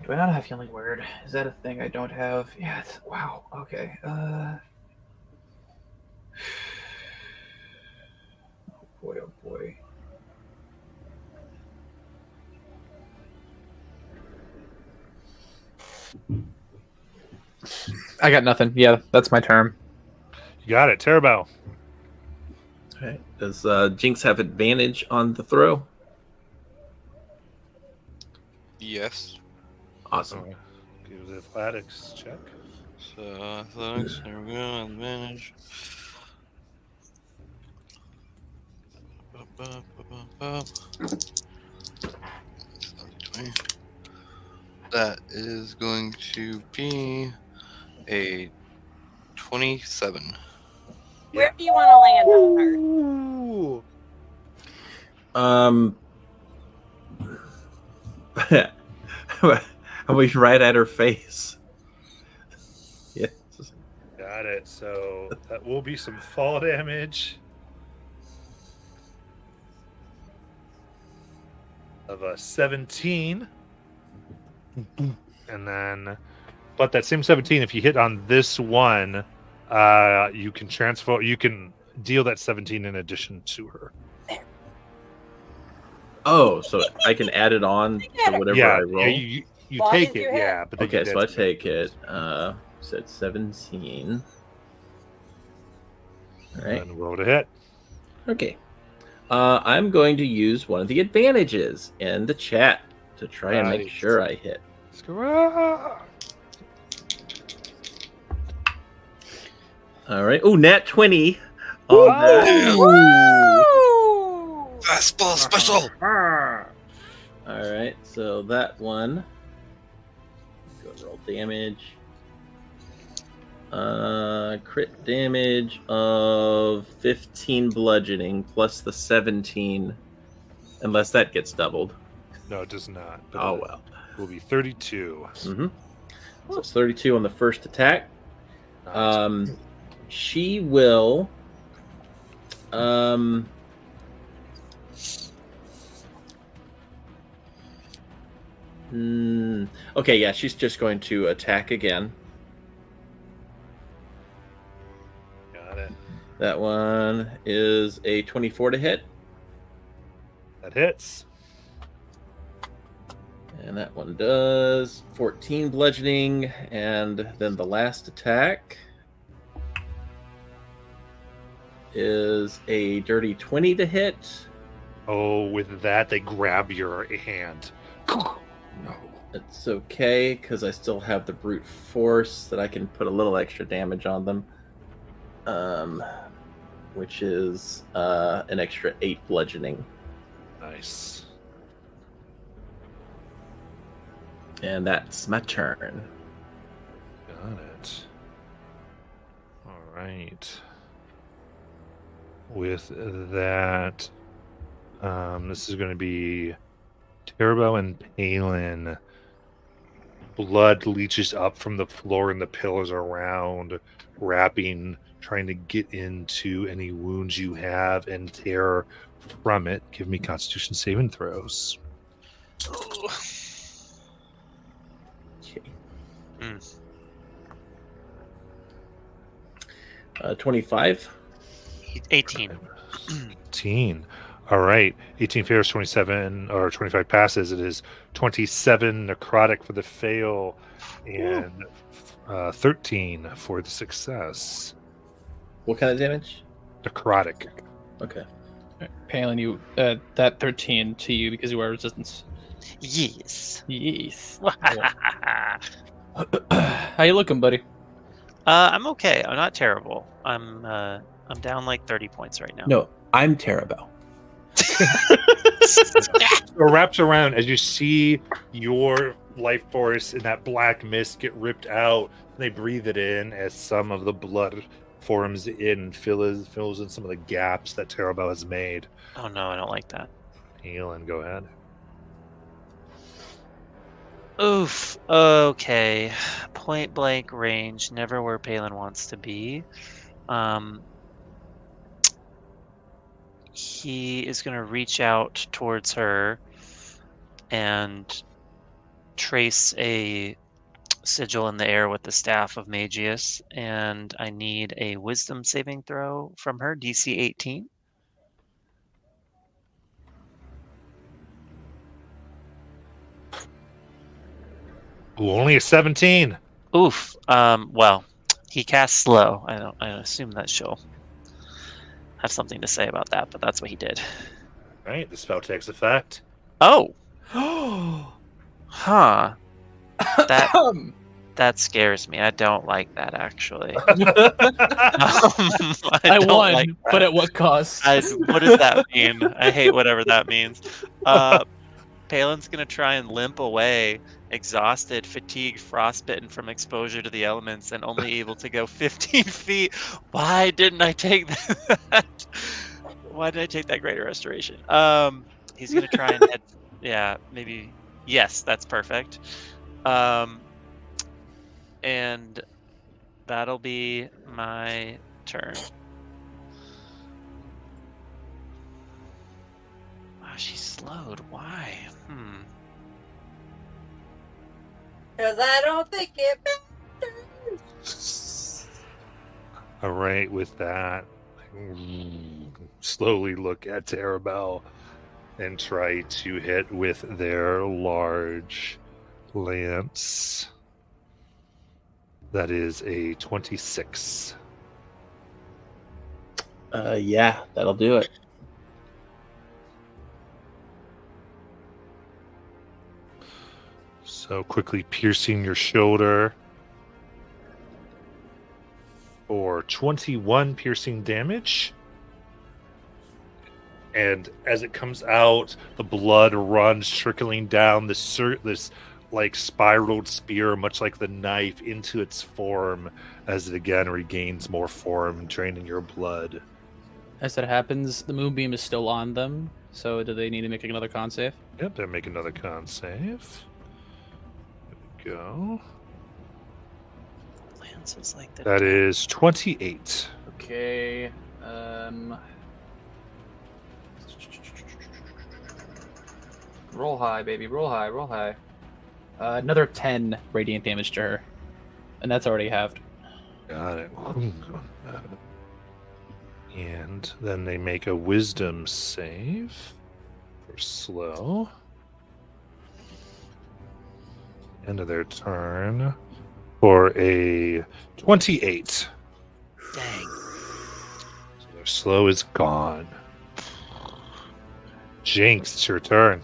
Do I not have Healing Word? Is that a thing I don't have? Yeah. Wow. Okay. Oh boy. I got nothing. Yeah, that's my turn. You got it, Terabell. Okay. Does Jinx have advantage on the throw? Yes. Awesome. Give the athletics check. So athletics. There we go. Advantage. That is going to be a 27. Where do you want to land on her? I was right at her face. Yes. Got it. So that will be some fall damage of a 17. And then, but that same 17, if you hit on this one, You can transfer. You can deal that 17 in addition to her. Oh, so I can add it on to whatever I roll. you Long take as it. you hit. Yeah, but then Okay, you so I did- take it. Said 17. All right. And roll to hit. Okay. I'm going to use one of the advantages in the chat to try and make Right. sure I hit. Screw- All right. Oh, nat 20. On that. Fastball special. All right. So that one. Go roll damage. Crit damage of 15 bludgeoning plus the 17, unless that gets doubled. No, it does not. But Oh it well. will be 32. Mm-hmm. So it's 32 on the first attack. Nice. She will. Okay, yeah, she's just going to attack again. Got it. That one is a 24 to hit, That hits. and that one does 14 bludgeoning, and then the last attack is a dirty 20 to hit. Oh, with that, they grab your hand. No. It's okay, because I still have the brute force that I can put a little extra damage on them. Which is an extra 8 bludgeoning. Nice. And that's my turn. Got it. All right. With that, this is going to be Turbo and Palin. Blood leaches up from the floor and the pillars around, wrapping, trying to get into any wounds you have and tear from it. Give me Constitution saving throws. Ooh. Okay. 25. 18. 18. All right. 18 fails, 27 or 25 passes. It is 27 necrotic for the fail and 13 for the success. What kind of damage? Necrotic. Okay. Palin, you that 13 to you because you are resistance. Yes. Yes. How you looking, buddy? I'm okay. I'm not terrible. I'm down like 30 points right now. No, I'm Terabel. It wraps around as you see your life force in that black mist get ripped out. They breathe it in as some of the blood forms in, fills in some of the gaps that Terabel has made. Oh no, I don't like that. Heal and go ahead. Oof. Okay. Point blank range. Never where Palin wants to be. He is going to reach out towards her and trace a sigil in the air with the staff of Magius, and I need a wisdom saving throw from her, DC 18. Ooh, only a 17. Oof. Well, he casts slow. I assume that she'll have something to say about that, but that's what he did. All right, the spell takes effect. Oh, huh. That scares me. I don't like that, actually. I don't won, like but that. at what cost? What does that mean? I hate whatever that means. Palin's gonna try and limp away, exhausted, fatigued, frostbitten from exposure to the elements, and only able to go 15 feet. Why didn't I take that? Why did I take that greater restoration? He's gonna try and head. Yeah, maybe. Yes, that's perfect. And that'll be my turn. Wow, she's slowed. Why? Because I don't think it All right, with that, slowly look at Terabel and try to hit with their large lance. That is a 26. Yeah, that'll do it. So quickly piercing your shoulder for 21 piercing damage. And as it comes out, the blood runs trickling down this like spiraled spear, much like the knife, into its form as it again regains more form, draining your blood. As that happens, the moonbeam is still on them. So do they need to make another con save? Yep, they make another con save. There we go. Lance is like the That is 28. Okay. Roll high, baby. Roll high. Roll high. Another 10 radiant damage to her, and that's already halved. Got it. And then they make a wisdom save for slow. End of their turn for a 28. Dang. So their slow is gone. Jinx, it's your turn.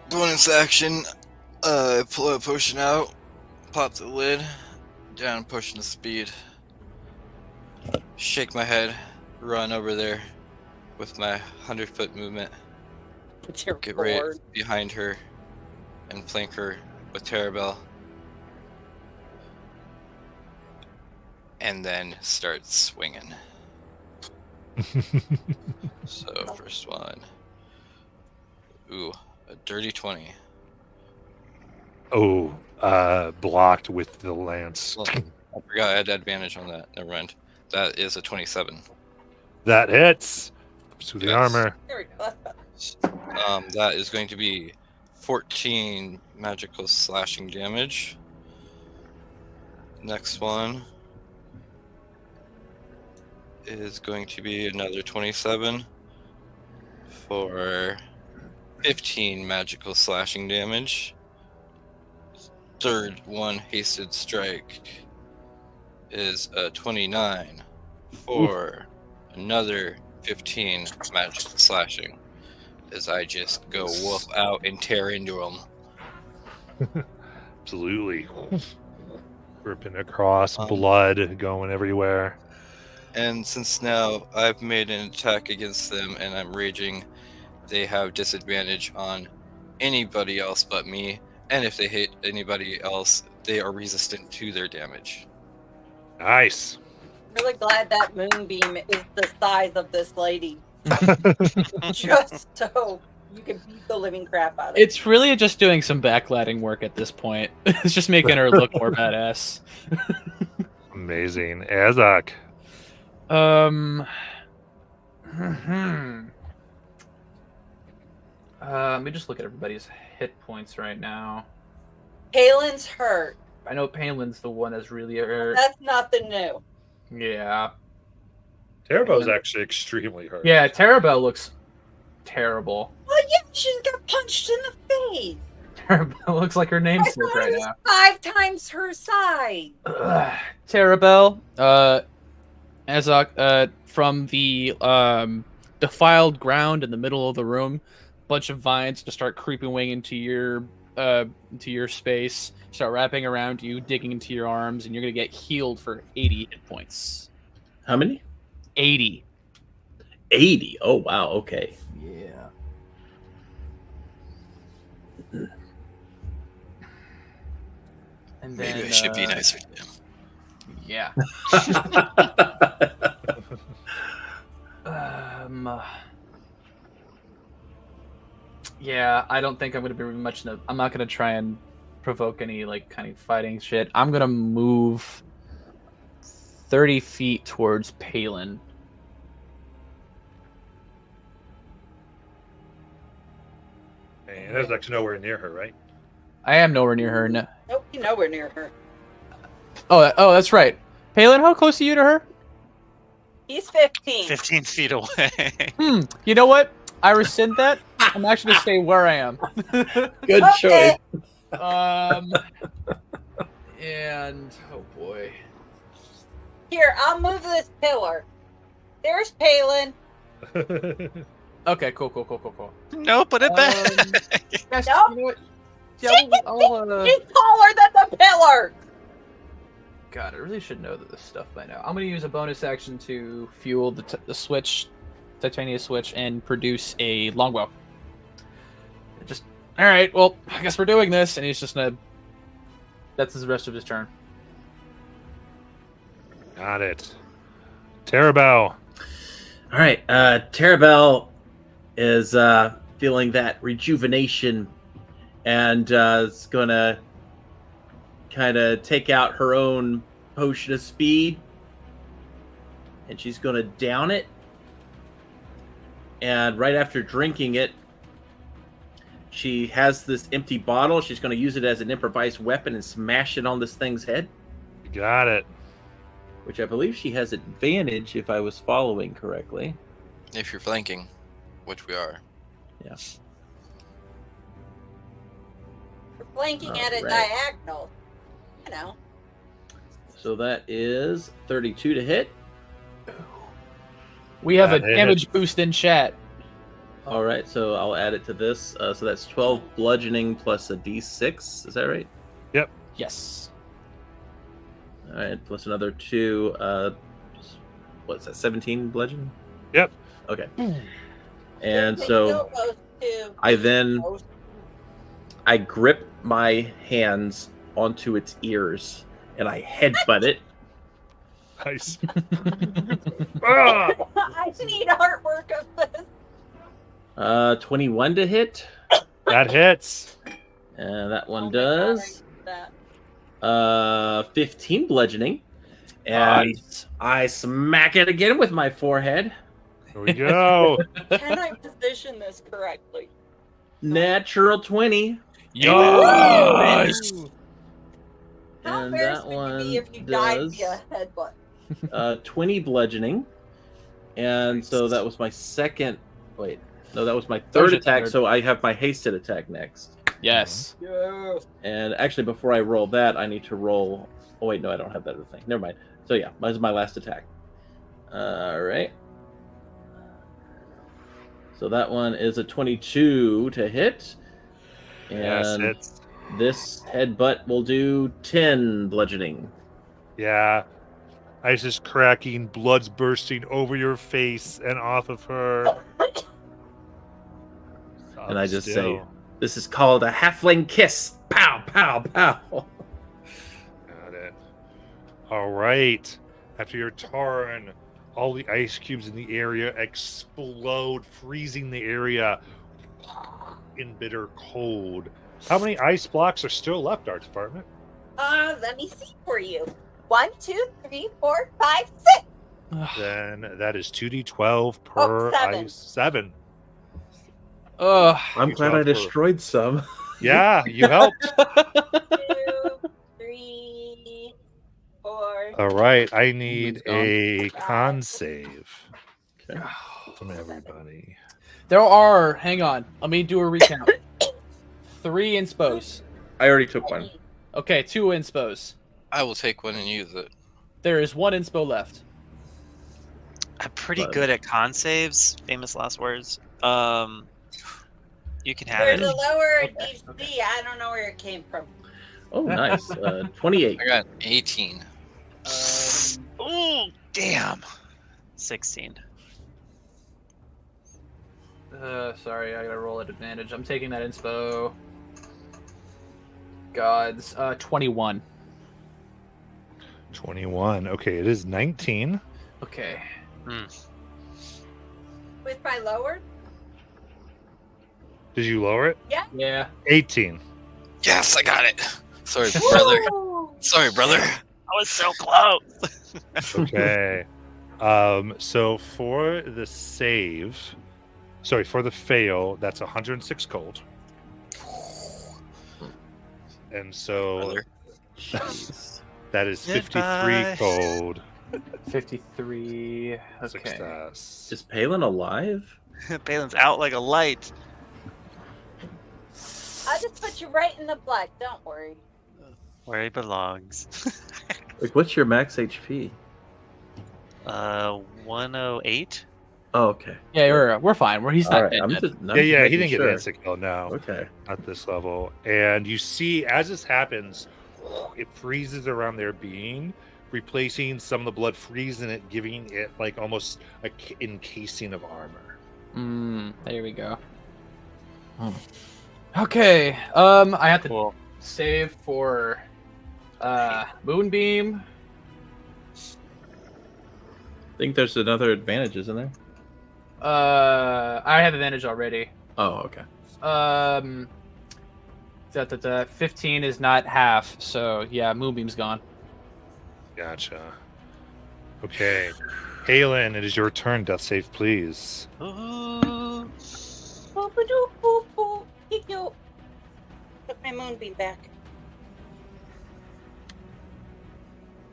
Bonus action, pull a potion out, pop the lid, down potion of speed, shake my head, run over there with my 100-foot movement, It's your get right board. behind her, and flank her with Terabel. And then start swinging. So, first one. Ooh, a dirty 20. Oh, blocked with the lance. Well, I forgot I had advantage on that. Never mind. That is a 27. That hits. To the Yes. armor. There we go. That's better. That is going to be 14 magical slashing damage. Next one is going to be another 27 for 15 magical slashing damage. Third one, hasted strike, is a 29 for another 15 magical slashing. As I just go wolf out and tear into them. Absolutely. Ripping across, Um, blood going everywhere. And since now I've made an attack against them and I'm raging, they have disadvantage on anybody else but me. And if they hit anybody else, they are resistant to their damage. Nice. Really glad that moonbeam is the size of this lady. Just so you can beat the living crap out of her. It's really just doing some backlighting work at this point. It's just making her look more badass. Amazing. Azak. Let me just look at everybody's hit points right now. Kalen's hurt. I know Palin's the one that's really hurt. That's nothing new. Yeah. Terabel's actually extremely hurt. Yeah, Terabel looks terrible. Well, yeah, she's got punched in the face. Terabel looks like her name's I sick thought right it was now. 5 times her size. Terabel, Azok, from the defiled ground in the middle of the room, bunch of vines to start creeping way into your space, start wrapping around you, digging into your arms, and you're gonna get healed for 80 hit points. How many? 80. 80. Oh, wow. Okay. Yeah. And then Maybe I should be nicer to him. Yeah. Yeah, I don't think I'm gonna be much. I'm not gonna try and provoke any like kind of fighting shit. I'm gonna move 30 feet towards Palin. And Azak's nowhere near her, right? I am nowhere near her. No. Nope, you're nowhere near her. Oh, that's right. Palin, how close are you to her? He's 15. 15 feet away. You know what? I rescind that. I'm actually gonna stay where I am. Good Okay. choice. And oh boy. Here, I'll move this pillar. There's Palin. Okay, cool. No, put it back. Yes, Nope. you know what? Yeah, She's I'll, taller than the pillar. God, I really should know this stuff by now. I'm gonna use a bonus action to fuel the switch, titanium switch, and produce a longbow. Just all right. Well, I guess we're doing this, and he's just gonna. That's the rest of his turn. Got it. Terabell. All right, Terabell is feeling that rejuvenation and is going to kind of take out her own potion of speed and she's going to down it. And right after drinking it, she has this empty bottle. She's going to use it as an improvised weapon and smash it on this thing's head, You got it. which I believe she has advantage if I was following correctly. If you're flanking, which we are. We're flanking at a Alright. diagonal. You know. So that is 32 to hit. We have a That hit. damage boost in chat. All right, so I'll add it to this. So that's 12 bludgeoning plus a d6. Is that right? Yes. All right, plus another 2. What's that? 17 bludgeoning? Yep. Okay. And It so still goes to I grip my hands onto its ears and I headbutt it. Nice. Ah! I need artwork of this. 21 to hit. That hits. And that one Oh my God, does. I did that. 15 bludgeoning. And I smack it again with my forehead. Here we go. Can I position this correctly? Natural 20. Yes. How And embarrassed that would you one be if you died does via headbutt? 20 bludgeoning. And so that was my second. Wait, no, that was my third your attack. third. So I have my hasted attack next. Yes. Yes. And actually, before I roll that, I need to roll. Oh, wait, no, I don't have that other thing. Never mind. So yeah, this is my last attack. All right. So that one is a 22 to hit. And Yes, hits. this headbutt will do 10 bludgeoning. Yeah. Ice is cracking, blood's bursting over your face and off of her. And I just say, Still. this is called a halfling kiss. Pow, pow, pow. Got it. All right. After your turn, all the ice cubes in the area explode, freezing the area in bitter cold. How many ice blocks are still left, Art Department? Let me see for you. 1, 2, 3, 4, 5, 6. Then that is 2d12 per 7. ice. 7. Ugh. I'm glad I destroyed some. Yeah, you helped. 2, 3, 4. All right. I need gone. a con save Okay. from everybody. There are. Hang on. Let me do a recount. 3 inspos. I already took one. Okay, 2 inspos. I will take one and use it. There is 1 inspo left. I'm pretty But- good at con saves. Famous last words. You can have There's it. a lower Okay, DC. I don't know where it came from. Oh, nice. 28. I got 18. Ooh, damn. 16. Sorry, I gotta roll at advantage. I'm taking that inspo. Gods. 21. 21. Okay, it is 19. Okay. With my lower? Did you lower it? Yeah. 18. Yes, I got it. Sorry, brother. Woo! Sorry, brother. I was so close. Okay. So for the save, sorry, for the fail, that's 106 cold. And so Brother. Jeez. That is 53 Goodbye. cold. 53. Okay. Success. Is Palin alive? Balin's out like a light. I just put you right in the blood. Don't worry. Where he belongs. Like, what's your max HP? 108. Oh, okay. Yeah, we're fine. He's All not right. dead. I'm yet. just. I'm Yeah, he making didn't get sure. an instant kill. No, Okay. at this level. And you see, as this happens, it freezes around their being, replacing some of the blood, freezing it, giving it like almost a encasing of armor. There we go. Okay. I have to Cool. save for Moonbeam. I think there's another advantage, isn't there? I have advantage already. Oh, okay. 15 is not half, so yeah, Moonbeam's gone. Gotcha. Okay. Halen, it is your turn. Death save, please. Ooh. Boop doop boop boop. Yo. Put my moonbeam back.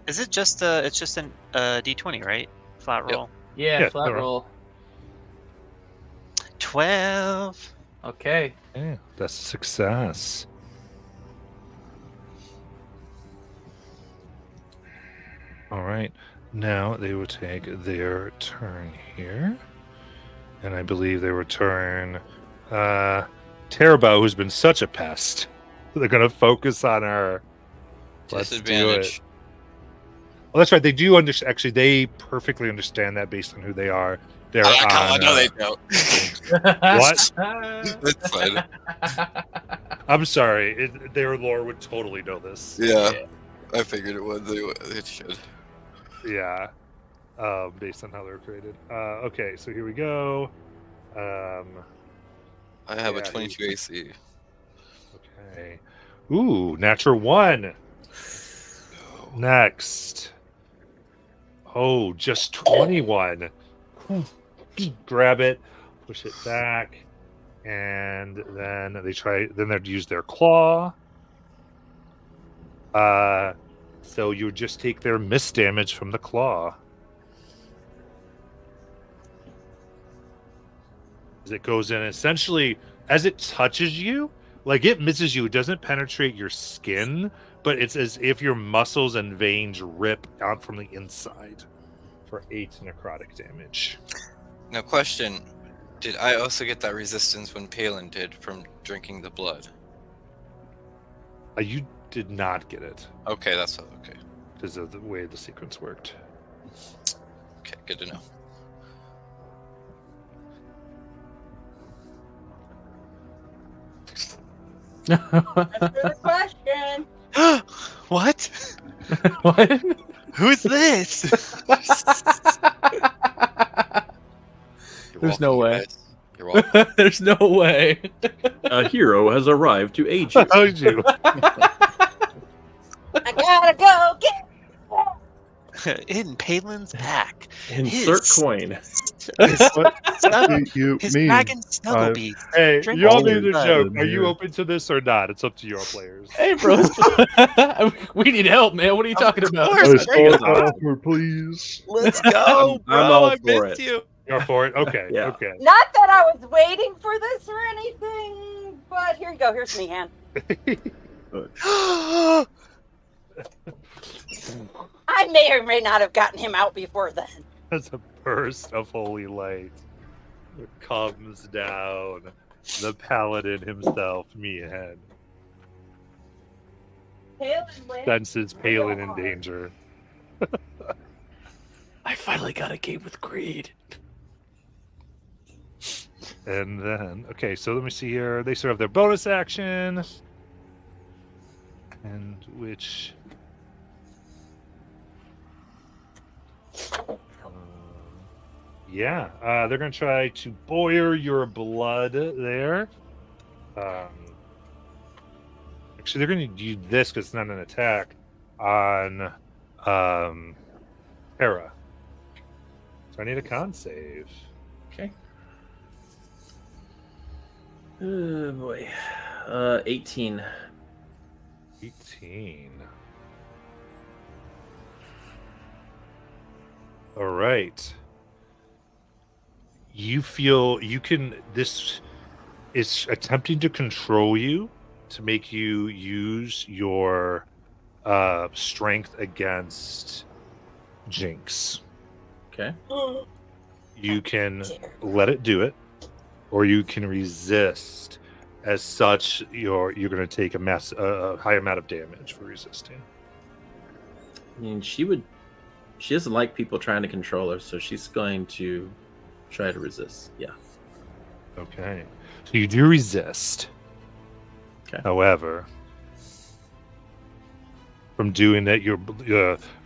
Is it just it's just an D20, right? Flat Yep. roll. Yeah, Yeah, flat alright. roll. 12. Okay. Yeah, that's a success. All right. Now they will take their turn here. And I believe they will turn Terabo, who's been such a pest. They're going to focus on her. Let's do it. Disadvantage. Well, that's right. They do understand. Actually, they perfectly understand that based on who they are. They're on. no, they don't. What? That's fine. I'm sorry. Their lore would totally know this. Yeah, I figured it would. It should. Yeah. Based on how they're created. Okay, so here we go. I have Yeah, a 22 AC. Okay. Ooh, natural 1. Next. Oh, just 21. Grab it, push it back, and then they'd use their claw. So you would just take their miss damage from the claw. As it goes in, essentially, as it touches you, like it misses you, it doesn't penetrate your skin, but it's as if your muscles and veins rip out from the inside for 8 necrotic damage. Now, question: did I also get that resistance when Palin did from drinking the blood? You did not get it Okay, that's okay. because of the way the sequence worked. Okay, good to know. Answer the question. What? What? Who's this? You're There's welcome, no you way. guys. You're welcome. There's no way. A hero has arrived to aid you. Told you. I gotta go get. In Palin's pack. Insert His- coin. His, snuggle- You his mean? dragon snuggle beast. Hey, Drink y'all all need your a blood joke. in Are you here. open to this or not? It's up to your players. Hey, bro. We need help, man. What are you talking about? course. A Bring it sword on. offer, please. Let's go, bro. I'm all I for missed it. you. You're for it? Okay. Yeah. Okay. Not that I was waiting for this or anything, but here you go. Here's me hand. I may or may not have gotten him out before then. As a burst of holy light comes down, the paladin himself, Mian, senses Palin in danger. I finally got a game with Greed. And then, okay, so let me see here. They still have their bonus action. And which. Yeah, they're going to try to boil your blood there. Actually, they're going to do this because it's not an attack on Hera. So I need a con save. Okay. Oh boy. 18. 18. All right. You feel you can. This is attempting to control you to make you use your strength against Jinx. Okay. You can let it do it, or you can resist. As such, you're going to take a high amount of damage for resisting. I mean, she doesn't like people trying to control her, so she's going to try to resist. Yeah. Okay. So you do resist. Okay. However, from doing that, you're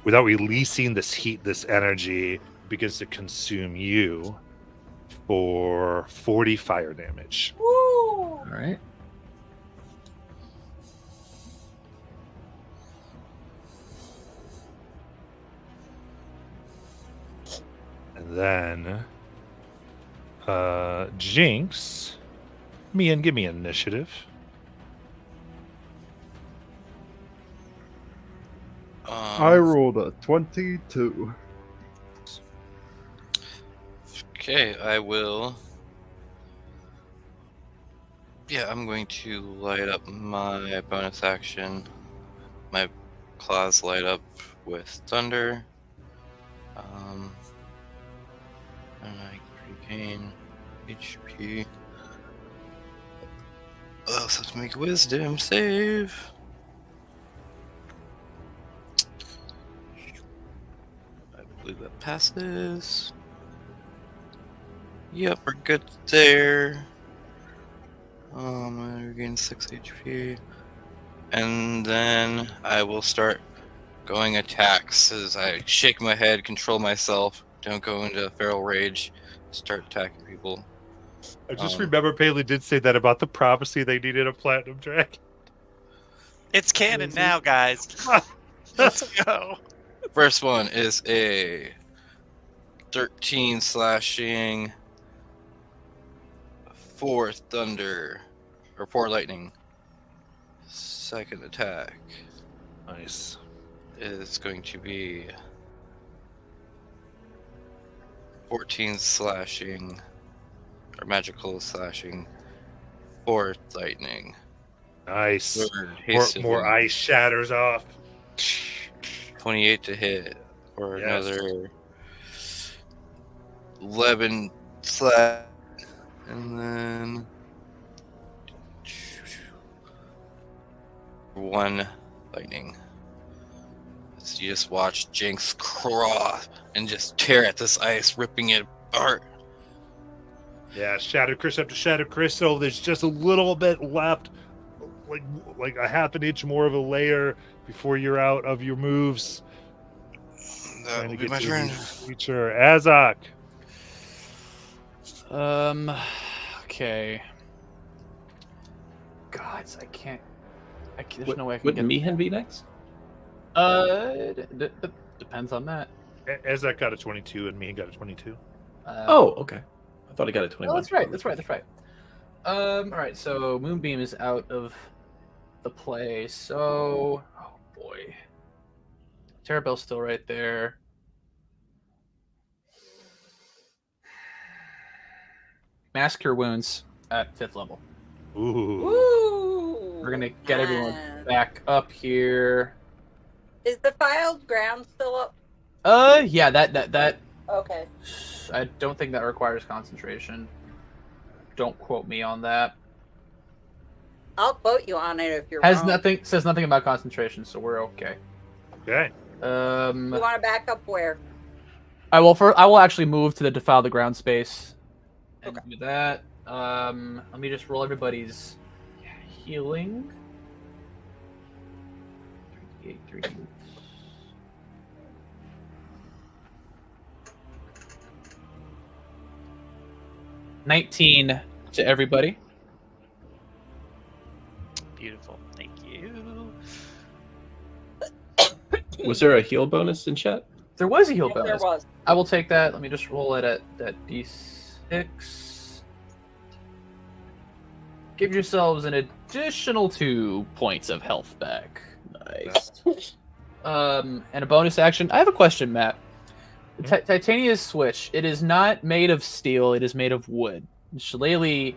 without releasing this heat, this energy, it begins to consume you for 40 fire damage. All right. And then Jinx, Mian, give me initiative. I rolled a 22. Okay, I will. Yeah, I'm going to light up my bonus action. My claws light up with thunder. And I regain HP. Oh, so to make a wisdom save. I believe that passes. Yep, we're good there. I regain 6 HP. And then I will start going attacks as I shake my head, control myself, don't go into feral rage, start attacking people. I just remember Paley did say that about the prophecy they needed a platinum dragon. It's canon now, guys. Let's go. First one is a 13 slashing, 4 thunder, or 4 lightning. Second attack Nice. is going to be 14 slashing, or magical slashing, 4 lightning. Nice. Third, More, haste of more wind, ice shatters off. 28 to hit, or Yes. another 11 slash, and then 1 lightning. So you just watch Jinx crawl and just tear at this ice, ripping it apart. Yeah, Shattered Crystal after Shattered Crystal. There's just a little bit left, like a half an inch more of a layer before you're out of your moves. That Trying will to be my to turn. the Creature Azak. Okay. Gods, I can't. There's no way I can Wouldn't get. Mihan be next? Depends on that. Azak got a 22 and me got a 22. Oh, okay. I thought I got a 21. Oh, that's right. That's right. All right. So Moonbeam is out of the play. So, oh boy, Terrabell's still right there. Mask Cure Wounds at 5th level. Ooh. Ooh. We're gonna get everyone man. back up here. Is the filed ground still up? Yeah. That. Okay. I don't think that requires concentration. Don't quote me on that. I'll quote you on it if you're Has wrong. nothing says nothing about concentration, so we're okay. Okay. You want to back up where? I will actually move to the defile the ground space and Okay. do that. Let me just roll everybody's healing. 3d8. 19 to everybody. Beautiful. Thank you. Was there a heal bonus in chat? There was a heal Yes, there bonus. was. I will take that. Let me just roll it at that d6. Give yourselves an additional 2 points of health back. Nice. And a bonus action. I have a question, Matt. Titania's switch. It is not made of steel. It is made of wood. Shillelagh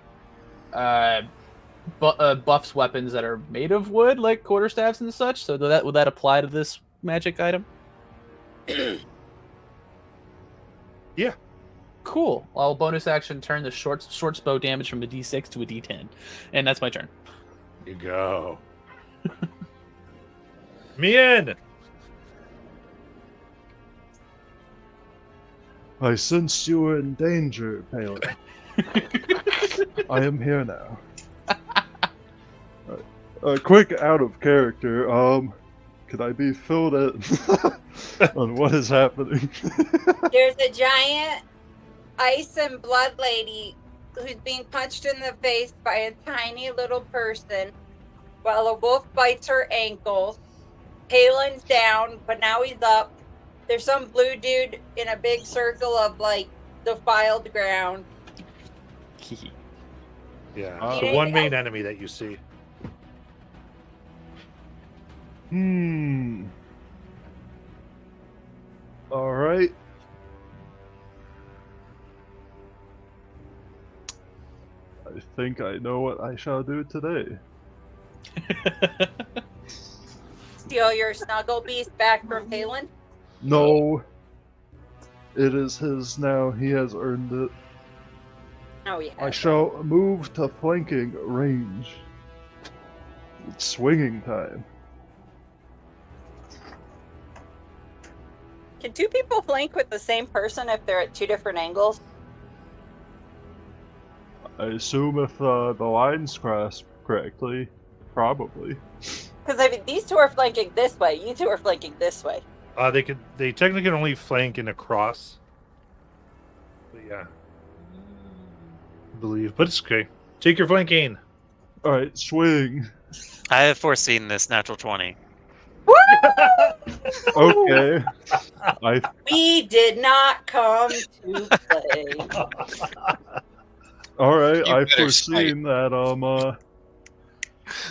buffs weapons that are made of wood, like quarterstaffs and such. So would that apply to this magic item? Yeah. Cool. I'll bonus action turn the short bow damage from a D6 to a D10, and that's my turn. You go. Mian! I sensed you were in danger, Palin. I am here now. Quick out of character. Could I be filled in on what is happening? There's a giant ice and blood lady who's being punched in the face by a tiny little person while a wolf bites her ankles. Palin's down, but now he's up. There's some blue dude in a big circle of like defiled ground. Yeah, the one main enemy that you see. Alright. I think I know what I shall do today. Steal your snuggle beast back from Palin? No. It is his now. He has earned it. Oh, yeah. I shall move to flanking range. It's swinging time. Can two people flank with the same person if they're at two different angles? I assume if the lines cross correctly, probably. Because I mean, these two are flanking this way. You two are flanking this way. They technically can only flank in a cross. But yeah. I believe. But it's okay. Take your flanking. Alright, swing. I have foreseen this natural 20. Okay. We did not come to play. Alright, You I've better foreseen that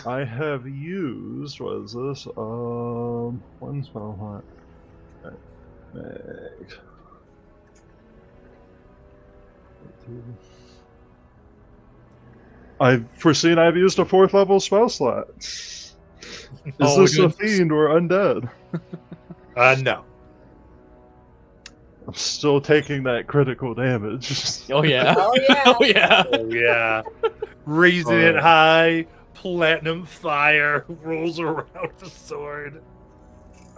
I have used, what is this? One spell hunt. I've foreseen I've used a 4th level spell slot. Is this a fiend or undead? No. I'm still taking that critical damage. Oh yeah. Oh, yeah. Oh yeah. Oh yeah. Raising it high, platinum fire, rolls around the sword.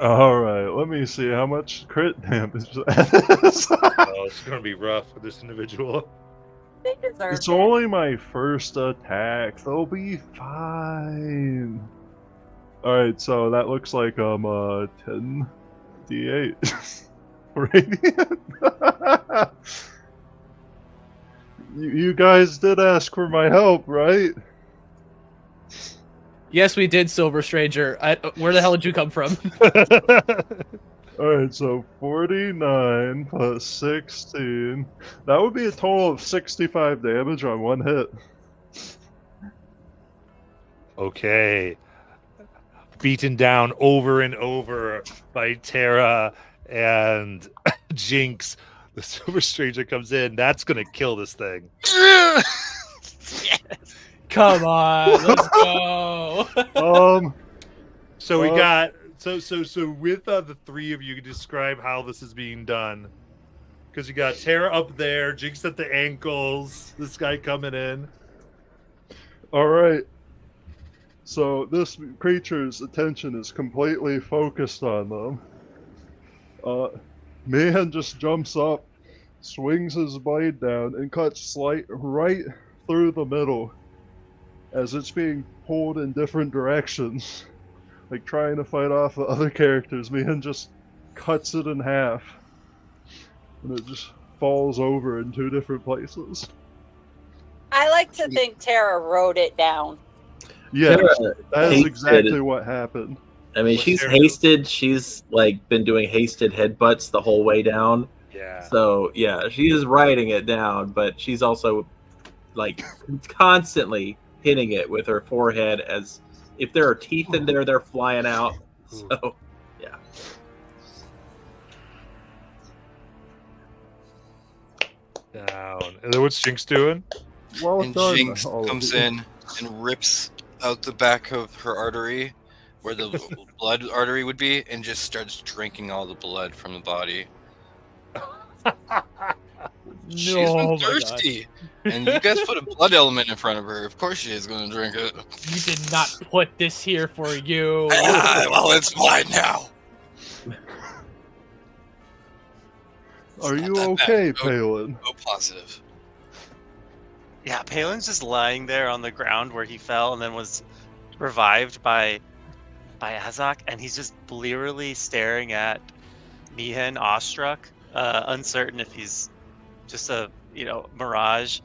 Alright, let me see how much crit damage that is. Oh, it's gonna be rough for this individual. They deserve It's it. only my first attack. They'll be fine. Alright, so that looks like 10 D8 radiant. You guys did ask for my help, right? Yes, we did, Silver Stranger. Where the hell did you come from? Alright, so 49 plus 16. That would be a total of 65 damage on one hit. Okay. Beaten down over and over by Terra and Jinx. The Silver Stranger comes in. That's gonna kill this thing. Come on, let's go. So we got so with the three of you, describe how this is being done. Because you got Terra up there, Jinx at the ankles, this guy coming in. Alright. So this creature's attention is completely focused on them. Man just jumps up, swings his blade down, and cuts right through the middle as it's being pulled in different directions. Like trying to fight off the other characters. Man just cuts it in half. And it just falls over in two different places. I like to think Tara wrote it down. Yeah, Terra that is hates exactly it. what happened. I mean, she's hasted. She's like been doing hasted headbutts the whole way down. Yeah. So yeah, she is writing it down, but she's also like constantly hitting it with her forehead. As if there are teeth in there, they're flying out. So yeah. Down. And then what's Jinx doing? Well And done. Jinx all of comes you. in and rips out the back of her artery, where the blood artery would be, and just starts drinking all the blood from the body. She's No, been my God. thirsty, and you guys put a blood element in front of her. Of course, she is going to drink it. You did not put this here for you. Well, it's mine now. Are Not you that okay, bad. Palin? Oh, positive. Yeah, Palin's just lying there on the ground where he fell and then was revived by Azok, and he's just blearily staring at Mihen, awestruck, uncertain if he's just a mirage,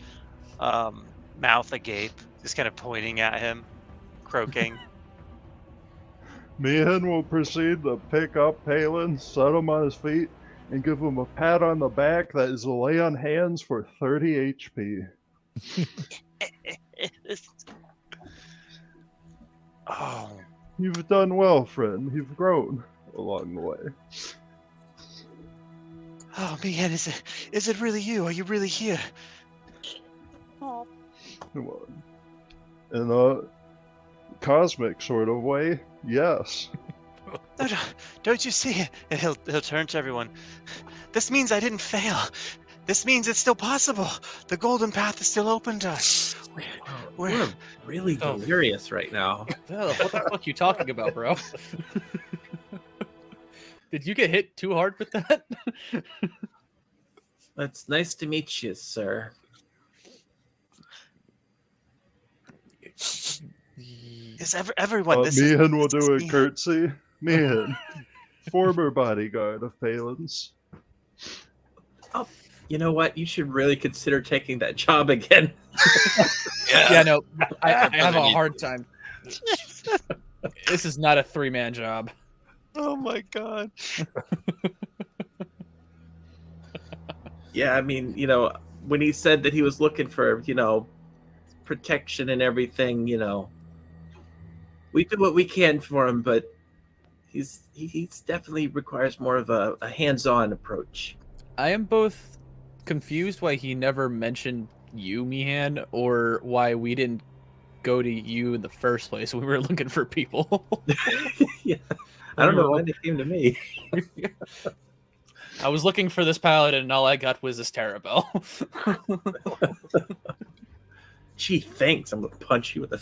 mouth agape, just kind of pointing at him, croaking. Meehan will proceed to pick up Palin, set him on his feet, and give him a pat on the back that is a lay on hands for 30 HP. Oh, You've done well, friend. You've grown along the way. oh, Mihen, is it really you? Are you really here? Oh, Come on. In a cosmic sort of way, yes. No, don't you see? And he'll turn to everyone. This means I didn't fail. This means it's still possible. The golden path is still open to us. We're really delirious right now. Oh, what the fuck are you talking about, bro? Did you get hit too hard with that? It's nice to meet you, sir. Is everyone? This is Meehan will this is do a Mihen. curtsy. Meehan, former bodyguard of Palin's. You know what? You should really consider taking that job again. Yeah, no, I have a Need- hard time. This is not a 3-man job. Oh my god. Yeah, I mean, when he said that he was looking for, protection and everything, we do what we can for him, but he's definitely requires more of a hands-on approach. I am both confused why he never mentioned you, Mihan, or why we didn't go to you in the first place. We were looking for people. Yeah, I don't know why they came to me. I was looking for this paladin, and all I got was this Terabell. Gee, thanks. I'm gonna punch you with a.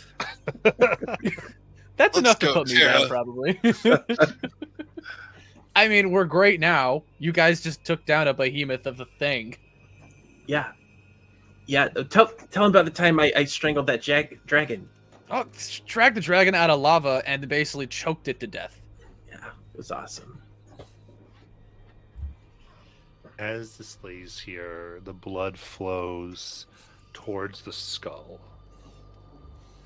That's Let's enough to go, put me Tara. down, probably. I mean, we're great now. You guys just took down a behemoth of the thing. Yeah. Tell him about the time I strangled that dragon. Oh, dragged the dragon out of lava and basically choked it to death. Yeah, it was awesome. As this lays here, the blood flows towards the skull.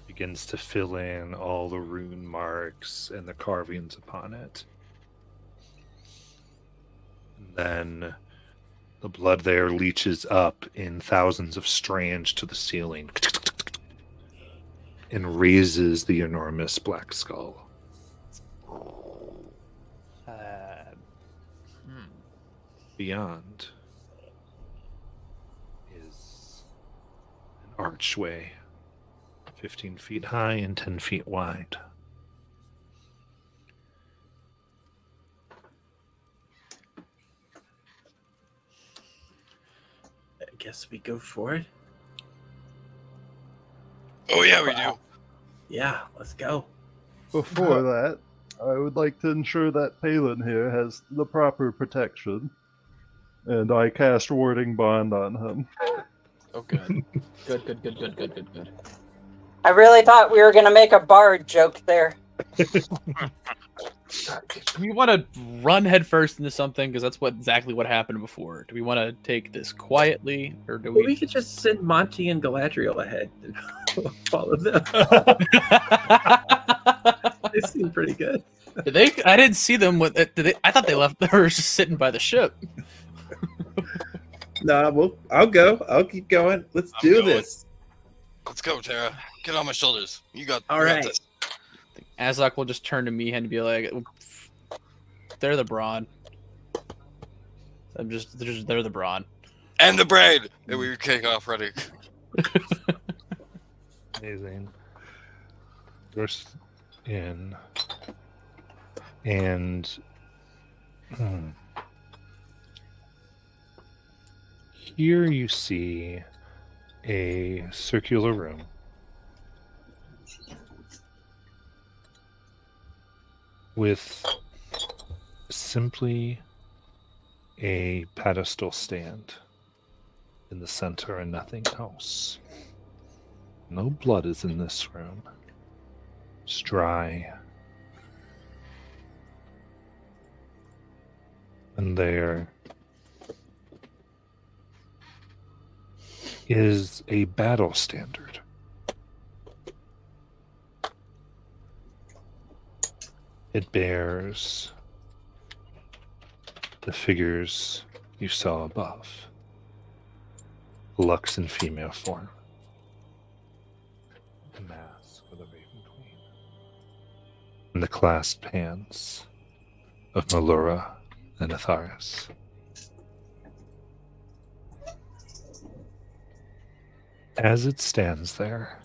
Begins to fill in all the rune marks and the carvings upon it. And then the blood there leaches up in thousands of strands to the ceiling and raises the enormous black skull. Beyond is an archway 15 feet high and 10 feet wide. I guess we go for it. Oh yeah, we do. Yeah, let's go. Before that, I would like to ensure that Palin here has the proper protection. And I cast Warding Bond on him. Oh, good. Good. I really thought we were gonna make a bard joke there. Do we want to run headfirst into something? Because that's exactly what happened before. Do we want to take this quietly, or do Well, we we? could just send Monty and Galadriel ahead and follow them. They seem pretty good. Did they? I didn't see them. With did they? I thought they left. They were just sitting by the ship. No, I'll go. I'll keep going. Let's I'm do going. this. Let's go, Tara. Get on my shoulders. You got. All you got right. this. Azok will just turn to Mihan and be like, "They're the brawn. They're the brawn." And the brain! And we kick off running. Amazing. Burst in. And here you see a circular room with simply a pedestal stand in the center and nothing else. No blood is in this room. It's dry. And there is a battle standard. It bears the figures you saw above. Lux in female form. The mask of the Raven Queen. And the clasped hands of Melura and Atharis. As it stands there,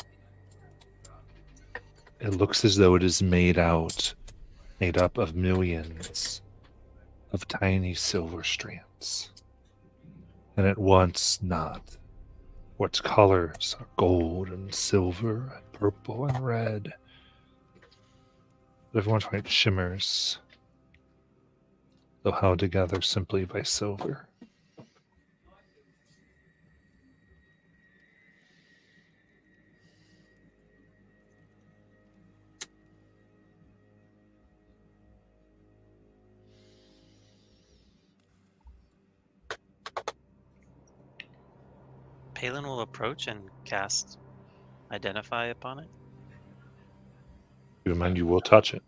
it looks as though it is made up of millions of tiny silver strands. And at once not. What colors are gold and silver and purple and red. But everyone's white shimmers, though held together simply by silver. Palin will approach and cast Identify upon it. Keep in mind, you will touch it.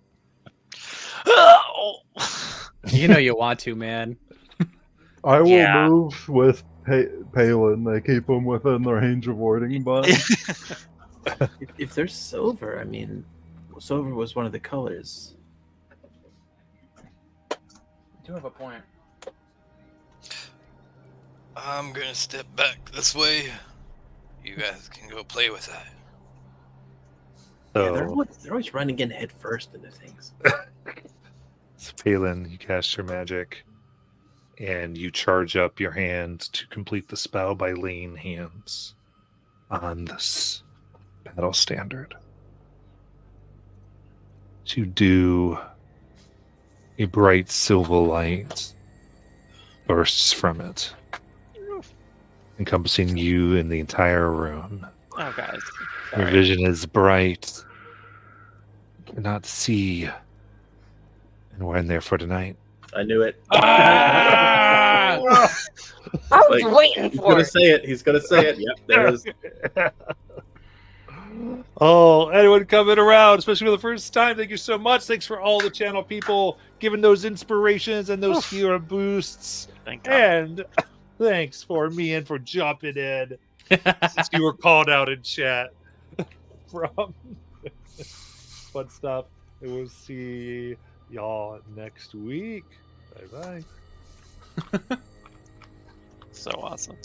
Oh! You know you want to, man. I will Yeah. move with Palin. They keep him within the range of warding bond. If there's silver, I mean, silver was one of the colors. You do have a point. I'm gonna step back this way. You guys can go play with that. Yeah, they're So, always running in head first into things. Palin, you cast your magic, and you charge up your hand to complete the spell by laying hands on this battle standard. To do a bright silver light bursts from it, encompassing you and the entire room. Oh, guys. Your Sorry. vision is bright. You cannot see. And we're in there for tonight. I knew it. Ah! I was Like, waiting He's for gonna it. say it. He's gonna say it. Yep, there it is. Oh, anyone coming around, especially for the first time, thank you so much. Thanks for all the channel people giving those inspirations and those hero boosts. Thank God. And thanks for me and for jumping in since you were called out in chat from fun stuff. And we'll see y'all next week. Bye bye. So awesome.